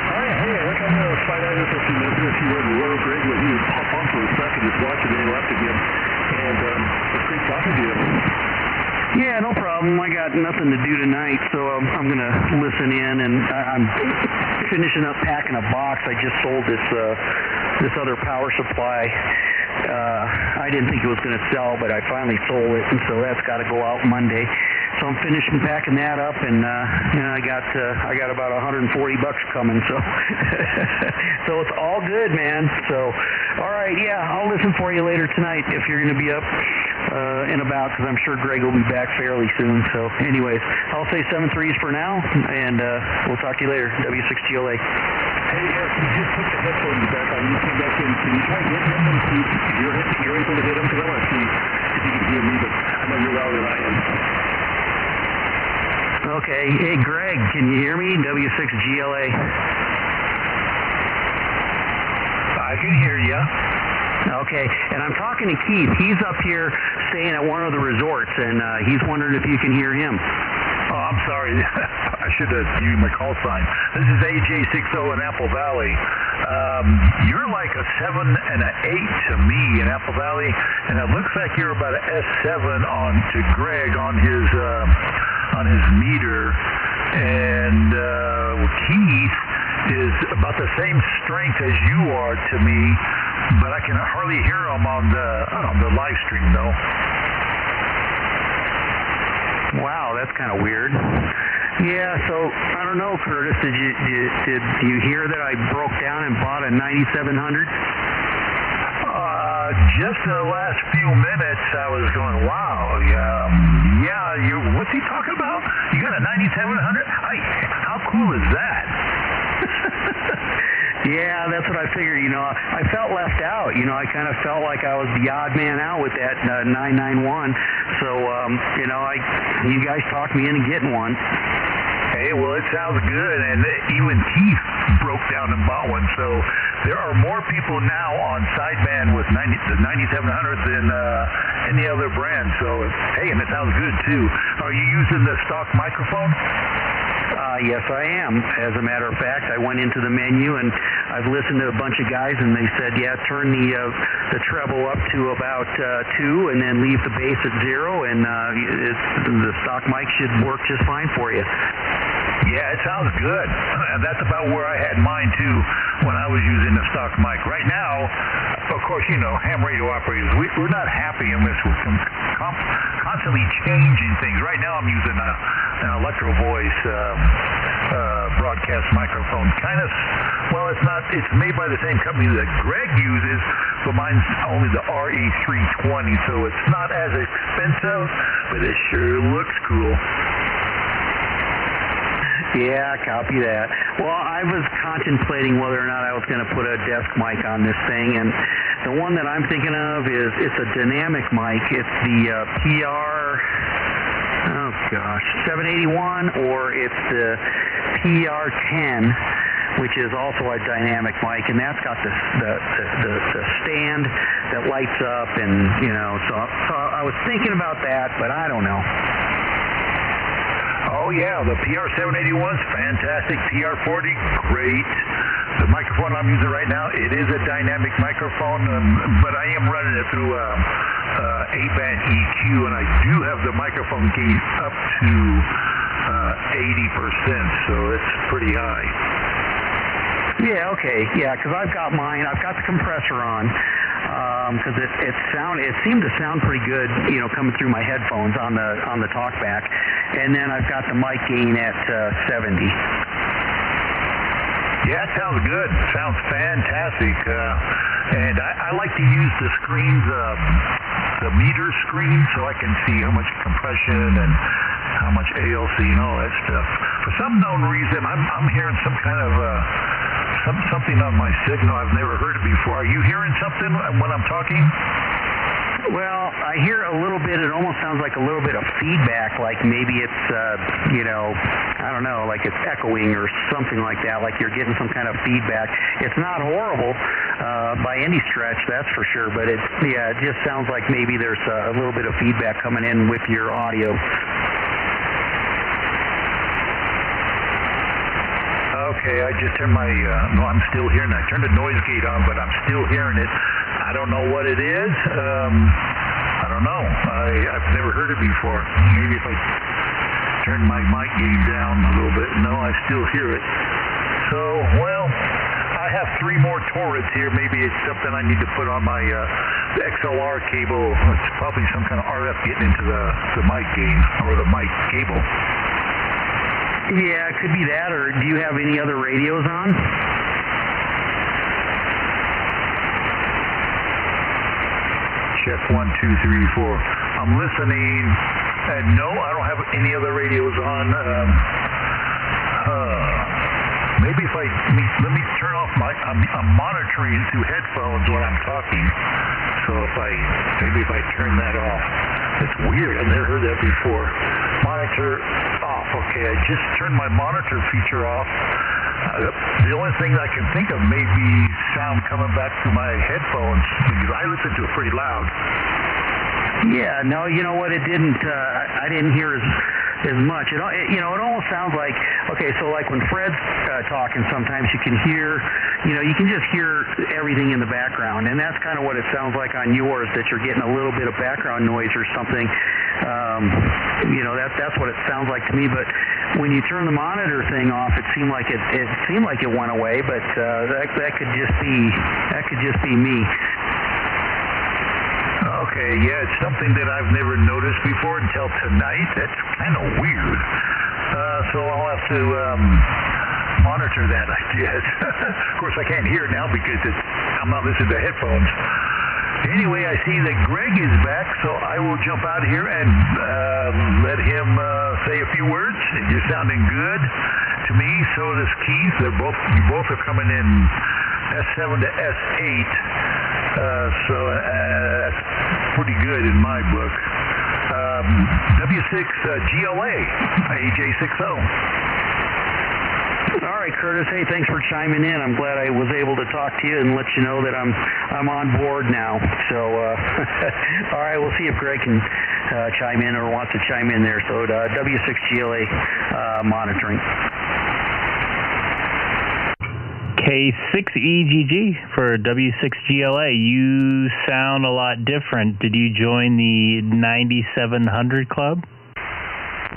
All right, hey, I think I'm going to find out if you mentioned if you were in Royal Greg, but you pop on for a second, just watch it and you left again. And it's great talking to you. Yeah, no problem. I got nothing to do tonight, so I'm going to listen in, and I'm finishing up packing a box. I just sold this other power supply. I didn't think it was going to sell, but I finally sold it, and so that's got to go out Monday. So I'm finishing packing that up, and you know, I got about $140 coming, so so it's all good, man. So, all right, yeah, I'll listen for you later tonight if you're going to be up and about, because I'm sure Greg will be back fairly soon. So, anyways, I'll say 7-3s for now, and we'll talk to you later. W6GLA. Hey, Eric, you just put the headphones back on. You came back in. Can you try getting him and see if you're able to hit him? Because I want to see if you can hear me, but I know you're louder than I am. Okay. Hey, Greg, can you hear me? W6GLA. I can hear you. Okay, and I'm talking to Keith. He's up here staying at one of the resorts, and he's wondering if you can hear him. Oh, I'm sorry. I should have used my call sign. This is AJ60 in Apple Valley. You're like a 7 and an 8 to me in Apple Valley, and it looks like you're about an S7 on to Greg on his meter, and Keith is about the same strength as you are to me, but I can hardly hear him on the live stream though. Wow, that's kind of weird. Yeah, so I don't know, Curtis. Did you hear that I broke down and bought a 9700? Just the last few minutes, I was going, wow, what's he talking about? You got a 9700? How cool is that? Yeah, that's what I figured. You know, I felt left out. You know, I kind of felt like I was the odd man out with that 991. So, you know, you guys talked me into getting one. Hey, Okay, well, it sounds good, and even Keith broke down and bought one, so there are more people now on sideband with the 9700 than any other brand, so hey, and it sounds good too. Are you using the stock microphone? Yes, I am. As a matter of fact, I went into the menu and I've listened to a bunch of guys, and they said, yeah, turn the treble up to about 2 and then leave the bass at 0, and the stock mic should work just fine for you. Yeah, it sounds good. That's about where I had mine too when I was using the stock mic. Right now, of course, you know, ham radio operators, we're not happy unless we're constantly changing things. Right now I'm using an Electro Voice broadcast microphone. Kind of, well, it's made by the same company that Greg uses, but mine's only the RE320, so it's not as expensive, but it sure looks cool. Yeah, copy that. Well, I was contemplating whether or not I was going to put a desk mic on this thing, and the one that I'm thinking of is it's a dynamic mic. It's the PR781, or it's the PR10, which is also a dynamic mic, and that's got the stand that lights up, and you know, so I was thinking about that, but I don't know. Oh yeah, the PR781's fantastic. PR40, great. The microphone I'm using right now, it is a dynamic microphone, but I am running it through 8-band EQ, and I do have the microphone gain up to 80%, so it's pretty high. Yeah, okay, yeah, because I've got mine. I've got the compressor on, because it seemed to sound pretty good, you know, coming through my headphones on the talkback, and then I've got the mic gain at 70. Yeah, it sounds good. Sounds fantastic. And I like to use the screens, the meter screen, so I can see how much compression and how much ALC and all that stuff. For some known reason, I'm hearing some kind of something on my signal. I've never heard it before. Are you hearing something when I'm talking? Well, I hear a little bit. It almost sounds like a little bit of feedback, like maybe it's, you know, I don't know, like it's echoing or something like that, like you're getting some kind of feedback. It's not horrible by any stretch, that's for sure, but it just sounds like maybe there's a little bit of feedback coming in with your audio. Okay, I just turned my, no, I'm still hearing it. I turned the noise gate on, but I'm still hearing it. I don't know what it is. I don't know. I've never heard it before. Maybe if I turn my mic gain down a little bit. No, I still hear it. So, well, I have 3 more turrets here. Maybe it's something I need to put on my the XLR cable. It's probably some kind of RF getting into the mic gain or the mic cable. Yeah, it could be that, or do you have any other radios on? Check 1, 2, 3, 4. I'm listening, and no, I don't have any other radios on. Maybe if let me turn off I'm monitoring through headphones when I'm talking. So maybe if I turn that off. It's weird, I've never heard that before. Monitor off, okay, I just turned my monitor feature off. The only thing I can think of may be sound coming back through my headphones, because I listen to it pretty loud. Yeah, no, you know what, it didn't, I didn't hear as much. It almost sounds like, okay, so like when Fred's talking, sometimes you can hear, you can just hear everything in the background, and that's kind of what it sounds like on yours, that you're getting a little bit of background noise or something. That's what it sounds like to me, but when you turn the monitor thing off, it seemed like it went away, but that could just be me. Okay, yeah, it's something that I've never noticed before until tonight. That's kind of weird. So I'll have to monitor that, I guess. Of course, I can't hear it now because I'm not listening to headphones. Anyway, I see that Greg is back, so I will jump out here and let him say a few words. You're sounding good to me. So does Keith. You both are coming in S7 to S8. So that's pretty good in my book. W6 GLA, AJ60. Curtis. Hey, thanks for chiming in. I'm glad I was able to talk to you and let you know that I'm on board now. So, all right, we'll see if Greg can chime in or wants to chime in there. So, W6GLA monitoring. K6EGG for W6GLA. You sound a lot different. Did you join the 9700 club?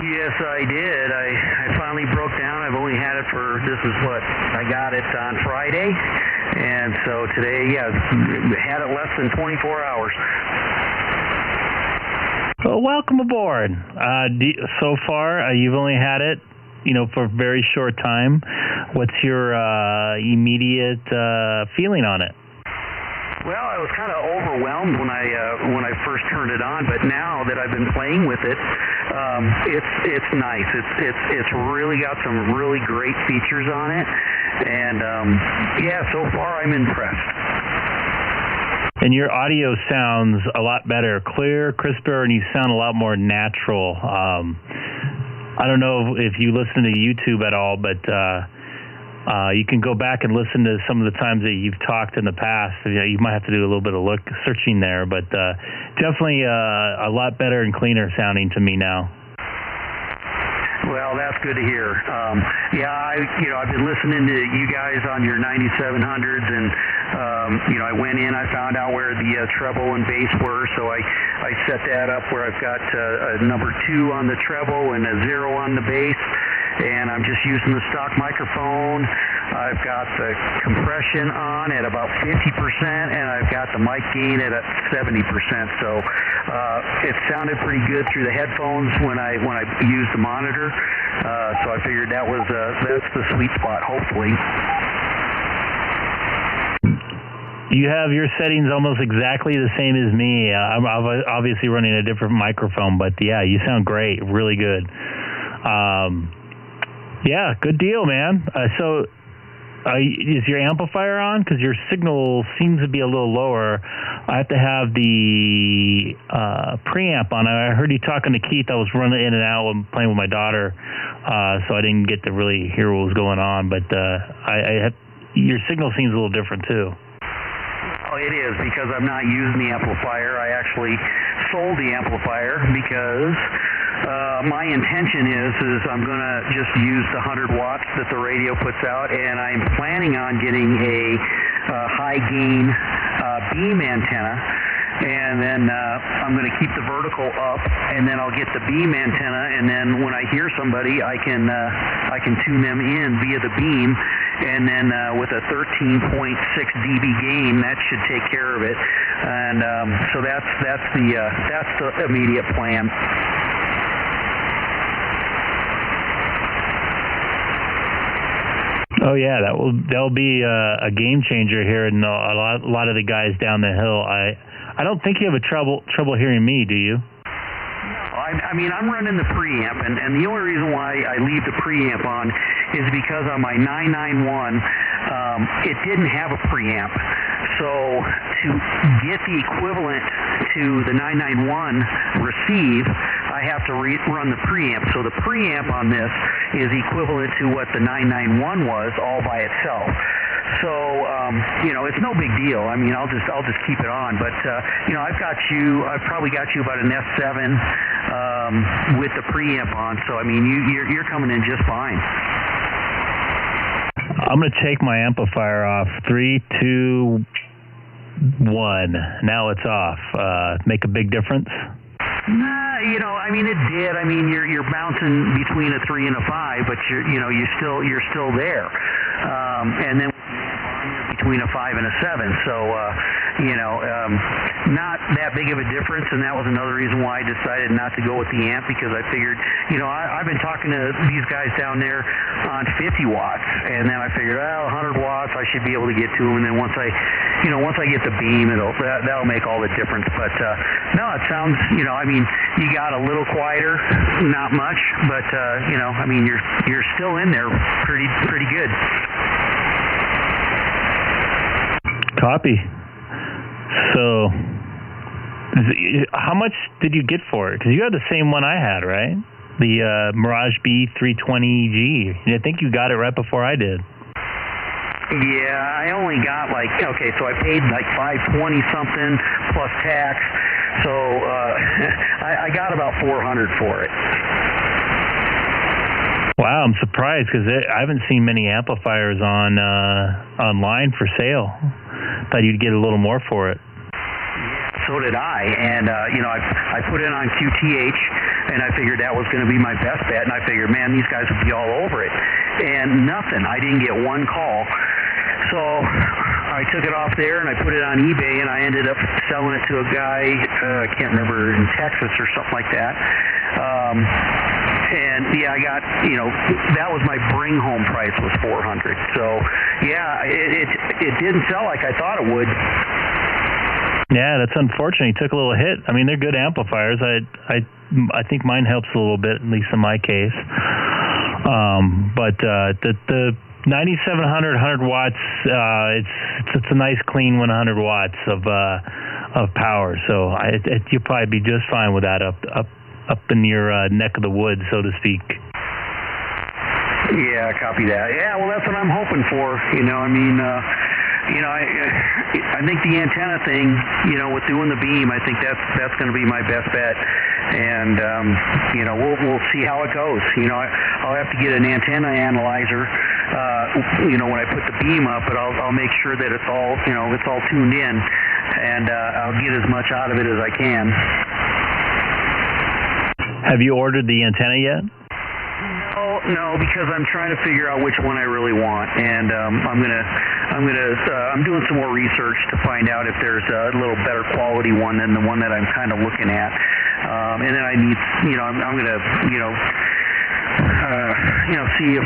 Yes, I did. I finally broke down. I've only had it for, I got it on Friday. And so today, had it less than 24 hours. Well, welcome aboard. So far, you've only had it, for a very short time. What's your immediate feeling on it? Well, I was kind of overwhelmed when I first turned it on, but now that I've been playing with it, it's nice. It's really got some really great features on it, and so far I'm impressed. And your audio sounds a lot better, clear, crisper, and you sound a lot more natural. I don't know if you listen to YouTube at all, but you can go back and listen to some of the times that you've talked in the past. You might have to do a little bit of searching there, but definitely a lot better and cleaner sounding to me now. Well, that's good to hear. I've been listening to you guys on your 9700s, and I went in, I found out where the treble and bass were, so I set that up where I've got a number 2 on the treble and a 0 on the bass, and I'm just using the stock microphone. I've got the compression on at about 50%, and I've got the mic gain at 70%. So it sounded pretty good through the headphones when I used the monitor. So I figured that's the sweet spot, hopefully. You have your settings almost exactly the same as me. I'm obviously running a different microphone, but yeah, you sound great, really good. Yeah, good deal, man. So is your amplifier on? Because your signal seems to be a little lower. I have to have the preamp on. I heard you talking to Keith. I was running in and out and playing with my daughter, so I didn't get to really hear what was going on. But your signal seems a little different, too. Oh, it is, because I'm not using the amplifier. I actually sold the amplifier because my intention is I'm going to just use the 100 watts that the radio puts out, and I'm planning on getting a high gain beam antenna, and then I'm going to keep the vertical up, and then I'll get the beam antenna, and then when I hear somebody, I can tune them in via the beam, and then with a 13.6 dB gain, that should take care of it. And so that's the immediate plan. Oh yeah, that'll be a game changer here, and a lot of the guys down the hill. I don't think you have a trouble hearing me, do you? I mean, I'm running the preamp, and the only reason why I leave the preamp on is because on my 991, it didn't have a preamp. So to get the equivalent to the 991 receive, I have to run the preamp. So the preamp on this is equivalent to what the 991 was all by itself. So it's no big deal. I mean, I'll just keep it on. But I've probably got you about an S7 with the preamp on. So I mean, you're coming in just fine. I'm going to take my amplifier off. 3, 2, 1. Now it's off. Make a big difference? I mean, it did. I mean, you're bouncing between a 3 and a 5, but you're still there. And then between a 5 and a 7. So, not that big of a difference, and that was another reason why I decided not to go with the amp, because I figured, I've been talking to these guys down there on 50 watts, and then I figured, 100 watts, I should be able to get to them, and then once I get the beam, that'll make all the difference. But no, it sounds, I mean, you got a little quieter, not much, but I mean, you're still in there pretty good. Copy. So, how much did you get for it? Because you had the same one I had, right? the Mirage B320G. I think you got it right before I did. Yeah, I only got so I paid like $520 something plus tax, so I got about $400 for it. Wow, I'm surprised because I haven't seen many amplifiers online for sale. Thought you'd get a little more for it. So did I, and I put it on QTH, and I figured that was going to be my best bet, and I figured, man, these guys would be all over it, and nothing. I didn't get one call. So I took it off there and I put it on eBay, and I ended up selling it to a guy, I can't remember, in Texas or something like that. And yeah, I got, that was my bring home price was $400. So yeah, it didn't sell like I thought it would. Yeah, that's unfortunate. He took a little hit. I mean, they're good amplifiers. I think mine helps a little bit, at least in my case. But the 9700 100 watts, it's a nice clean 100 watts of power. So you'll probably be just fine with that up in your neck of the woods, so to speak. Yeah, copy that. Yeah, well, that's what I'm hoping for. I think the antenna thing, with doing the beam, I think that's going to be my best bet. And we'll see how it goes. I'll have to get an antenna analyzer, when I put the beam up, but I'll make sure that it's all tuned in, and I'll get as much out of it as I can. Have you ordered the antenna yet? No, because I'm trying to figure out which one I really want, and I'm doing some more research to find out if there's a little better quality one than the one that I'm kind of looking at, and then I need, I'm going to, see if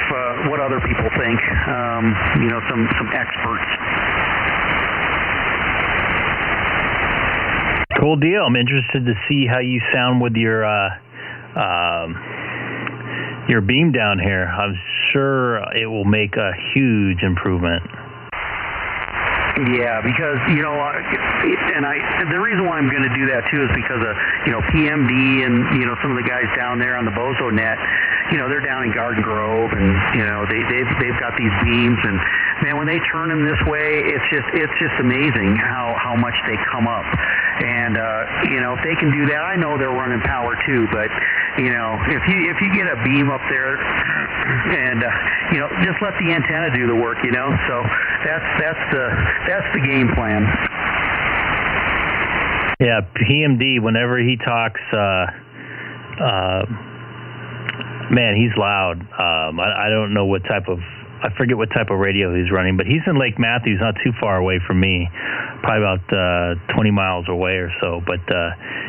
what other people think, some experts. Cool deal. I'm interested to see how you sound with your beam down here. I'm sure it will make a huge improvement. Yeah, because, the reason why I'm going to do that too is because of, PMD and, some of the guys down there on the Bozo net, they're down in Garden Grove, and, they've got these beams, and man, when they turn them this way, it's just amazing how much they come up. And, if they can do that, I know they're running power too, but, if you get a beam up there and, just let the antenna do the work, so that's the game plan. Yeah, PMD, whenever he talks, man, he's loud. I don't know I forget what type of radio he's running, but he's in Lake Matthews, not too far away from me, probably about 20 miles away or so. But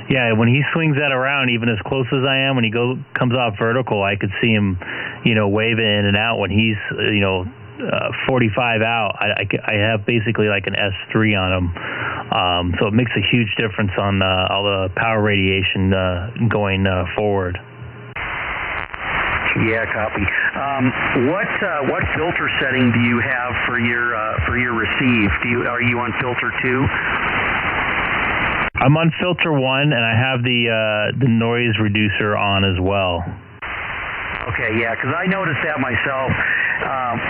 yeah, when he swings that around, even as close as I am, when he comes off vertical, I could see him, waving in and out. When he's, 45 out, I have basically like an S3 on him. So it makes a huge difference on all the power radiation going forward. Yeah, copy. What filter setting do you have for your receive? Are you on filter 2? I'm on filter 1, and I have the noise reducer on as well. Okay, yeah, because I noticed that myself.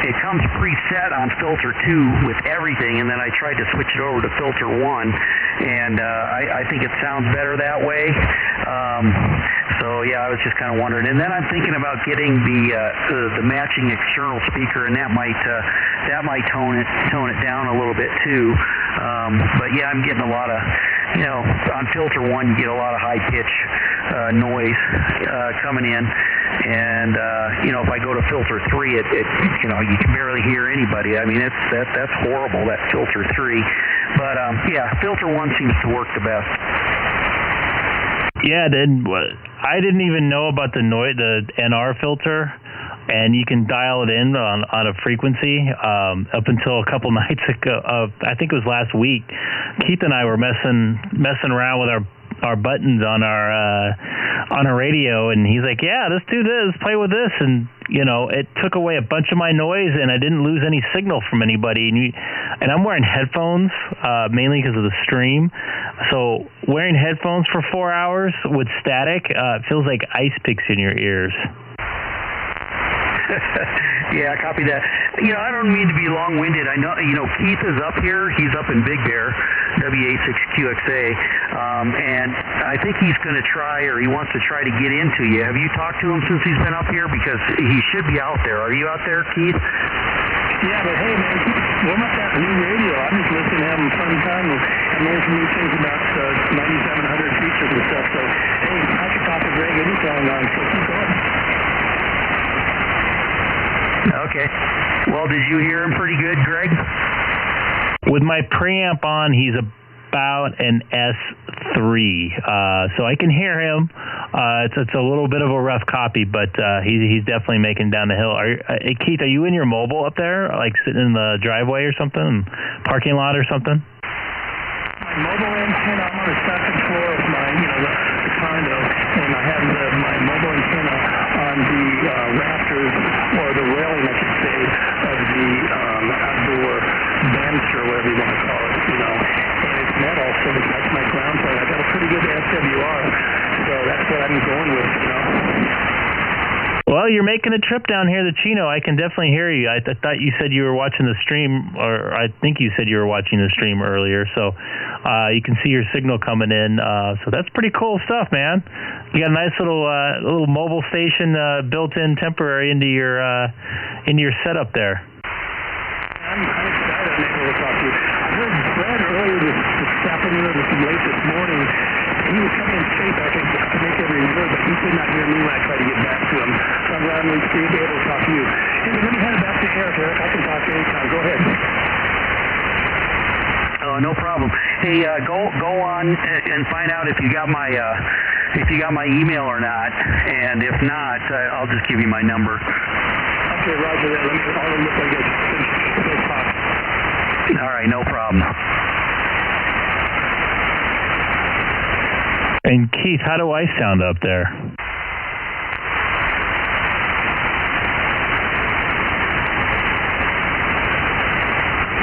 It comes preset on filter 2 with everything, and then I tried to switch it over to filter 1, and I think it sounds better that way. So yeah, I was just kind of wondering. And then I'm thinking about getting the matching external speaker, and that might tone it down a little bit too. But yeah, I'm getting a lot of, on filter 1 you get a lot of high pitch noise coming in, and if I go to filter 3, it you can barely hear anybody. I mean, that's horrible, that filter 3. But yeah, filter 1 seems to work the best. Yeah, I didn't even know about the NR filter, and you can dial it in on a frequency. Up until a couple nights ago, I think it was last week, Keith and I were messing around with our buttons on our radio, and he's like, "Yeah, let's do this, play with this," and it took away a bunch of my noise, and I didn't lose any signal from anybody. And I'm wearing headphones, mainly because of the stream. So wearing headphones for 4 hours with static, it feels like ice picks in your ears. Yeah, copy that. I don't mean to be long-winded. I know, Keith is up here. He's up in Big Bear, W86QXA, and I think he's going to try, or he wants to try to get into you. Have you talked to him since he's been up here? Because he should be out there. Are you out there, Keith? Yeah, but hey, man, warm up that new radio. I'm just listening to having a fun time and learning some new things about 9700 features and stuff. So, hey, I could talk to Greg anytime, so keep going. Okay. Well, did you hear him pretty good, Greg? With my preamp on, he's about an S3, so I can hear him. It's a little bit of a rough copy, but he's definitely making down the hill. Hey, Keith, are you in your mobile up there, like sitting in the driveway or something, parking lot or something? My mobile antenna, I'm on the second floor of my, the condo, and I have my mobile antenna on the rafters, or the railing, I should say, of the outdoor banister, whatever you want to call it, and it's metal, so that's my ground point. I got a pretty good SWR, so that's what I'm going with, Well, you're making a trip down here to Chino. I can definitely hear you. I thought you said you were watching the stream, or I think you said you were watching the stream earlier, so you can see your signal coming in. So that's pretty cool stuff, man. You got a nice little mobile station built-in temporary into your setup there. I'm excited I'm able to talk to you. I heard Brad earlier this afternoon, late this morning. He was coming in safe, I think, to make every word, but he could not hear me when I tried to get back to him. So I'm glad I'm able to talk to you. Hey, let me hand it back to Eric. Eric, I can talk to you anytime. Go ahead. Oh, no problem. Hey, go on and find out if you got my email or not, and if not, I'll just give you my number. Okay, Roger that. I'll look like I talk. All right, no problem. And Keith, how do I sound up there?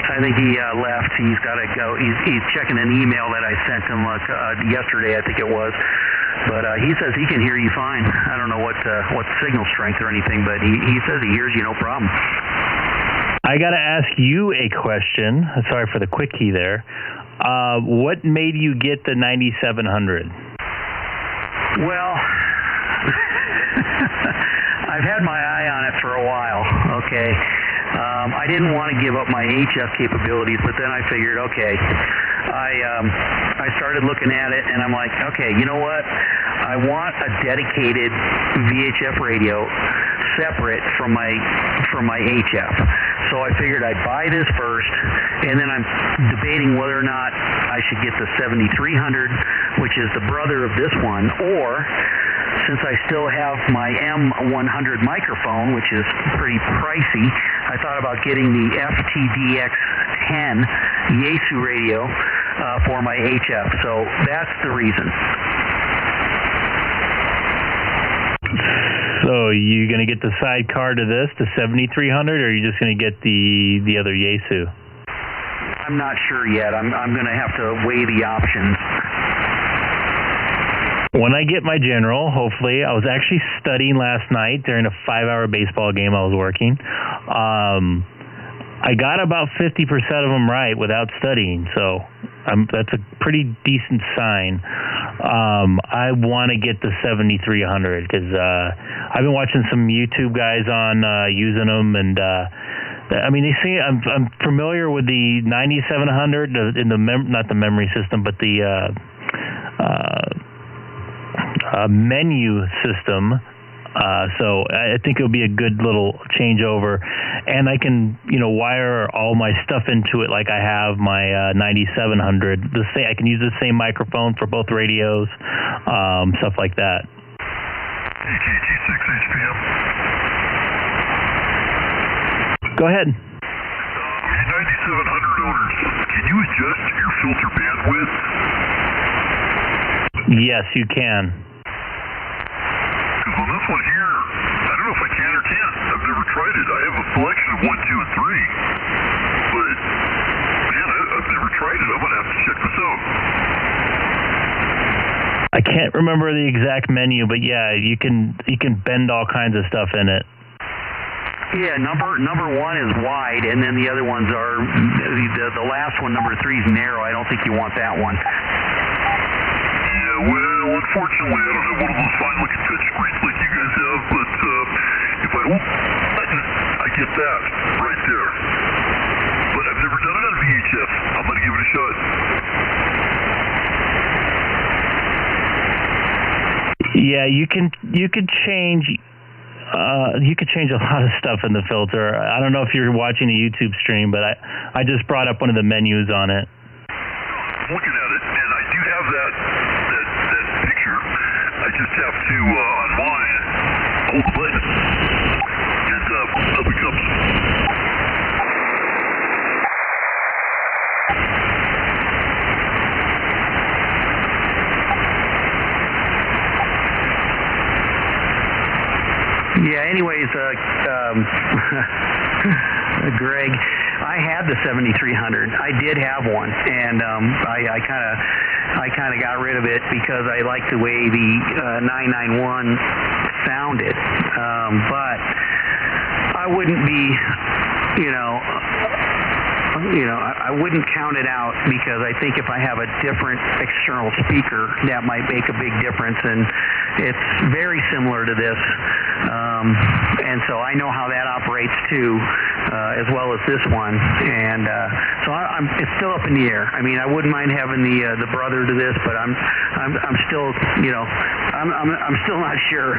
I think he left. He's got to go. He's checking an email that I sent him yesterday, I think it was. But he says he can hear you fine. I don't know what signal strength or anything, but he says he hears you no problem. I got to ask you a question. Sorry for the quick key there. What made you get the 9700? Well, I've had my eye on it for a while, okay. I didn't want to give up my HF capabilities, but then I figured, okay, I started looking at it, and I'm like, okay, you know what? I want a dedicated VHF radio separate from my HF. So I figured I'd buy this first, and then I'm debating whether or not I should get the 7300, which is the brother of this one, or since I still have my M100 microphone, which is pretty pricey, I thought about getting the FTDX10 Yaesu radio for my HF. So that's the reason. So you going to get the sidecar to this, the 7300, or are you just going to get the other Yaesu? I'm not sure yet. I'm going to have to weigh the options. When I get my general, hopefully, I was actually studying last night during a 5-hour baseball game I was working. I got about 50% of them right without studying, so that's a pretty decent sign. I want to get the 7300 because I've been watching some YouTube guys on using them, and I mean, they see I'm familiar with the 9700 in the not the memory system, but the menu system. So I think it'll be a good little changeover, and I can wire all my stuff into it like I have my 9700. I can use the same microphone for both radios, stuff like that. K6HPM. Go ahead. 9700 owners, can you adjust your filter bandwidth? Yes, you can. Because on this one here, I don't know if I can or can't. a selection of 1, 2, and 3. But, man, I've never tried it. I'm going to have to check this out. I can't remember the exact menu, but yeah, you can bend all kinds of stuff in it. Yeah, number 1 is wide, and then the other ones are, the last one, number 3 is narrow. I don't think you want that one. Yeah, well, unfortunately, I don't have one of those fine-looking touch screens like you guys have, but if I hope, I get that right there. But I've never done it on VHF. I'm going to give it a shot. Yeah, you can change. You could change a lot of stuff in the filter. I don't know if you're watching a YouTube stream, but I just brought up one of the menus on it. I'm looking at it, and I do have that picture. I just have to, on mine, hold the button, and up it comes. Yeah, anyways, Greg, I had the 7300. I did have one, and I kind of got rid of it because I liked the way the 991 sounded. But I wouldn't be, I wouldn't count it out, because I think if I have a different external speaker, that might make a big difference, and it's very similar to this. And so I know how that operates too, as well as this one, and so it's still up in the air. I mean, I wouldn't mind having the brother to this, but I'm still, I'm still not sure.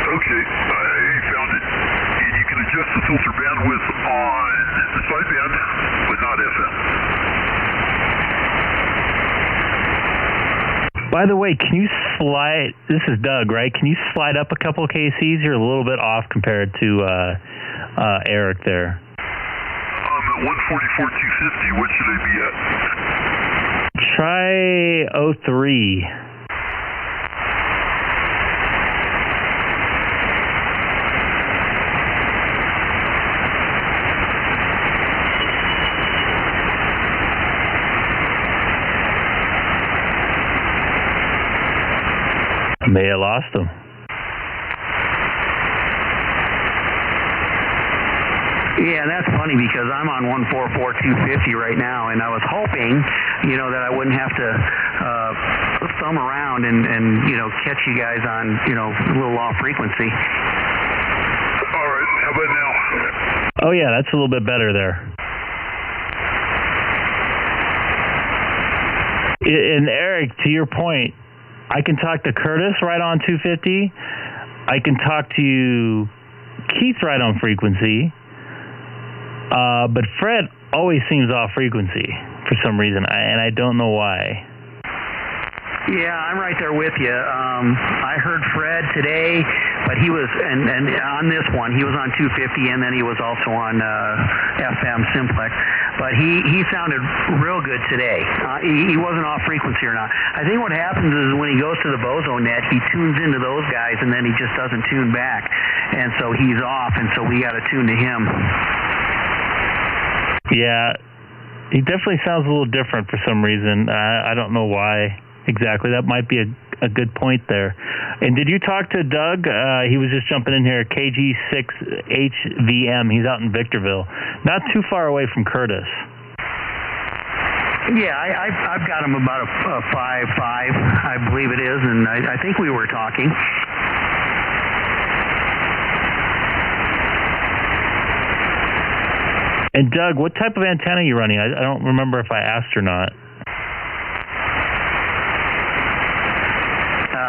Okay, I found it. And you can adjust the filter bandwidth on the sideband, but not FM. By the way, can you slide, this is Doug, right? Can you slide up a couple of KCs? You're a little bit off compared to Eric there. I'm at 144.250. What should I be at? Try 03. May have lost him. Yeah, that's funny, because I'm on 144.250 right now, and I was hoping, that I wouldn't have to thumb around and catch you guys on, a little off frequency. All right, how about now? Oh yeah, that's a little bit better there. And Eric, to your point, I can talk to Curtis right on 250. I can talk to Keith right on frequency. But Fred always seems off frequency for some reason, and I don't know why. Yeah, I'm right there with you. I heard Fred today, but he was, and on this one, he was on 250, and then he was also on FM Simplex. But he sounded real good today. He wasn't off frequency or not. I think what happens is when he goes to the Bozo net, he tunes into those guys, and then he just doesn't tune back. And so he's off, and so we got to tune to him. Yeah, he definitely sounds a little different for some reason. I don't know why exactly. That might be a good point there. And did you talk to Doug? He was just jumping in here, K6EGG. He's out in Victorville, not too far away from Curtis. Yeah, I've got him about a 5.5, I believe it is, and I think we were talking. And Doug, what type of antenna are you running? I don't remember if I asked or not.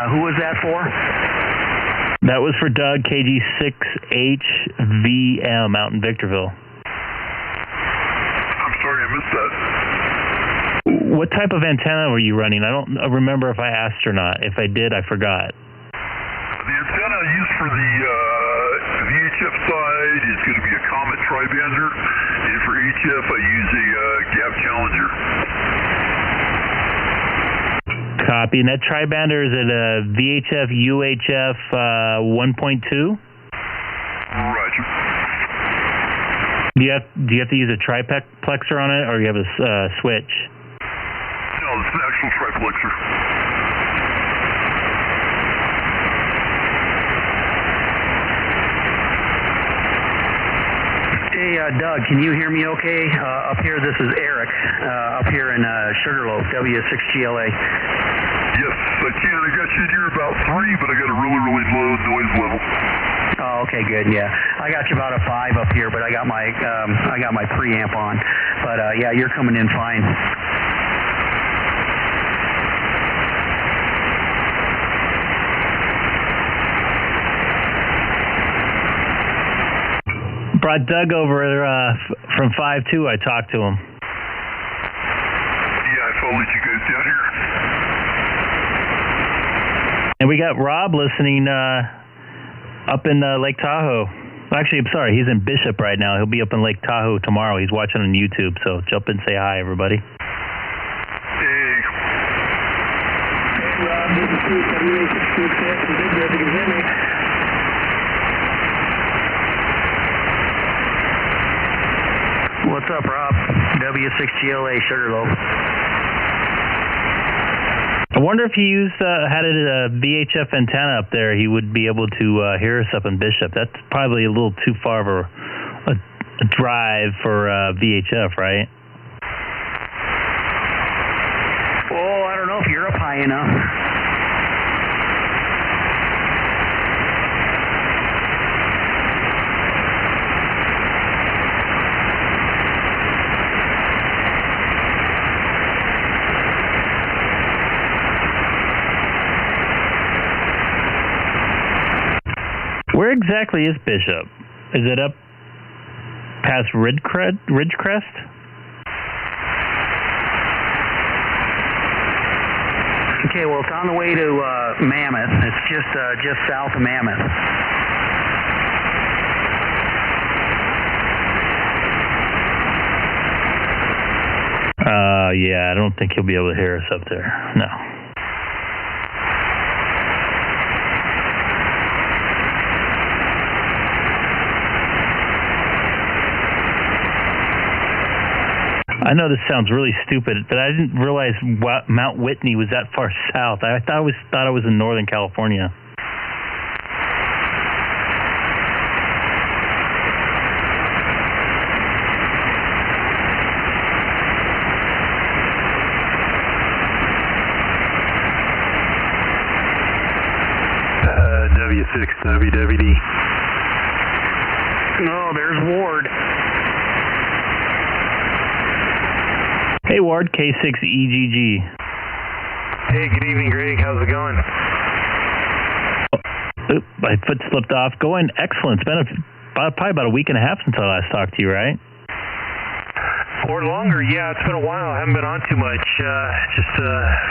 Who was that for? That was for Doug, KG6HVM out in Victorville. I'm sorry, I missed that. What type of antenna were you running? I don't remember if I asked or not. If I did, I forgot. The antenna I used for the VHF side is going to be a Comet Tribander, and for HF I use a Gap Challenger. Copy. And that Tribander, is it a VHF UHF 1.2? Roger. Do you have to use a triplexer on it, or you have a switch? No, it's an actual triplexer. Hey, Doug, can you hear me okay? Up here, this is Eric, up here in Sugarloaf, W6GLA. Yes, I can. I got you in here about 3, but I got a really, really low noise level. Oh, okay, good. Yeah, I got you about a 5 up here, but I got my preamp on. But yeah, you're coming in fine. Brought Doug over from 5-2. I talked to him. Yeah, I followed you guys down here. And we got Rob listening up in Lake Tahoe. Actually, I'm sorry, he's in Bishop right now. He'll be up in Lake Tahoe tomorrow. He's watching on YouTube, so jump in and say hi, everybody. Hey. Hey, Rob, this is Bruce, W6GLA from Big Red. You can hear me? What's up, Rob? W6GLA, Sugarloaf. I wonder if he had a VHF antenna up there, he would be able to hear us up in Bishop. That's probably a little too far of a drive for VHF, right? Oh, I don't know if you're up high enough. Where exactly is Bishop? Is it up past Ridgecrest? Okay, well, it's on the way to Mammoth. It's just south of Mammoth. Yeah, I don't think he'll be able to hear us up there. No. I know this sounds really stupid, but I didn't realize Mount Whitney was that far south. I thought I was in Northern California. W6WWD. Oh, there's Ward. Hey, Ward, K6EGG. Hey, good evening, Greg. How's it going? Oop, my foot slipped off. Going excellent. It's been probably about a week and a half since I last talked to you, right? Or longer, yeah. It's been a while. I haven't been on too much. Just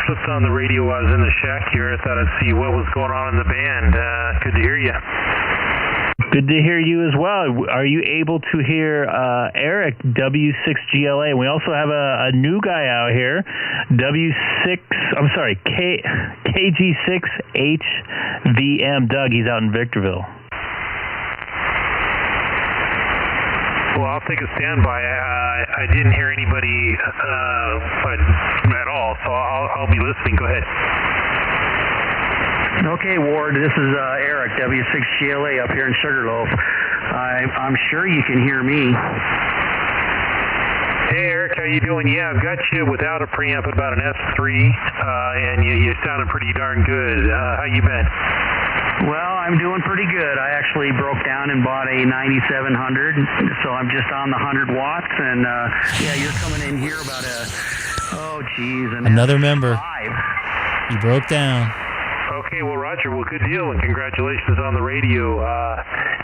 flipped on the radio while I was in the shack here. I thought I'd see what was going on in the band. Good to hear you. Good to hear you as well. Are you able to hear Eric, W6GLA? We also have a new guy out here, KG6HVM. Doug, he's out in Victorville. Well, I'll take a standby. I didn't hear anybody at all, so I'll be listening. Go ahead. Okay, Ward, this is Eric, W6GLA up here in Sugarloaf. I'm sure you can hear me. Hey, Eric, how you doing? Yeah, I've got you without a preamp at about an S3, and you sounded pretty darn good. How you been? Well, I'm doing pretty good. I actually broke down and bought a 9700, so I'm just on the 100 watts, and yeah, you're coming in here about another member. You broke down. Okay, well, Roger, good deal, and congratulations on the radio.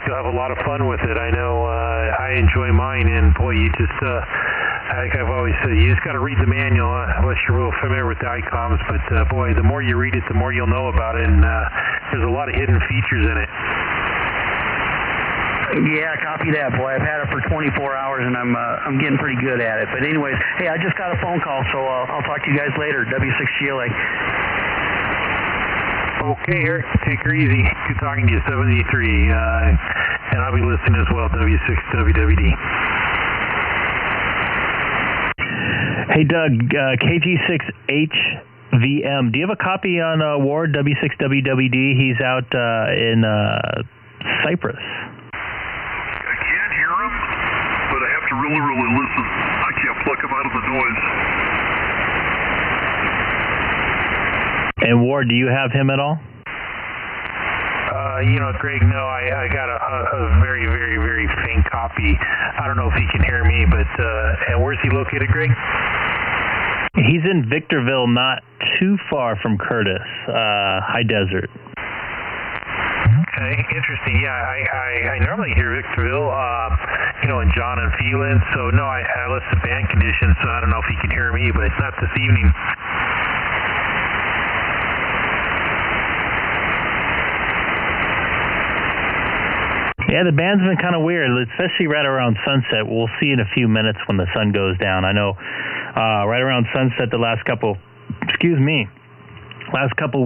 You'll have a lot of fun with it. I know I enjoy mine, and boy, you just, like I've always said, you just got to read the manual, unless you're real familiar with the Icoms, but boy, the more you read it, the more you'll know about it, and there's a lot of hidden features in it. Yeah, copy that, boy. I've had it for 24 hours, and I'm getting pretty good at it. But anyways, hey, I just got a phone call, so I'll talk to you guys later. W6GLA. Okay, Eric, take her easy. Good talking to you, 73. And I'll be listening as well, W6WWD. Hey, Doug, KG6HVM. Do you have a copy on Ward W6WWD? He's out in Cyprus. I can't hear him, but I have to really, really listen. I can't pluck him out of the noise. And Ward, do you have him at all? Greg, no, I got a very, very, very faint copy. I don't know if he can hear me, but and where's he located, Greg? He's in Victorville, not too far from Curtis, high desert. Okay, interesting. Yeah, I normally hear Victorville, and John and Phelan. So no, I listened to band conditions, so I don't know if he can hear me, but not this evening. Yeah, the band's been kind of weird, especially right around sunset. We'll see in a few minutes when the sun goes down. I know right around sunset the last couple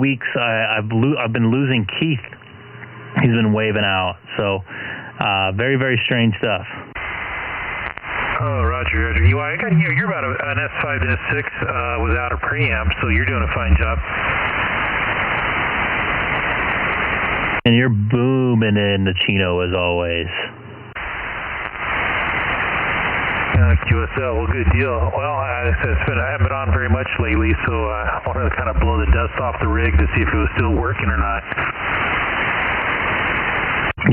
weeks, I've been losing Keith. He's been waving out. So very, very strange stuff. Oh, Roger. I got you're about an S5 to S6 without a preamp, so you're doing a fine job. And you're booming in the Chino as always. QSL, well, good deal. Well, I haven't been on very much lately, so I wanted to kind of blow the dust off the rig to see if it was still working or not.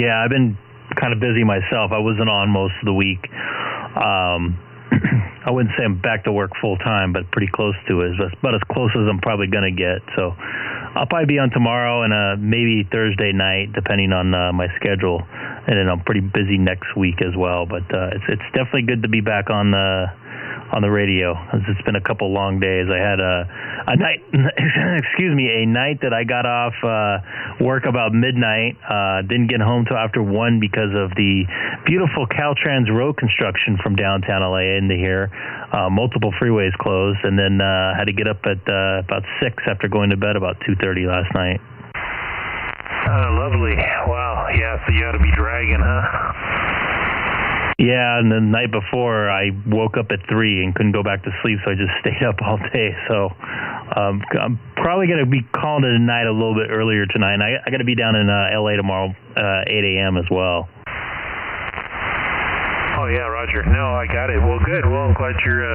Yeah, I've been kind of busy myself. I wasn't on most of the week. I wouldn't say I'm back to work full time, but pretty close to it. It's about as close as I'm probably going to get. So I'll probably be on tomorrow and maybe Thursday night, depending on my schedule. And then I'm pretty busy next week as well. But it's definitely good to be back on the radio. It's been a couple long days. I had a night, a night that I got off work about midnight. Didn't get home till after 1 because of the beautiful Caltrans road construction from downtown LA into here. Multiple freeways closed, and then had to get up at about 6 after going to bed about 2:30 last night. Lovely. Wow. Yeah, so you ought to be dragging, huh? Yeah, and the night before I woke up at 3 and couldn't go back to sleep, so I just stayed up all day. So I'm probably going to be calling it a night a little bit earlier tonight. And I got to be down in LA tomorrow, 8 a.m. as well. Oh yeah, Roger. No, I got it. Well, good. Well, I'm glad you're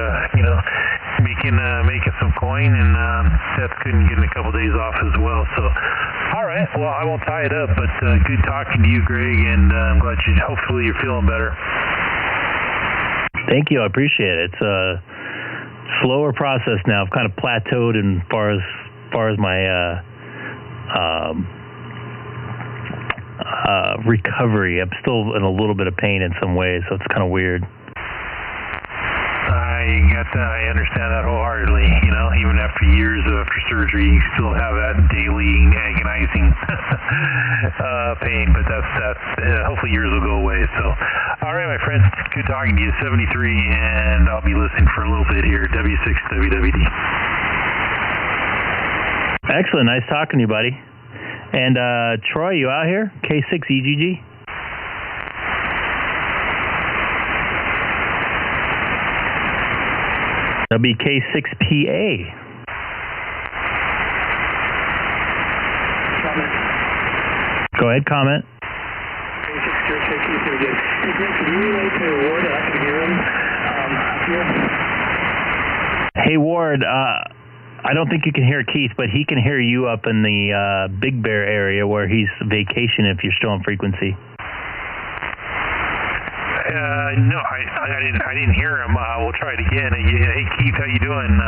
making some coin, and Seth couldn't get a couple days off as well. So, all right. Well, I won't tie it up, but good talking to you, Greg, and I'm glad hopefully you're feeling better. Thank you. I appreciate it. It's a slower process now. I've kind of plateaued as far as my recovery. I'm still in a little bit of pain in some ways, so it's kind of weird. I understand that wholeheartedly. Even after years after surgery, you still have that daily agonizing pain. But that's hopefully yours will go away. So, all right, my friends, good talking to you. 73, and I'll be listening for a little bit here. W6WWD. Excellent, nice talking to you, buddy. And Troy, you out here? K6EGG? That'll be K6PA. Comment. Go ahead, comment. Hey, Ward, I don't think you can hear Keith, but he can hear you up in the Big Bear area where he's vacationing if you're still on frequency. No, I didn't hear him. We'll try it again. Hey, Keith, how you doing?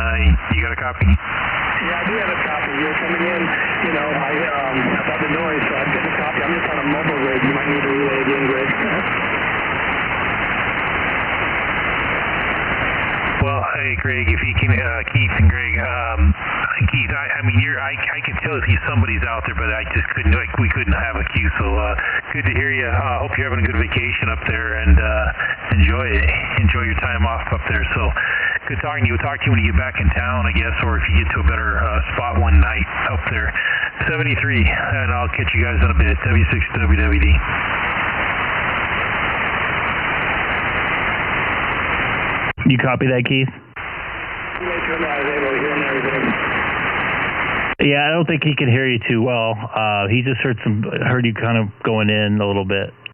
You got a copy? Yeah, I do have a copy. You're coming in, about the noise, so I've got a copy. I'm just on a mobile rig. You might need to relay again, Greg. Well, hey, Greg, if you can, Keith and Greg, Keith, I can tell if somebody's out there, but I just couldn't, we couldn't have a queue, so good to hear you. Hope you're having a good vacation up there, and enjoy it. Enjoy your time off up there. So, good talking to you. We'll talk to you when you get back in town, I guess, or if you get to a better spot one night up there. 73, and I'll catch you guys in a bit. W6WWD. You copy that, Keith? Make sure that I was able to hear and everything. Yeah, I don't think he could hear you too well. He just heard you kind of going in a little bit. Okay.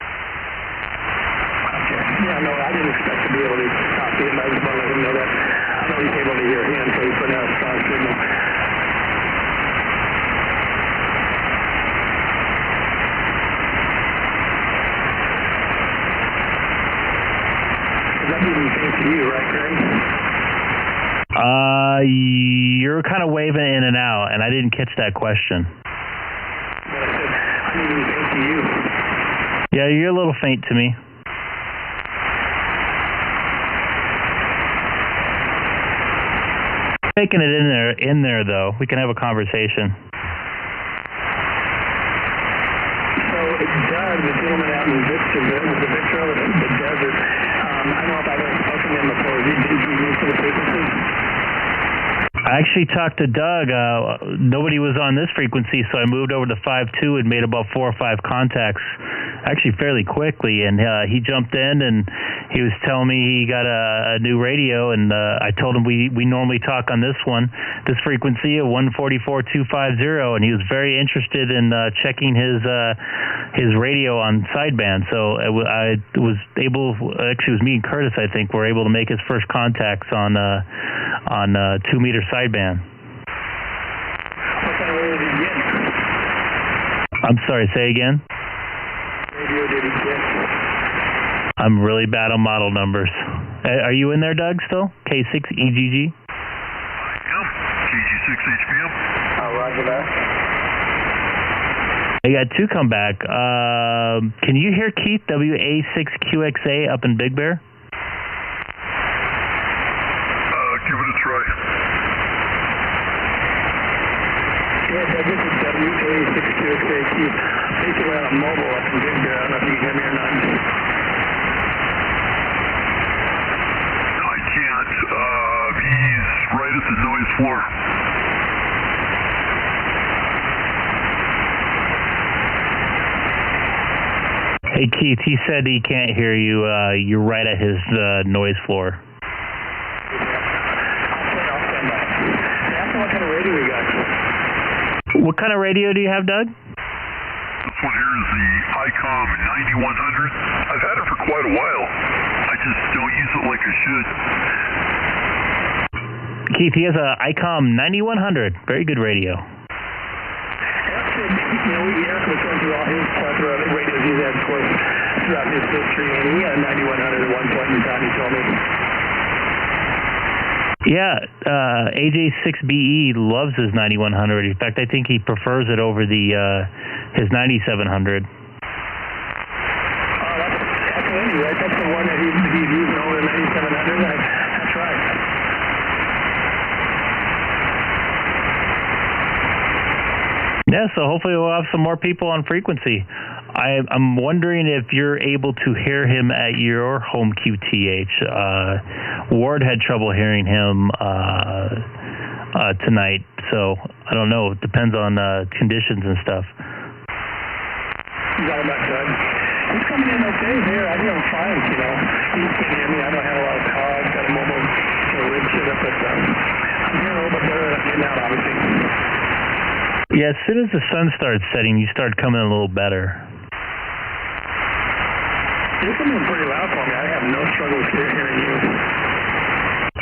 Yeah, no, I didn't expect to be able to copy him. I just want to let him know that I know he's able to hear him, so he's putting out a strong signal. That didn't seem to you, right, Greg? You're kind of waving in and out, and I didn't catch that question. But I said, I didn't faint to you. Yeah, you're a little faint to me. Taking it in there though. We can have a conversation. So Doug, the gentleman out in Victorville, the desert, I don't know if I've ever spoken to him before. Did you use the frequencies? I actually talked to Doug. Nobody was on this frequency, so I moved over to 5.2 and made about 4 or 5 contacts, actually fairly quickly. And he jumped in and he was telling me he got a new radio, and I told him we normally talk on this frequency of 144.250, and he was very interested in checking his radio on sideband. So I was able, actually it was me and Curtis, I think, were able to make his first contacts on 2-meter sideband. What kind of radio did he get? I'm sorry, say again? Radio did he get? I'm really bad on model numbers. Are you in there, Doug, still? K6EGG? Yep, KG6HPM. Roger that. I got 2 come back. Can you hear Keith, WA6QXA up in Big Bear? Give it a try. Yeah, Doug, this is WA6QXA. Keith, basically on a mobile up in Big Bear. I don't know if you can hear me or not. I can't. He's right at the noise floor. Hey, Keith, he said he can't hear you. You're right at his noise floor. What kind of radio we got? What kind of radio do you have, Doug? This one here is the Icom 9100. I've had it for quite a while. I just don't use it like I should. Keith, he has a Icom 9100. Very good radio. Eric was going through all his plethora of radios he's had, of course, throughout his history, and he had a 9100 at one point in time, he told me. Yeah, AJ6BE loves his 9100. In fact, I think he prefers it over his 9700. That's right. That's the one that he's using over the 9700. That's right. Yeah, so hopefully we'll have some more people on frequency. I'm wondering if you're able to hear him at your home QTH. Ward had trouble hearing him tonight, so I don't know. It depends on conditions and stuff. You got him, Doug. He's coming in okay here. I hear him fine, you know. He can hear me. I don't have a lot of power. I've got a mobile rig set up, but I'm hearing a little bit better than I'm getting out, obviously. Yeah, as soon as the sun starts setting, you start coming a little better. You're coming in pretty loud for me. I have no struggles hearing you.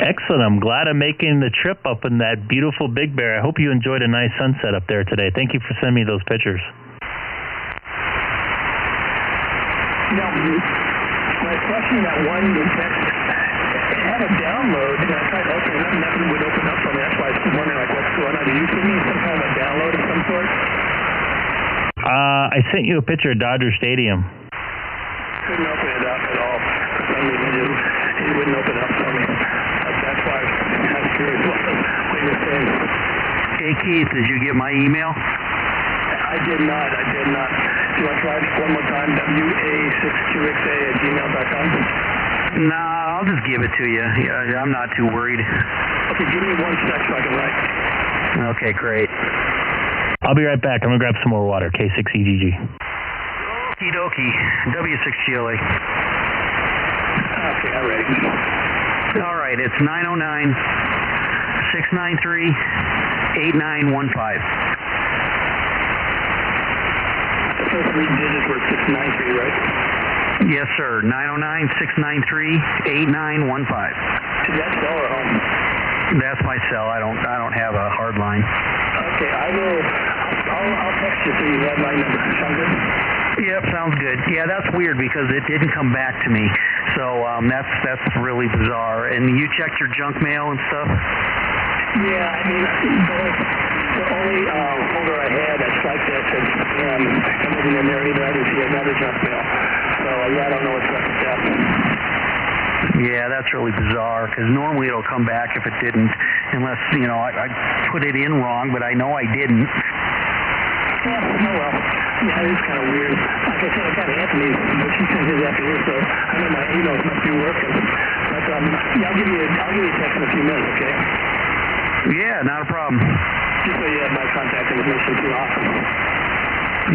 Excellent. I'm glad I'm making the trip up in that beautiful Big Bear. I hope you enjoyed a nice sunset up there today. Thank you for sending me those pictures. Now, my question, that one text, it had a download, and I tried to open it up, and nothing would open up for me. That's why I was wondering, like, what's going on. Did you send me some kind of a download of some sort? I sent you a picture of Dodger Stadium. Couldn't open it up at all. For some reason, it wouldn't open up for me. That's why I was curious what you were saying. Hey, Keith, did you get my email? I did not. Do you want to try it one more time? WA6QXA@gmail.com? Nah, I'll just give it to you. Yeah, I'm not too worried. Okay, give me 1 sec so I can write. Okay, great. I'll be right back. I'm going to grab some more water. K6EGG. Okie dokie. W6GLA. Okay, I'm ready. All right, it's 909-693-8915. The first 3 digits were 693, right? Yes, sir. 909-693-8915. Is that cell or home? That's my cell. I don't have a hard line. Okay, I'll text you so you have my number. Sound good? Yep, sounds good. Yeah, that's weird because it didn't come back to me. So that's really bizarre. And you checked your junk mail and stuff? Yeah, I mean, the only folder I had that's like that said spam, and wasn't in there either. I didn't see another junk mail. So yeah, I don't know what's up with that. Yeah, that's really bizarre because normally it'll come back if it didn't, unless, I put it in wrong, but I know I didn't. Yeah, oh well. Yeah, it is kind of weird. Like I said, I got Anthony, but she sent his after here, so I know my emails must be working. But yeah, I'll give you a text in a few minutes, okay? Yeah, not a problem. Just so you have my contact information too. Awesome.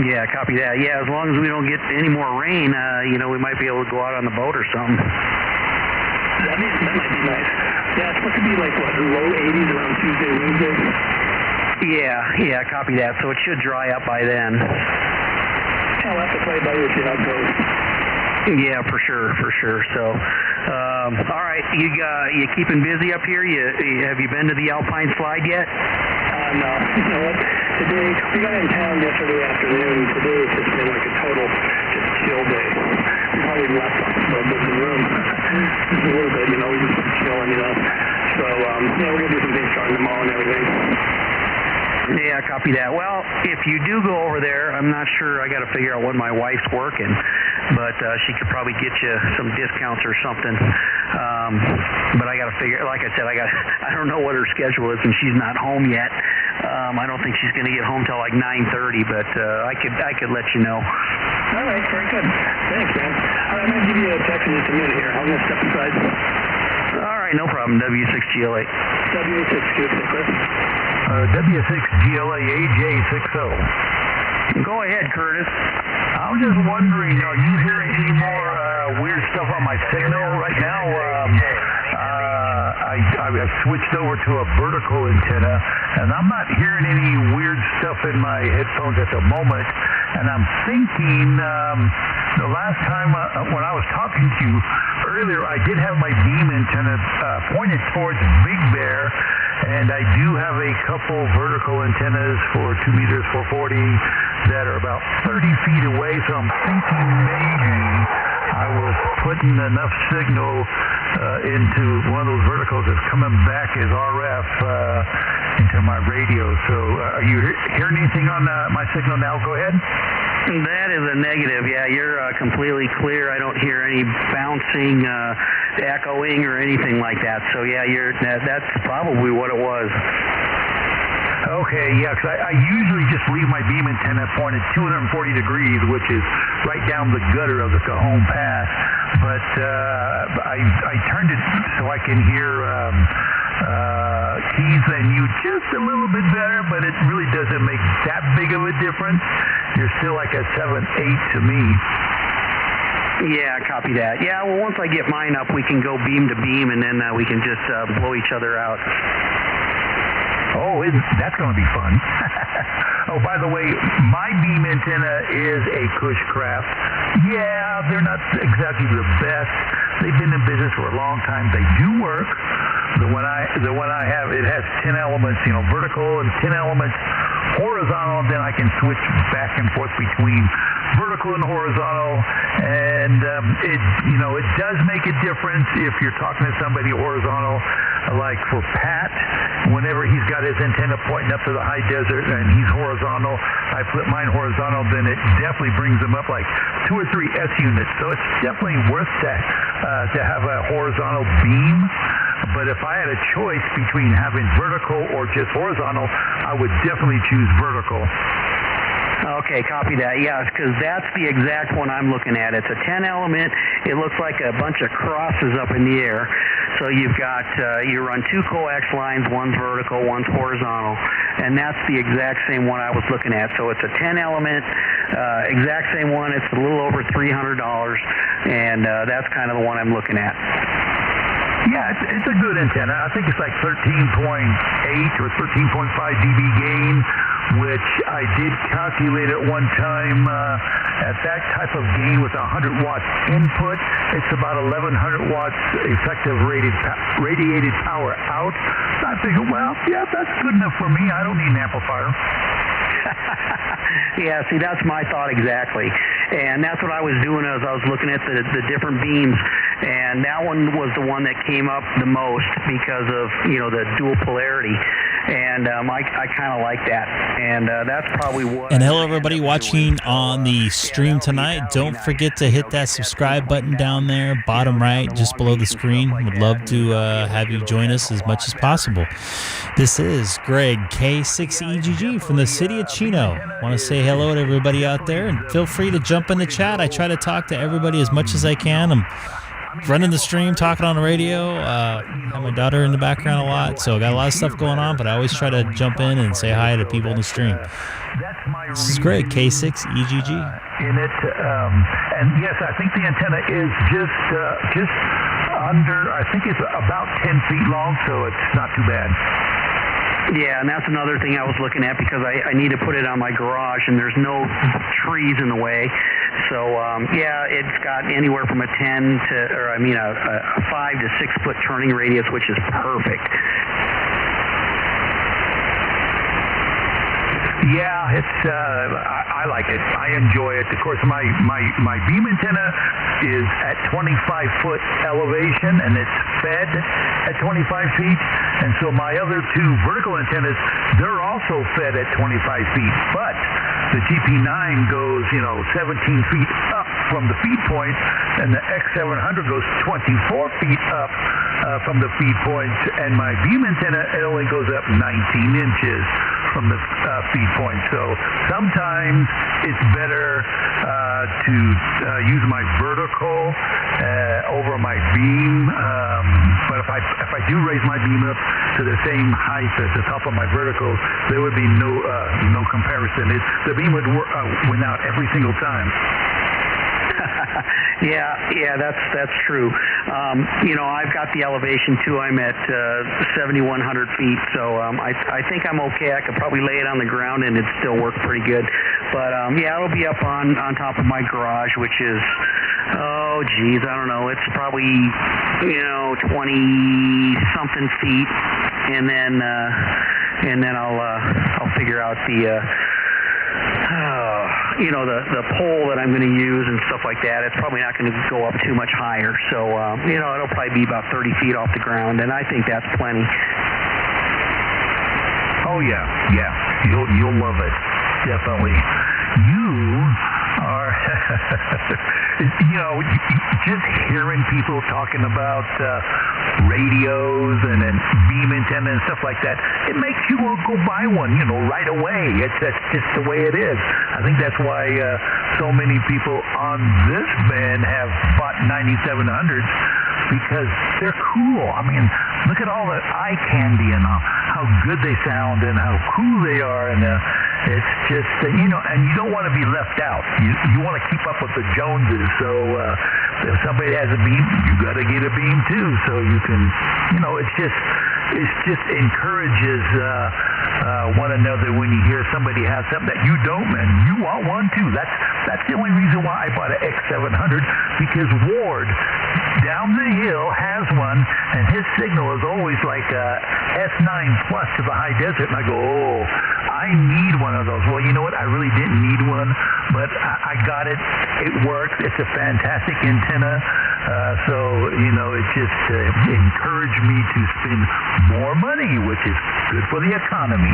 Yeah, copy that. Yeah, as long as we don't get any more rain, we might be able to go out on the boat or something. That might be nice. Yeah, it's supposed to be like, what, low 80s around Tuesday, Wednesday? Yeah, copy that. So it should dry up by then. Yeah, we'll have to play by ear, see how it goes. Yeah, for sure. So, all right, you keeping busy up here? Have you been to the Alpine Slide yet? No. You know what? Today, we got in town yesterday afternoon. Today it's just been like a total just chill day. We probably left the room just a little bit, we just been chilling, So, we're going to do some things starting tomorrow and everything. Yeah, copy that. Well, if you do go over there, I'm not sure. I got to figure out when my wife's working, but she could probably get you some discounts or something. But I got to figure. Like I said, I don't know what her schedule is, and she's not home yet. I don't think she's going to get home till like 9:30, but I could let you know. All right, very good. Thanks, man. All right, I'm going to give you a text in just a minute here. I'm going to step aside. All right, no problem. W6GLA. W6GLA. W6GLA AJ60. Go ahead, Curtis. I'm just wondering, are you hearing any more weird stuff on my signal right now? I switched over to a vertical antenna, and I'm not hearing any weird stuff in my headphones at the moment. And I'm thinking the last time when I was talking to you earlier, I did have my beam antenna pointed towards Big Bear, and I do have a couple vertical antennas for 2 meters 440 that are about 30 feet away, so I'm thinking maybe I was putting enough signal into one of those verticals that's coming back as RF into my radio. So are you hearing anything on my signal now? Go ahead. That is a negative. Yeah, you're completely clear. I don't hear any bouncing, echoing, or anything like that. So yeah, that's probably what it was. Okay, yeah, because I usually just leave my beam antenna pointed 240 degrees, which is right down the gutter of the Cajon Pass. But I turned it so I can hear Keys and you just a little bit better, but it really doesn't make that big of a difference. You're still like a 7-8 to me. Yeah, copy that. Yeah, well, once I get mine up, we can go beam to beam, and then we can just blow each other out. Oh, that's going to be fun. Oh, by the way, my beam antenna is a Cushcraft. Yeah, they're not exactly the best. They've been in business for a long time. They do work. The one I have, it has 10 elements, vertical and 10 elements horizontal, and then I can switch back and forth between vertical and horizontal. And it does make a difference if you're talking to somebody horizontal, like for Pat, whenever he's got his antenna pointing up to the high desert and he's horizontal, I flip mine horizontal, then it definitely brings him up like 2 or 3 S units. So it's definitely worth that to have a horizontal beam. But if I had a choice between having vertical or just horizontal, I would definitely choose vertical. Okay, copy that. Yeah, because that's the exact one I'm looking at. It's a 10 element. It looks like a bunch of crosses up in the air. So you've got, you run 2 coax lines, one's vertical, one's horizontal. And that's the exact same one I was looking at. So it's a 10 element, exact same one. It's a little over $300. And that's kind of the one I'm looking at. Yeah, it's a good antenna. I think it's like 13.8 or 13.5 dB gain, which I did calculate at one time. At that type of gain with 100 watts input, it's about 1100 watts effective radiated power out. So I figured, well, yeah, that's good enough for me. I don't need an amplifier. Yeah, see, that's my thought exactly. And that's what I was doing as I was looking at the different beams. And that one was the one that came up the most because of, the dual polarity. And I kind of like that. And that's probably what... And hello, everybody watching on the stream tonight. Don't forget to hit that subscribe button down there, bottom right, just below the screen. Would love to have you join us as much as possible. This is Greg, K6EGG from the city of Chino. Want to say hello to everybody out there, and feel free to jump in the chat. I try to talk to everybody as much as I can. I'm running the stream, talking on the radio. I have my daughter in the background a lot, so I got a lot of stuff going on, but I always try to jump in and say hi to people in the stream. This is Greg, K6EGG. In it, and yes, I think the antenna is just under, I think it's about 10 feet long, so it's not too bad. Yeah, and that's another thing I was looking at because I need to put it on my garage and there's no trees in the way. So, yeah, it's got anywhere from a 5 to 6 foot turning radius, which is perfect. Yeah, it's I like it. I enjoy it. Of course, my beam antenna is at 25 foot elevation, and it's fed at 25 feet. And so my other two vertical antennas, they're also fed at 25 feet. But the GP9 goes, 17 feet up from the feed point, and the X700 goes 24 feet up from the feed point. And my beam antenna, it only goes up 19 inches from the feed point. So sometimes it's better to use my vertical over my beam. But if I do raise my beam up to the same height as the top of my vertical, there would be no comparison. The beam would win out every single time. Yeah, that's true. I've got the elevation too. I'm at 7,100 feet, so I think I'm okay. I could probably lay it on the ground and it'd still work pretty good. But yeah, it'll be up on top of my garage, which is, I don't know. It's probably 20-something feet, and then I'll figure out the pole that I'm going to use and stuff like that. It's probably not going to go up too much higher. So, it'll probably be about 30 feet off the ground, and I think that's plenty. Oh, yeah. You'll love it. Definitely. You are, just hearing people talking about radios and beam antenna and stuff like that, it makes you go buy one, right away. That's just the way it is. I think that's why so many people on this band have bought 9700s, because they're cool. I mean, look at all the eye candy and how good they sound and how cool they are, and it's just, and you don't want to be left out. You want to keep up with the Joneses, so if somebody has a beam, you got to get a beam too, so you can, it just encourages one another when you hear somebody has something that you don't, and you want one too. That's the only reason why I bought an X700, because Ward down the hill has one, and his signal is always like S9 plus to the high desert, and I go, I need one of those. Well, you know what? I really didn't need one, but I got it. It works. It's a fantastic antenna. So, it just encouraged me to spend more money, which is good for the economy.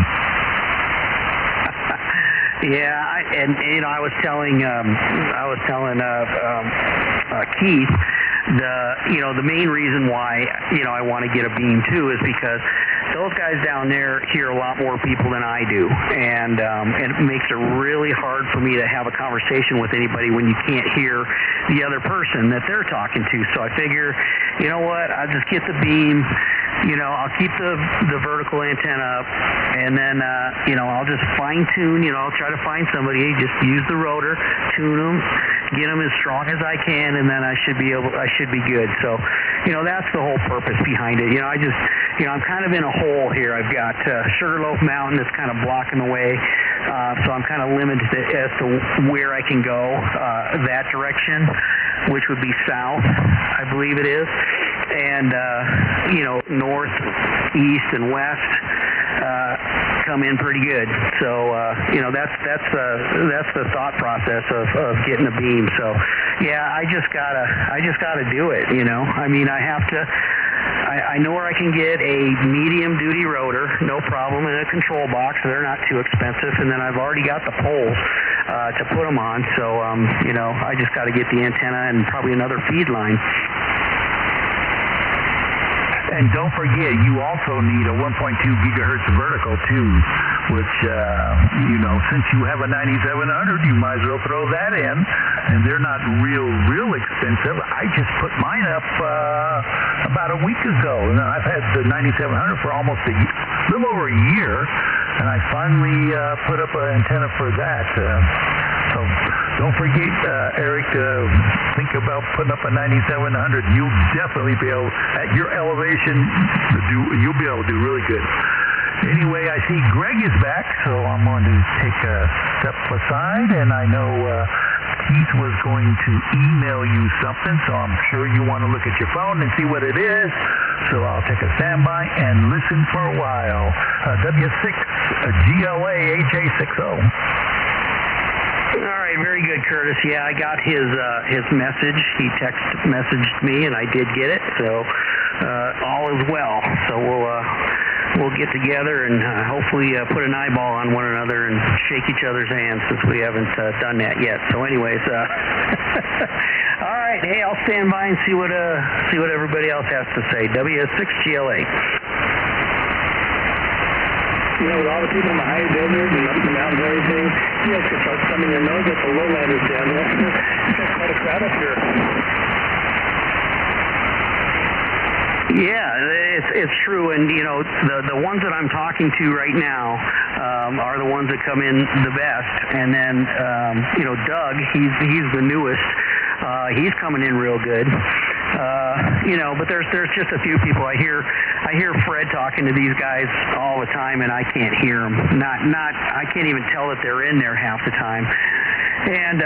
Yeah, I was telling Keith, the main reason why I want to get a beam too is because those guys down there hear a lot more people than I do, and it makes it really hard for me to have a conversation with anybody when you can't hear the other person that they're talking to. So I figure, you know what, I'll just get the beam, I'll keep the vertical antenna up, and then, I'll just fine-tune, I'll try to find somebody, just use the rotor, tune them, get them as strong as I can, and then I should be good. So, that's the whole purpose behind it. I'm kind of in a hole here. I've got Sugarloaf Mountain that's kind of blocking the way, so I'm kind of limited as to where I can go that direction, which would be south, I believe it is, and north, east, and west come in pretty good. So that's the thought process of getting a beam. So yeah, I just gotta do it. I know where I can get a medium duty rotor, no problem, in a control box. They're not too expensive, and then I've already got the poles to put them on. So I just got to get the antenna and probably another feed line. And don't forget, you also need a 1.2 gigahertz vertical too, which, since you have a 9700, you might as well throw that in. And they're not real expensive. I just put mine up about a week ago. And I've had the 9700 for almost a little over a year, and I finally put up an antenna for that. So don't forget, Eric, to think about putting up a 9700. You'll definitely be able, at your elevation, you'll be able to do really good. Anyway, I see Greg is back, so I'm going to take a step aside, and I know Keith was going to email you something, so I'm sure you want to look at your phone and see what it is. So I'll take a standby and listen for a while. W6GLA HA60. All right, very good, Curtis. Yeah, I got his message. He text messaged me, and I did get it. So all is well. So we'll get together and hopefully put an eyeball on one another and shake each other's hands, since we haven't done that yet. So, anyways, all right. Hey, I'll stand by and see what everybody else has to say. W6GLA. With all the people in the high desert and up the mountains and everything, you guys could start thumbing your nose at the lowlanders down there. You've got quite a crowd up here. Yeah, it's true, and the ones that I'm talking to right now are the ones that come in the best, and then Doug, he's the newest. He's coming in real good. But there's just a few people. I hear Fred talking to these guys all the time, and I can't hear them. I can't even tell that they're in there half the time. And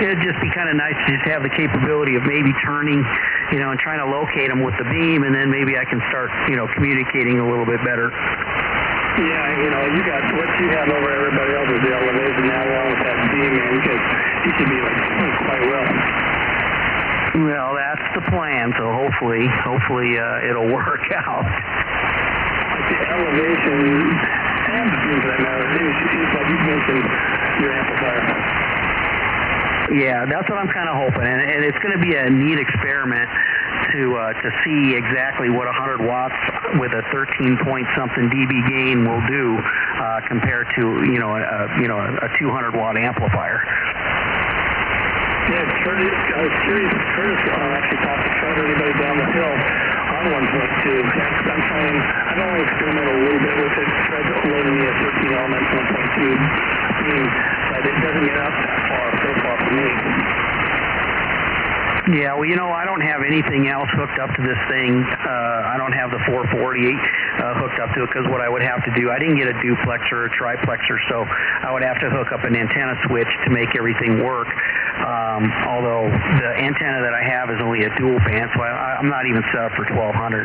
it'd just be kind of nice to just have the capability of maybe turning, and trying to locate them with the beam, and then maybe I can start, communicating a little bit better. Yeah, you got what you have over everybody else is the elevation now, along with that beam, man. You should be doing quite well. Well, that's the plan. So hopefully it'll work out. Like the elevation and the beam, for that matter, is like you mentioned, your amplifier. Yeah, that's what I'm kind of hoping, and it's going to be a neat experiment to see exactly what 100 watts with a 13-point-something dB gain will do compared to a 200-watt amplifier. Yeah, I was curious if Curtis actually talked to Fred or anybody down the hill on 1.2. I've only experimented a little bit with it. Fred's loading me a 13-element 1.2 beam, but it doesn't get up that far so far for me. Yeah, well, I don't have anything else hooked up to this thing. I don't have the 440 hooked up to it, because what I would have to do, I didn't get a duplexer or triplexer, so I would have to hook up an antenna switch to make everything work. Although the antenna that I have is only a dual band, so I'm not even set up for 1200.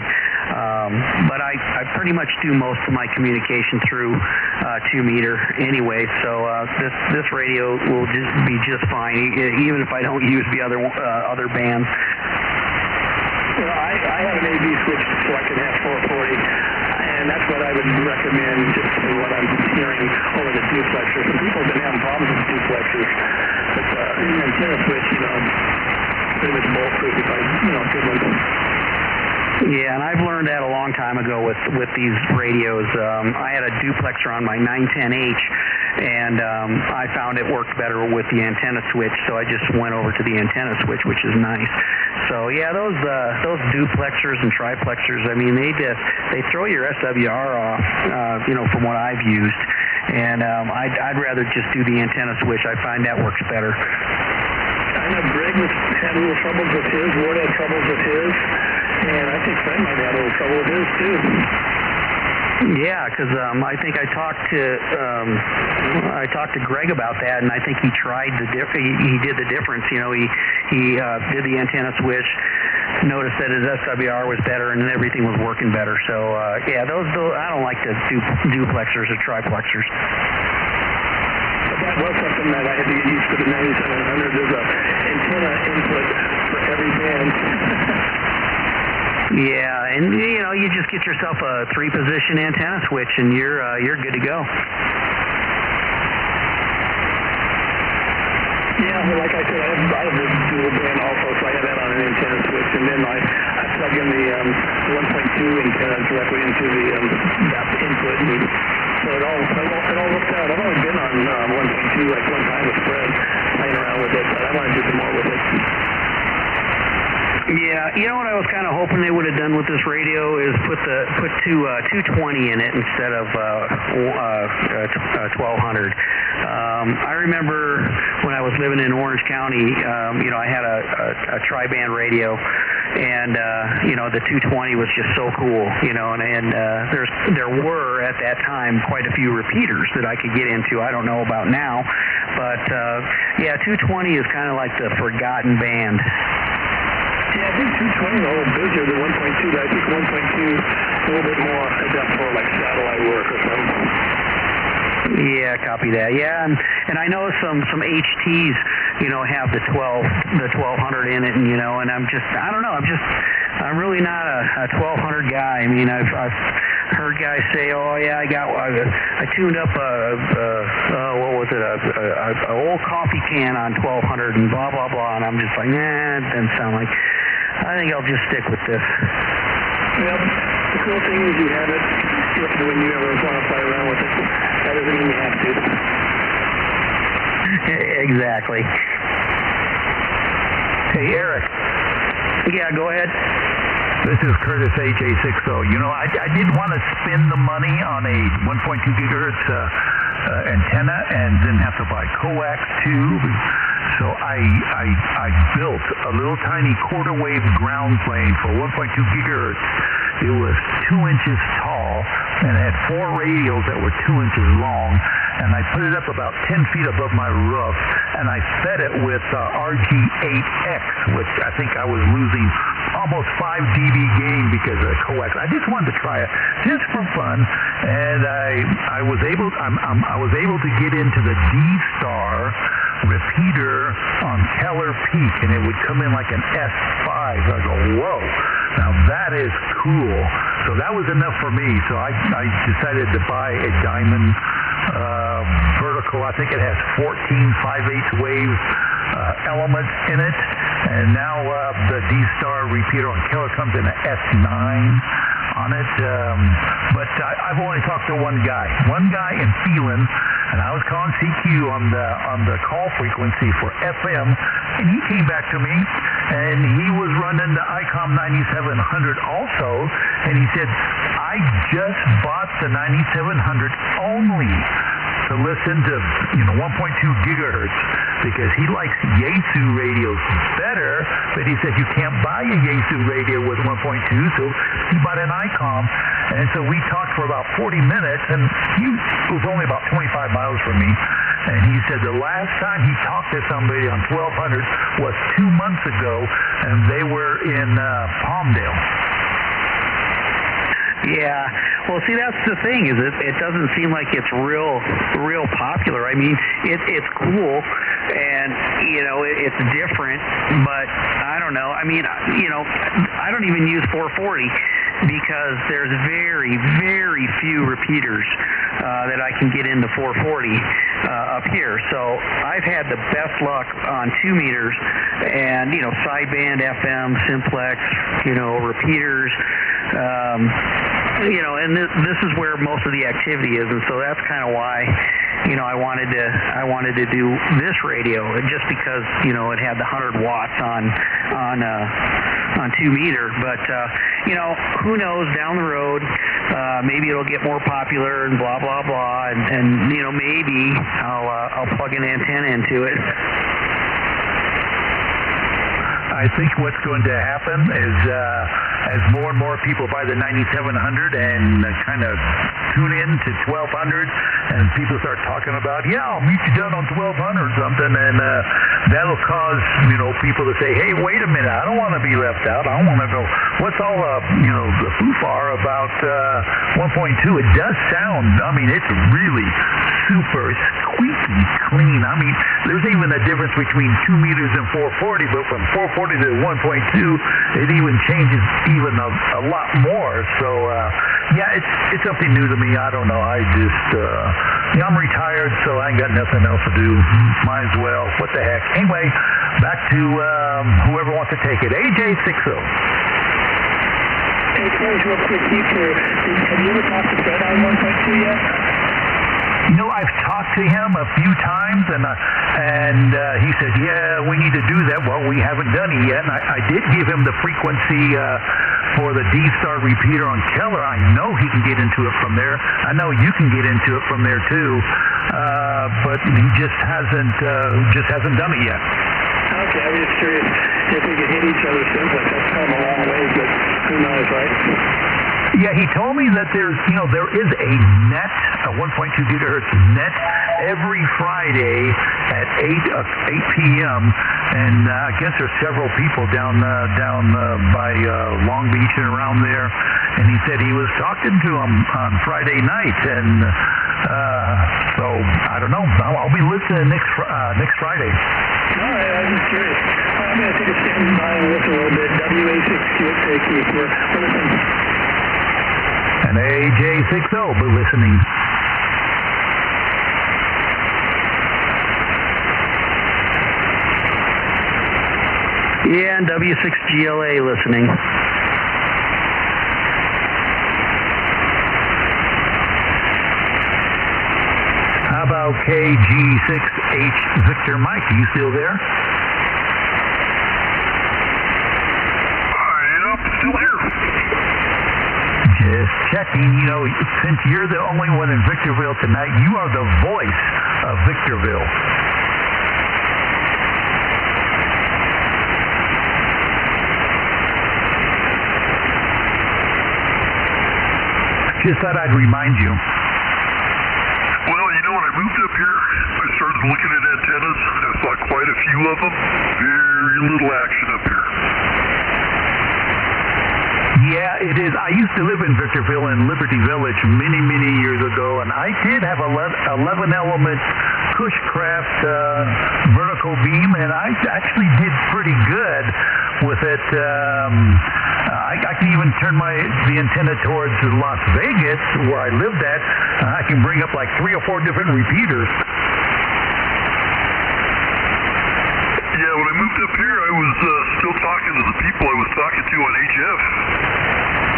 But I pretty much do most of my communication through 2-meter anyway, so this radio will just be just fine, even if I don't use the other bands. I have an AB switch so I can have 440, and that's what I would recommend, just for what I'm hearing over the duplexer. Some people have been having problems with duplexers, but an antenna switch, pretty much bulletproof if I, good one. Yeah, and I've learned that a long time ago with these radios. I had a duplexer on my 910H, and I found it worked better with the antenna switch, so I just went over to the antenna switch, which is nice. So yeah, those duplexers and triplexers, I mean, they throw your SWR off, from what I've used, and I'd rather just do the antenna switch. I find that works better. I know Greg had a little troubles with his. Ward had troubles with his. And I think Fred might have a little trouble with his, too. Yeah, because I think I talked to Greg about that, and I think he tried he did the difference. He did the antenna switch, noticed that his SWR was better, and everything was working better. So yeah, those I don't like the duplexers or triplexers. But that was something that I had to get used to. The 9700, there's a antenna input for every band. Yeah, and you just get yourself a 3-position antenna switch, and you're good to go. Yeah, well, like I said, I have a dual band also, so I have that on an antenna switch, and then I plug in the 1.2 antenna directly into that input, and so it all works out. I've only been on 1.2 like one time with Fred, playing around with it, but I want to do some more with it. Yeah, you know what I was kind of hoping they would have done with this radio is put 220 in it instead of 1200. I remember when I was living in Orange County, I had a tri-band radio, and the 220 was just so cool, and there were at that time quite a few repeaters that I could get into. I don't know about now, but yeah, 220 is kind of like the forgotten band. Yeah, I think 220 is a little busier than 1.2, but I think 1.2 is a little bit more adept for like satellite work or something. Yeah, copy that. Yeah, and I know some HTs, have the 1200 in it, and and I don't know, I'm really not a 1200 guy. I mean, I've heard guys say, oh yeah, I tuned up what was it, a old coffee can on 1200 and blah blah blah, and I'm just like, nah, it doesn't sound like. I think I'll just stick with this. Well, the cool thing is you have it when you ever want to play around with it. That doesn't mean you have to. Exactly. Hey, Eric. Yeah, go ahead. This is Curtis AJ60. I didn't want to spend the money on a 1.2 gigahertz antenna and then have to buy coax tube. So I built a little tiny quarter wave ground plane for 1.2 gigahertz. It was 2 inches tall and had 4 radios that were 2 inches long. And I put it up about 10 feet above my roof, and I fed it with RG8X, which I think I was losing almost 5 dB gain because of the coax. I just wanted to try it just for fun, and I was able to get into the D-Star repeater on Keller Peak, and it would come in like an S5. I go, whoa, now that is cool. So that was enough for me. So I decided to buy a Diamond vertical. I think it has 14 5/8 wave elements in it, and now the D-Star repeater on Keller comes in an S9 on it. But I've only talked to one guy in Phelan, and I was calling CQ on the call frequency for FM, and he came back to me, and he was running the Icom 9700 also, and he said, I just bought the 9700 only to listen to 1.2 gigahertz because he likes Yaesu radios better, but he said you can't buy a Yaesu radio with 1.2, so he bought an Icom, and so we talked for about 40 minutes, and he was only about 25 miles from me, and he said the last time he talked to somebody on 1200 was 2 months ago, and they were in Palmdale. Yeah, well, see, that's the thing, is it doesn't seem like it's real popular. I mean, it's cool, and it's different, but I don't know. I mean, I don't even use 440, because there's very, very few repeaters that I can get into 440 up here. So I've had the best luck on 2 meters and, sideband, FM, simplex, repeaters, and this is where most of the activity is, and so that's kind of why, I wanted to do this radio, just because, it had the 100 watts on 2 meter, but, who knows, down the road, maybe it'll get more popular and blah, blah, blah, and maybe I'll plug an antenna into it. I think what's going to happen is as more and more people buy the 9700 and kind of tune in to 1200, and people start talking about, I'll meet you down on 1200 or something, and that'll cause people to say, hey, wait a minute, I don't want to be left out. I want to go. What's all the foofar about 1.2? It does sound. It's really super squeaky clean. There's even a difference between 2 meters and 440, but from 440 to 1.2, it even changes even a lot more. So, it's something new to me. I don't know. I just, I'm retired, so I ain't got nothing else to do. Might as well. What the heck? Anyway, back to whoever wants to take it. AJ60. Hey, George, real quick, have you ever talked to Fred on 1.2 yet? I've talked to him a few times, and he said, we need to do that. Well, we haven't done it yet, and I did give him the frequency for the D-Star repeater on Keller. I know he can get into it from there. I know you can get into it from there, too, but he just hasn't done it yet. Okay, I was just curious if we could hit each other simplex. That's come a long ways, but who knows, right? Yeah, he told me that there is a net, a 1.2 gigahertz net every Friday at 8 p.m. And I guess there's several people down by Long Beach and around there. And he said he was talking to them on Friday night, and so I don't know. I'll be listening next Friday. All right, I was just curious. I'm going to take a stand by and listen a little bit. WA6QXAQ, we're listening. And AJ60 will be listening. Yeah, and W6GLA listening. How about K6EGG Victor Mike? Are you still there? Yep, still here. Just checking, since you're the only one in Victorville tonight, you are the voice of Victorville. Just thought I'd remind you. Well, when I moved up here, I started looking at antennas. I saw quite a few of them. Very little action up here. Yeah, it is. I used to live in Victorville in Liberty Village many, many years ago, and I did have 11-element Cushcraft vertical beam, and I actually did pretty good with it. I can even turn the antenna towards Las Vegas, where I lived at. I can bring up like 3 or 4 different repeaters. Yeah, when I moved up here, I was still talking to the people I was talking to on HF.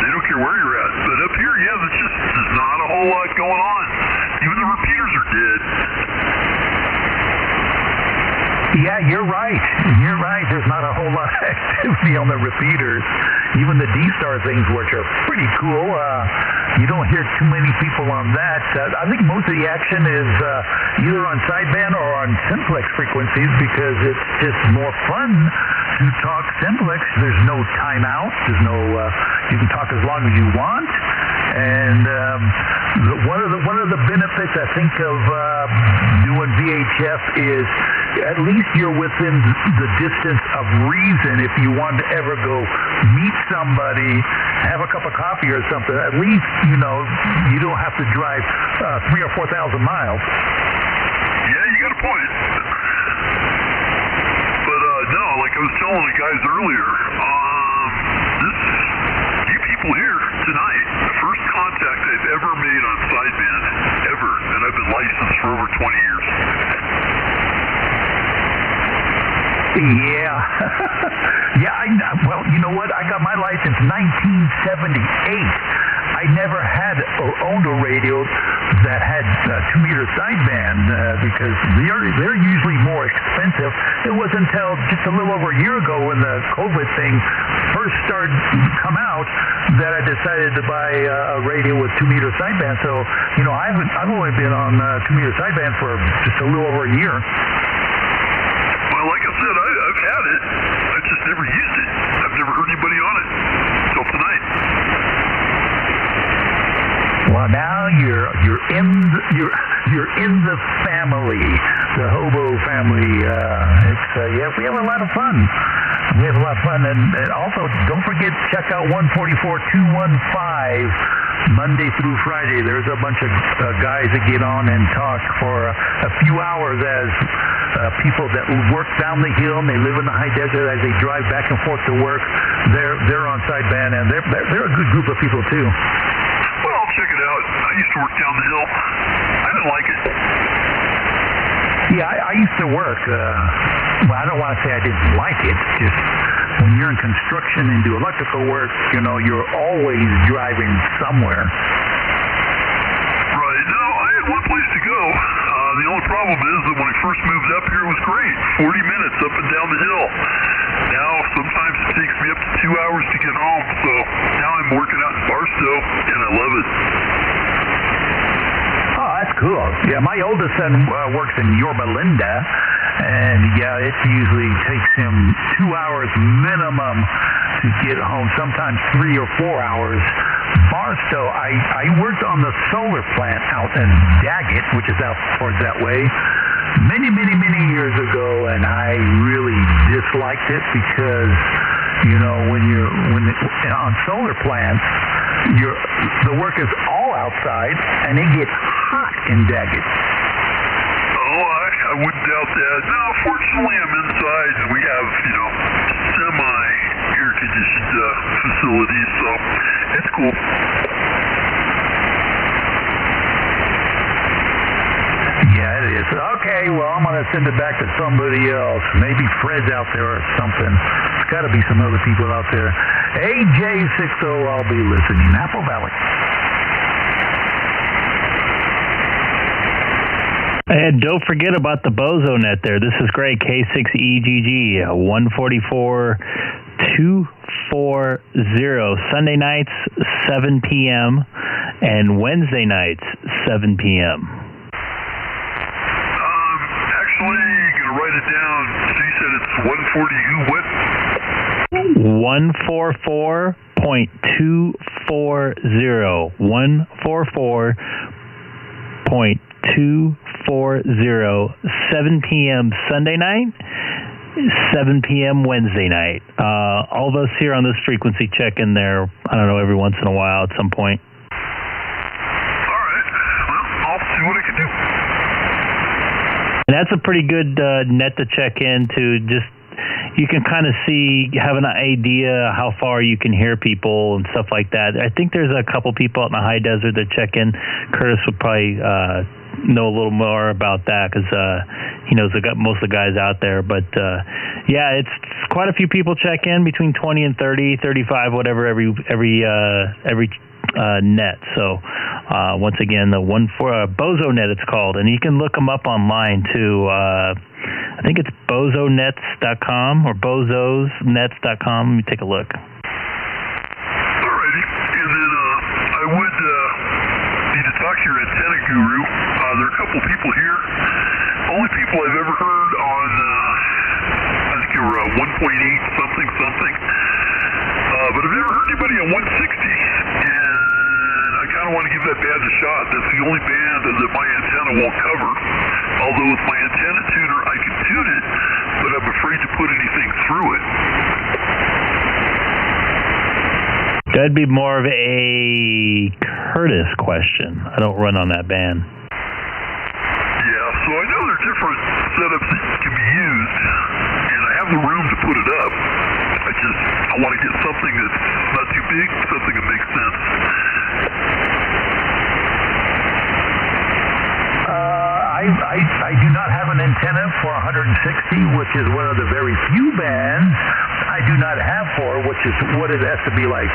They don't care where you're at. But up here, there's not a whole lot going on. Even the repeaters are dead. Yeah, you're right. There's not a whole lot of activity on the repeaters. Even the D-Star things, which are pretty cool, you don't hear too many people on that. I think most of the action is either on sideband or on simplex frequencies, because it's just more fun to talk simplex. There's no timeout. There's no you can talk as long as you want. And one of the benefits I think of doing VHF is at least you're within the distance of reason. If you want to ever go meet somebody, have a cup of coffee or something, at least you don't have to drive 3,000 or 4,000 miles. Yeah, you got a point. But no, like I was telling the guys earlier, you people here, Yeah. Well, you know what? I got my license 1978. I never had or owned a radio that had 2-meter sideband because they're usually more expensive. It wasn't until just a little over a year ago when the COVID thing first started to come out that I decided to buy a radio with 2-meter sideband. So, you know, I've only been on 2-meter sideband for just a little over a year. Well, like I said, I've had it. I've just never used it. I've never heard anybody on it until tonight. Well, now you're in the family, the hobo family. We have a lot of fun. We have a lot of fun, and also don't forget check out 144-215 Monday through Friday. There's a bunch of guys that get on and talk for a few hours as people that work down the hill and they live in the high desert as they drive back and forth to work. They're on sideband, and they're a good group of people too. Well, I'll check it out. I used to work down the hill. I didn't like it. Yeah, I used to work. Well, I don't want to say I didn't like it. Just when you're in construction and do electrical work, you know, you're always driving somewhere. Right. No, I had one place to go. The only problem is that when I first moved up here, it was great. 40 minutes up and down the hill. Now, sometimes it takes me up to 2 hours to get home. So now I'm working out in Barstow, and I love it. Oh, that's cool. Yeah, my oldest son works in Yorba Linda, and yeah, it usually takes him 2 hours minimum to get home, sometimes 3 or 4 hours. Barstow, I worked on the solar plant out in Daggett, which is out towards that way, many years ago, and I really disliked it because, you know, when on solar plants, the work is all outside, and it gets hot in Daggett. Oh, I wouldn't doubt that. No, fortunately, I'm inside, and we have, you know, semi-air-conditioned facilities, so it's cool. Yeah, it is. Okay, well, I'm going to send it back to somebody else. Maybe Fred's out there or something. There's got to be some other people out there. AJ60, I'll be listening. Apple Valley. And don't forget about the Bozo net there. This is Greg, K6EGG, 144-240. Sunday nights, 7 p.m. and Wednesday nights, 7 p.m. Actually, you're going to write it down. So you said it's 140 who what? 144.240. 144.240. 7 p.m. Sunday night, 7 p.m. Wednesday night. All of us here on this frequency check in there, I don't know, every once in a while at some point. All right. Well, I'll see what I can do. And that's a pretty good net to check into. Just you can kind of have an idea how far you can hear people and stuff like that. I think there's a couple people out in the high desert that check in. Curtis would probably know a little more about that because he knows most of the guys out there. But yeah, it's quite a few people check in, between 20 and 30, 35, whatever, every net. So once again, the Bozo net it's called, and you can look them up online too. I think it's bozonets.com or bozosnets.com. Let me take a look. Alrighty, and then I would need to talk to your antenna guru. There are a couple people here. Only people I've ever heard on, I think you were 1.8 something. But I've never heard anybody on 160. And I kind of want to give that band a shot. That's the only band that my antenna won't cover. Although with my antenna tuner, I can tune it, but I'm afraid to put anything through it. That'd be more of a Curtis question. I don't run on that band. Yeah, so I know there are different setups that can be used, and I have the room to put it up. I want to get something that's not too big, something that makes sense. I I do not have an antenna for 160, which is one of the very few bands I do not have for, which is what it has to be like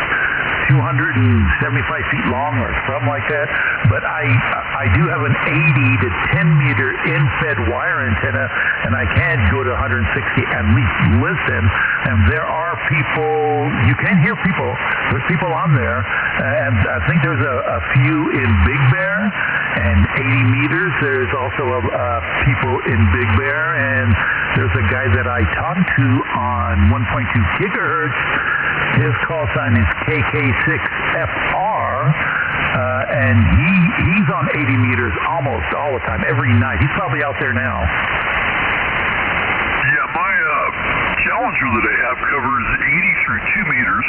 275 feet long or something like that. But I do have an 80 to 10 meter in-fed wire antenna, and I can go to 160 and at least listen. And there are people, you can hear people. There's people on there, and I think there's a few in Big Bear and 80 meters. There's also people in Big Bear, and there's a guy that I talked to on 1.2 gigahertz. His call sign is K6EGG, and he's on 80 meters almost all the time, every night. He's probably out there now. Yeah, my Challenger that I have covers 80 through 2 meters.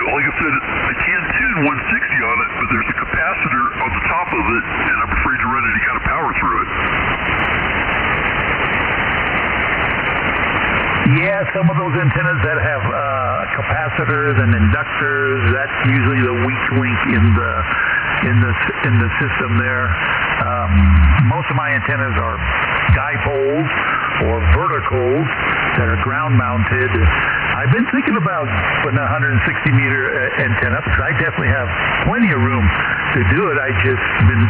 Like I said, I can tune 160 on it, but there's a capacitor on the top of it, and I'm afraid to run any kind of power through it. Yeah, some of those antennas that have capacitors and inductors, that's usually the weak link in the system there. Most of my antennas are dipoles or verticals that are ground mounted. I've been thinking about putting a 160 meter antenna up because I definitely have plenty of room to do it. I just been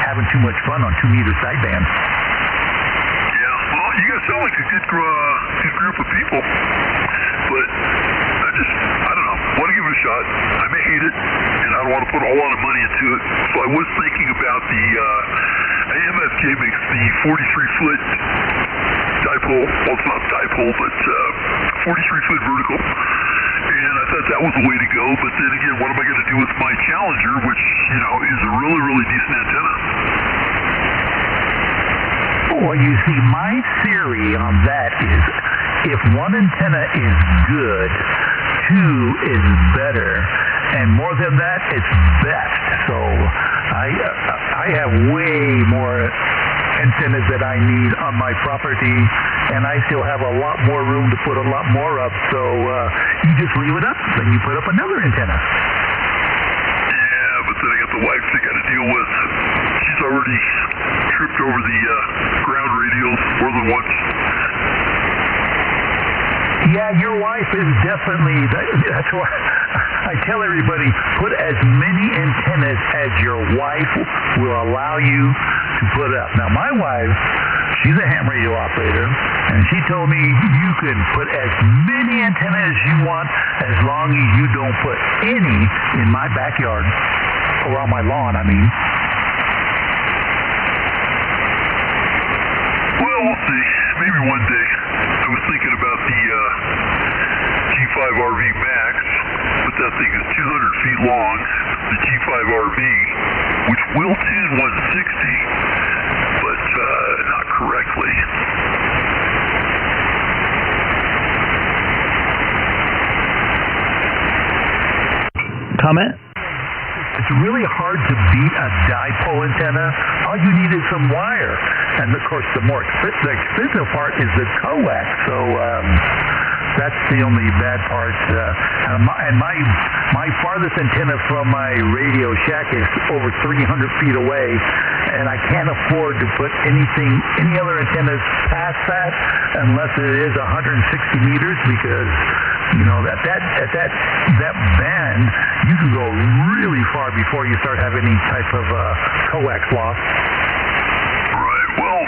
having too much fun on 2 meter sideband. You guys sound like a good group of people, but I don't know, want to give it a shot. I may hate it, and I don't want to put a whole lot of money into it, so I was thinking about the AMFK makes the 43-foot dipole, well, it's not dipole, but 43-foot vertical, and I thought that was the way to go, but then again, what am I going to do with my Challenger, which, is a really, really decent antenna? Well, you see, my theory on that is if one antenna is good, 2 is better, and more than that, it's best. So I have way more antennas that I need on my property, and I still have a lot more room to put a lot more up. So you just leave it up, and you put up another antenna. Yeah, but then I got the wife I got to deal with. She's already tripped over the ground radios more than once. Yeah, your wife is definitely, that's why I tell everybody, put as many antennas as your wife will allow you to put up. Now, my wife, she's a ham radio operator, and she told me you can put as many antennas as you want as long as you don't put any in my backyard, or on my lawn, I mean. Well, we'll see. Maybe one day. I was thinking about the G5RV Max, but that thing is 200 feet long. The G5RV, which will tune 160, but not correctly. Comment? It's really hard to beat a dipole antenna. All you need is some wire. And, of course, the expensive part is the coax. So that's the only bad part. And my farthest antenna from my radio shack is over 300 feet away. And I can't afford to put any other antennas past that unless it is 160 meters because, at that band, you can go really far before you start having any type of coax loss. Right. Well,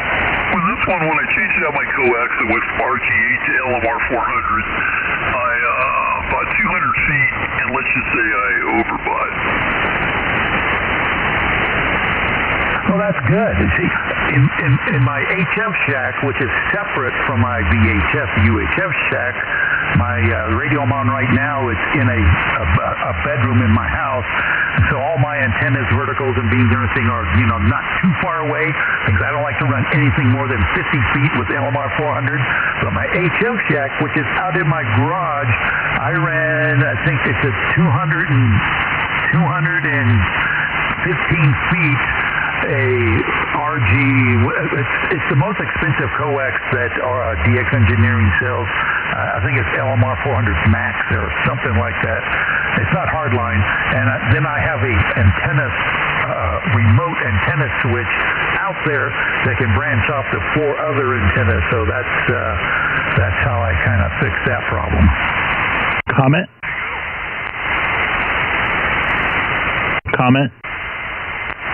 with this one, when I changed out my coax, it went from RG8 to LMR 400. I bought 200 feet, and let's just say I overbought. Well, that's good. See, in my HF shack, which is separate from my VHF, UHF shack, my radio I'm on right now, it's in a bedroom in my house. So all my antennas, verticals, and beams and everything are, not too far away because I don't like to run anything more than 50 feet with LMR 400. But my HF shack, which is out in my garage, I ran, I think it's a 215 feet. A RG, it's the most expensive coax that DX Engineering sells. I think it's LMR 400 Max or something like that. It's not hardline. And then I have a antenna remote antenna switch out there that can branch off to 4 other antennas. So that's how I kind of fixed that problem. Comment?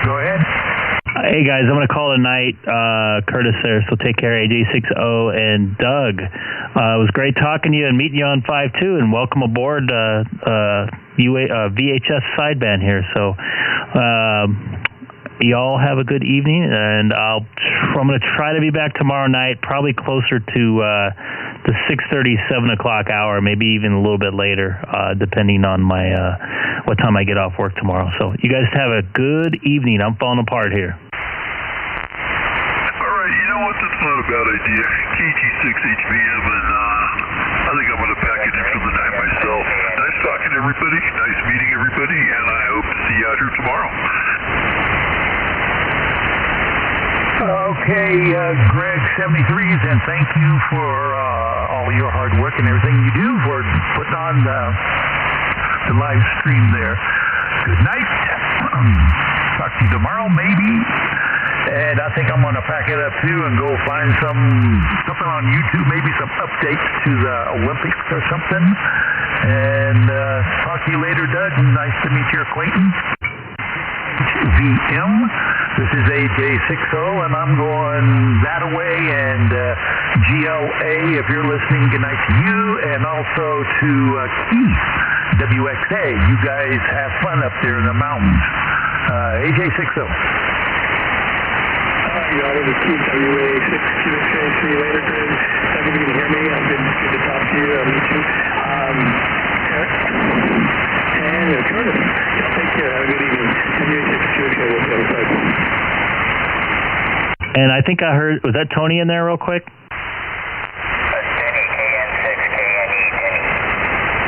Go ahead. Hey guys, I'm going to call it a night. Curtis there, so take care. AJ60 and Doug. It was great talking to you and meeting you on 5.2, and welcome aboard VHS sideband here. So y'all have a good evening, and I'm going to try to be back tomorrow night, probably closer to the 6:30, 7 o'clock hour, maybe even a little bit later, depending on my what time I get off work tomorrow. So you guys have a good evening. I'm falling apart here. All right, you know what? That's not a bad idea. KG6HBM, and I think I'm going to pack it in for the night myself. Nice talking to everybody. Nice meeting everybody, and I hope to see you out here tomorrow. Okay, Greg 73s, and thank you for all your hard work and everything you do for putting on the live stream there. Good night. Talk to you tomorrow, maybe. And I think I'm going to pack it up too and go find something on YouTube, maybe some updates to the Olympics or something. And talk to you later, Doug. Nice to meet your acquaintance. VM. This is AJ60, and I'm going that away. And GLA, if you're listening, good night to you, and also to Keith, WXA. You guys have fun up there in the mountains. AJ60. You know, this is Keith, WA6QXA. See you later, Greg. Doug, if you can hear me, good to talk to you. I'll meet you. And Curtis, take care. Have a good evening. WA6QXA. We'll see you outside. And I think I heard, was that Tony in there real quick? Denny, KN6KNE, Denny.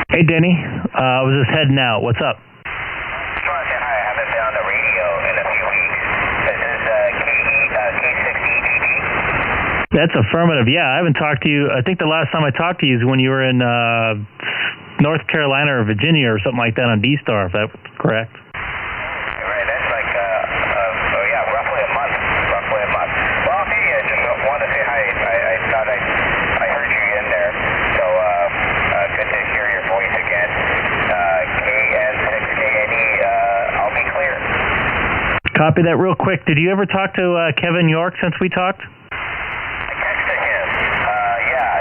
Hey, Denny. I was just heading out. What's up? Just want to say hi. I haven't been on the radio in a few weeks. This is K6EGG. That's affirmative. Yeah, I haven't talked to you. I think the last time I talked to you is when you were in North Carolina or Virginia or something like that on D-Star, if that's correct. Right, that's like, roughly a month. Well, hey, I just wanted to say hi. I thought I heard you in there, so good to hear your voice again. KN6KNE, I'll be clear. Copy that real quick. Did you ever talk to Kevin York since we talked? I texted him.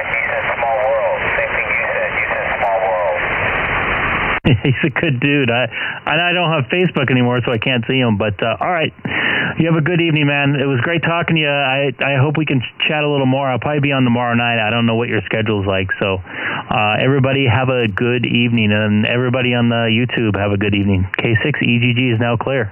He said small world. Same thing you said. You said small world. He's a good dude. I don't have Facebook anymore, so I can't see him. But all right, you have a good evening, man. It was great talking to you. I hope we can chat a little more. I'll probably be on tomorrow night. I don't know what your schedule's like. So everybody have a good evening, and everybody on the YouTube have a good evening. K6EGG is now clear.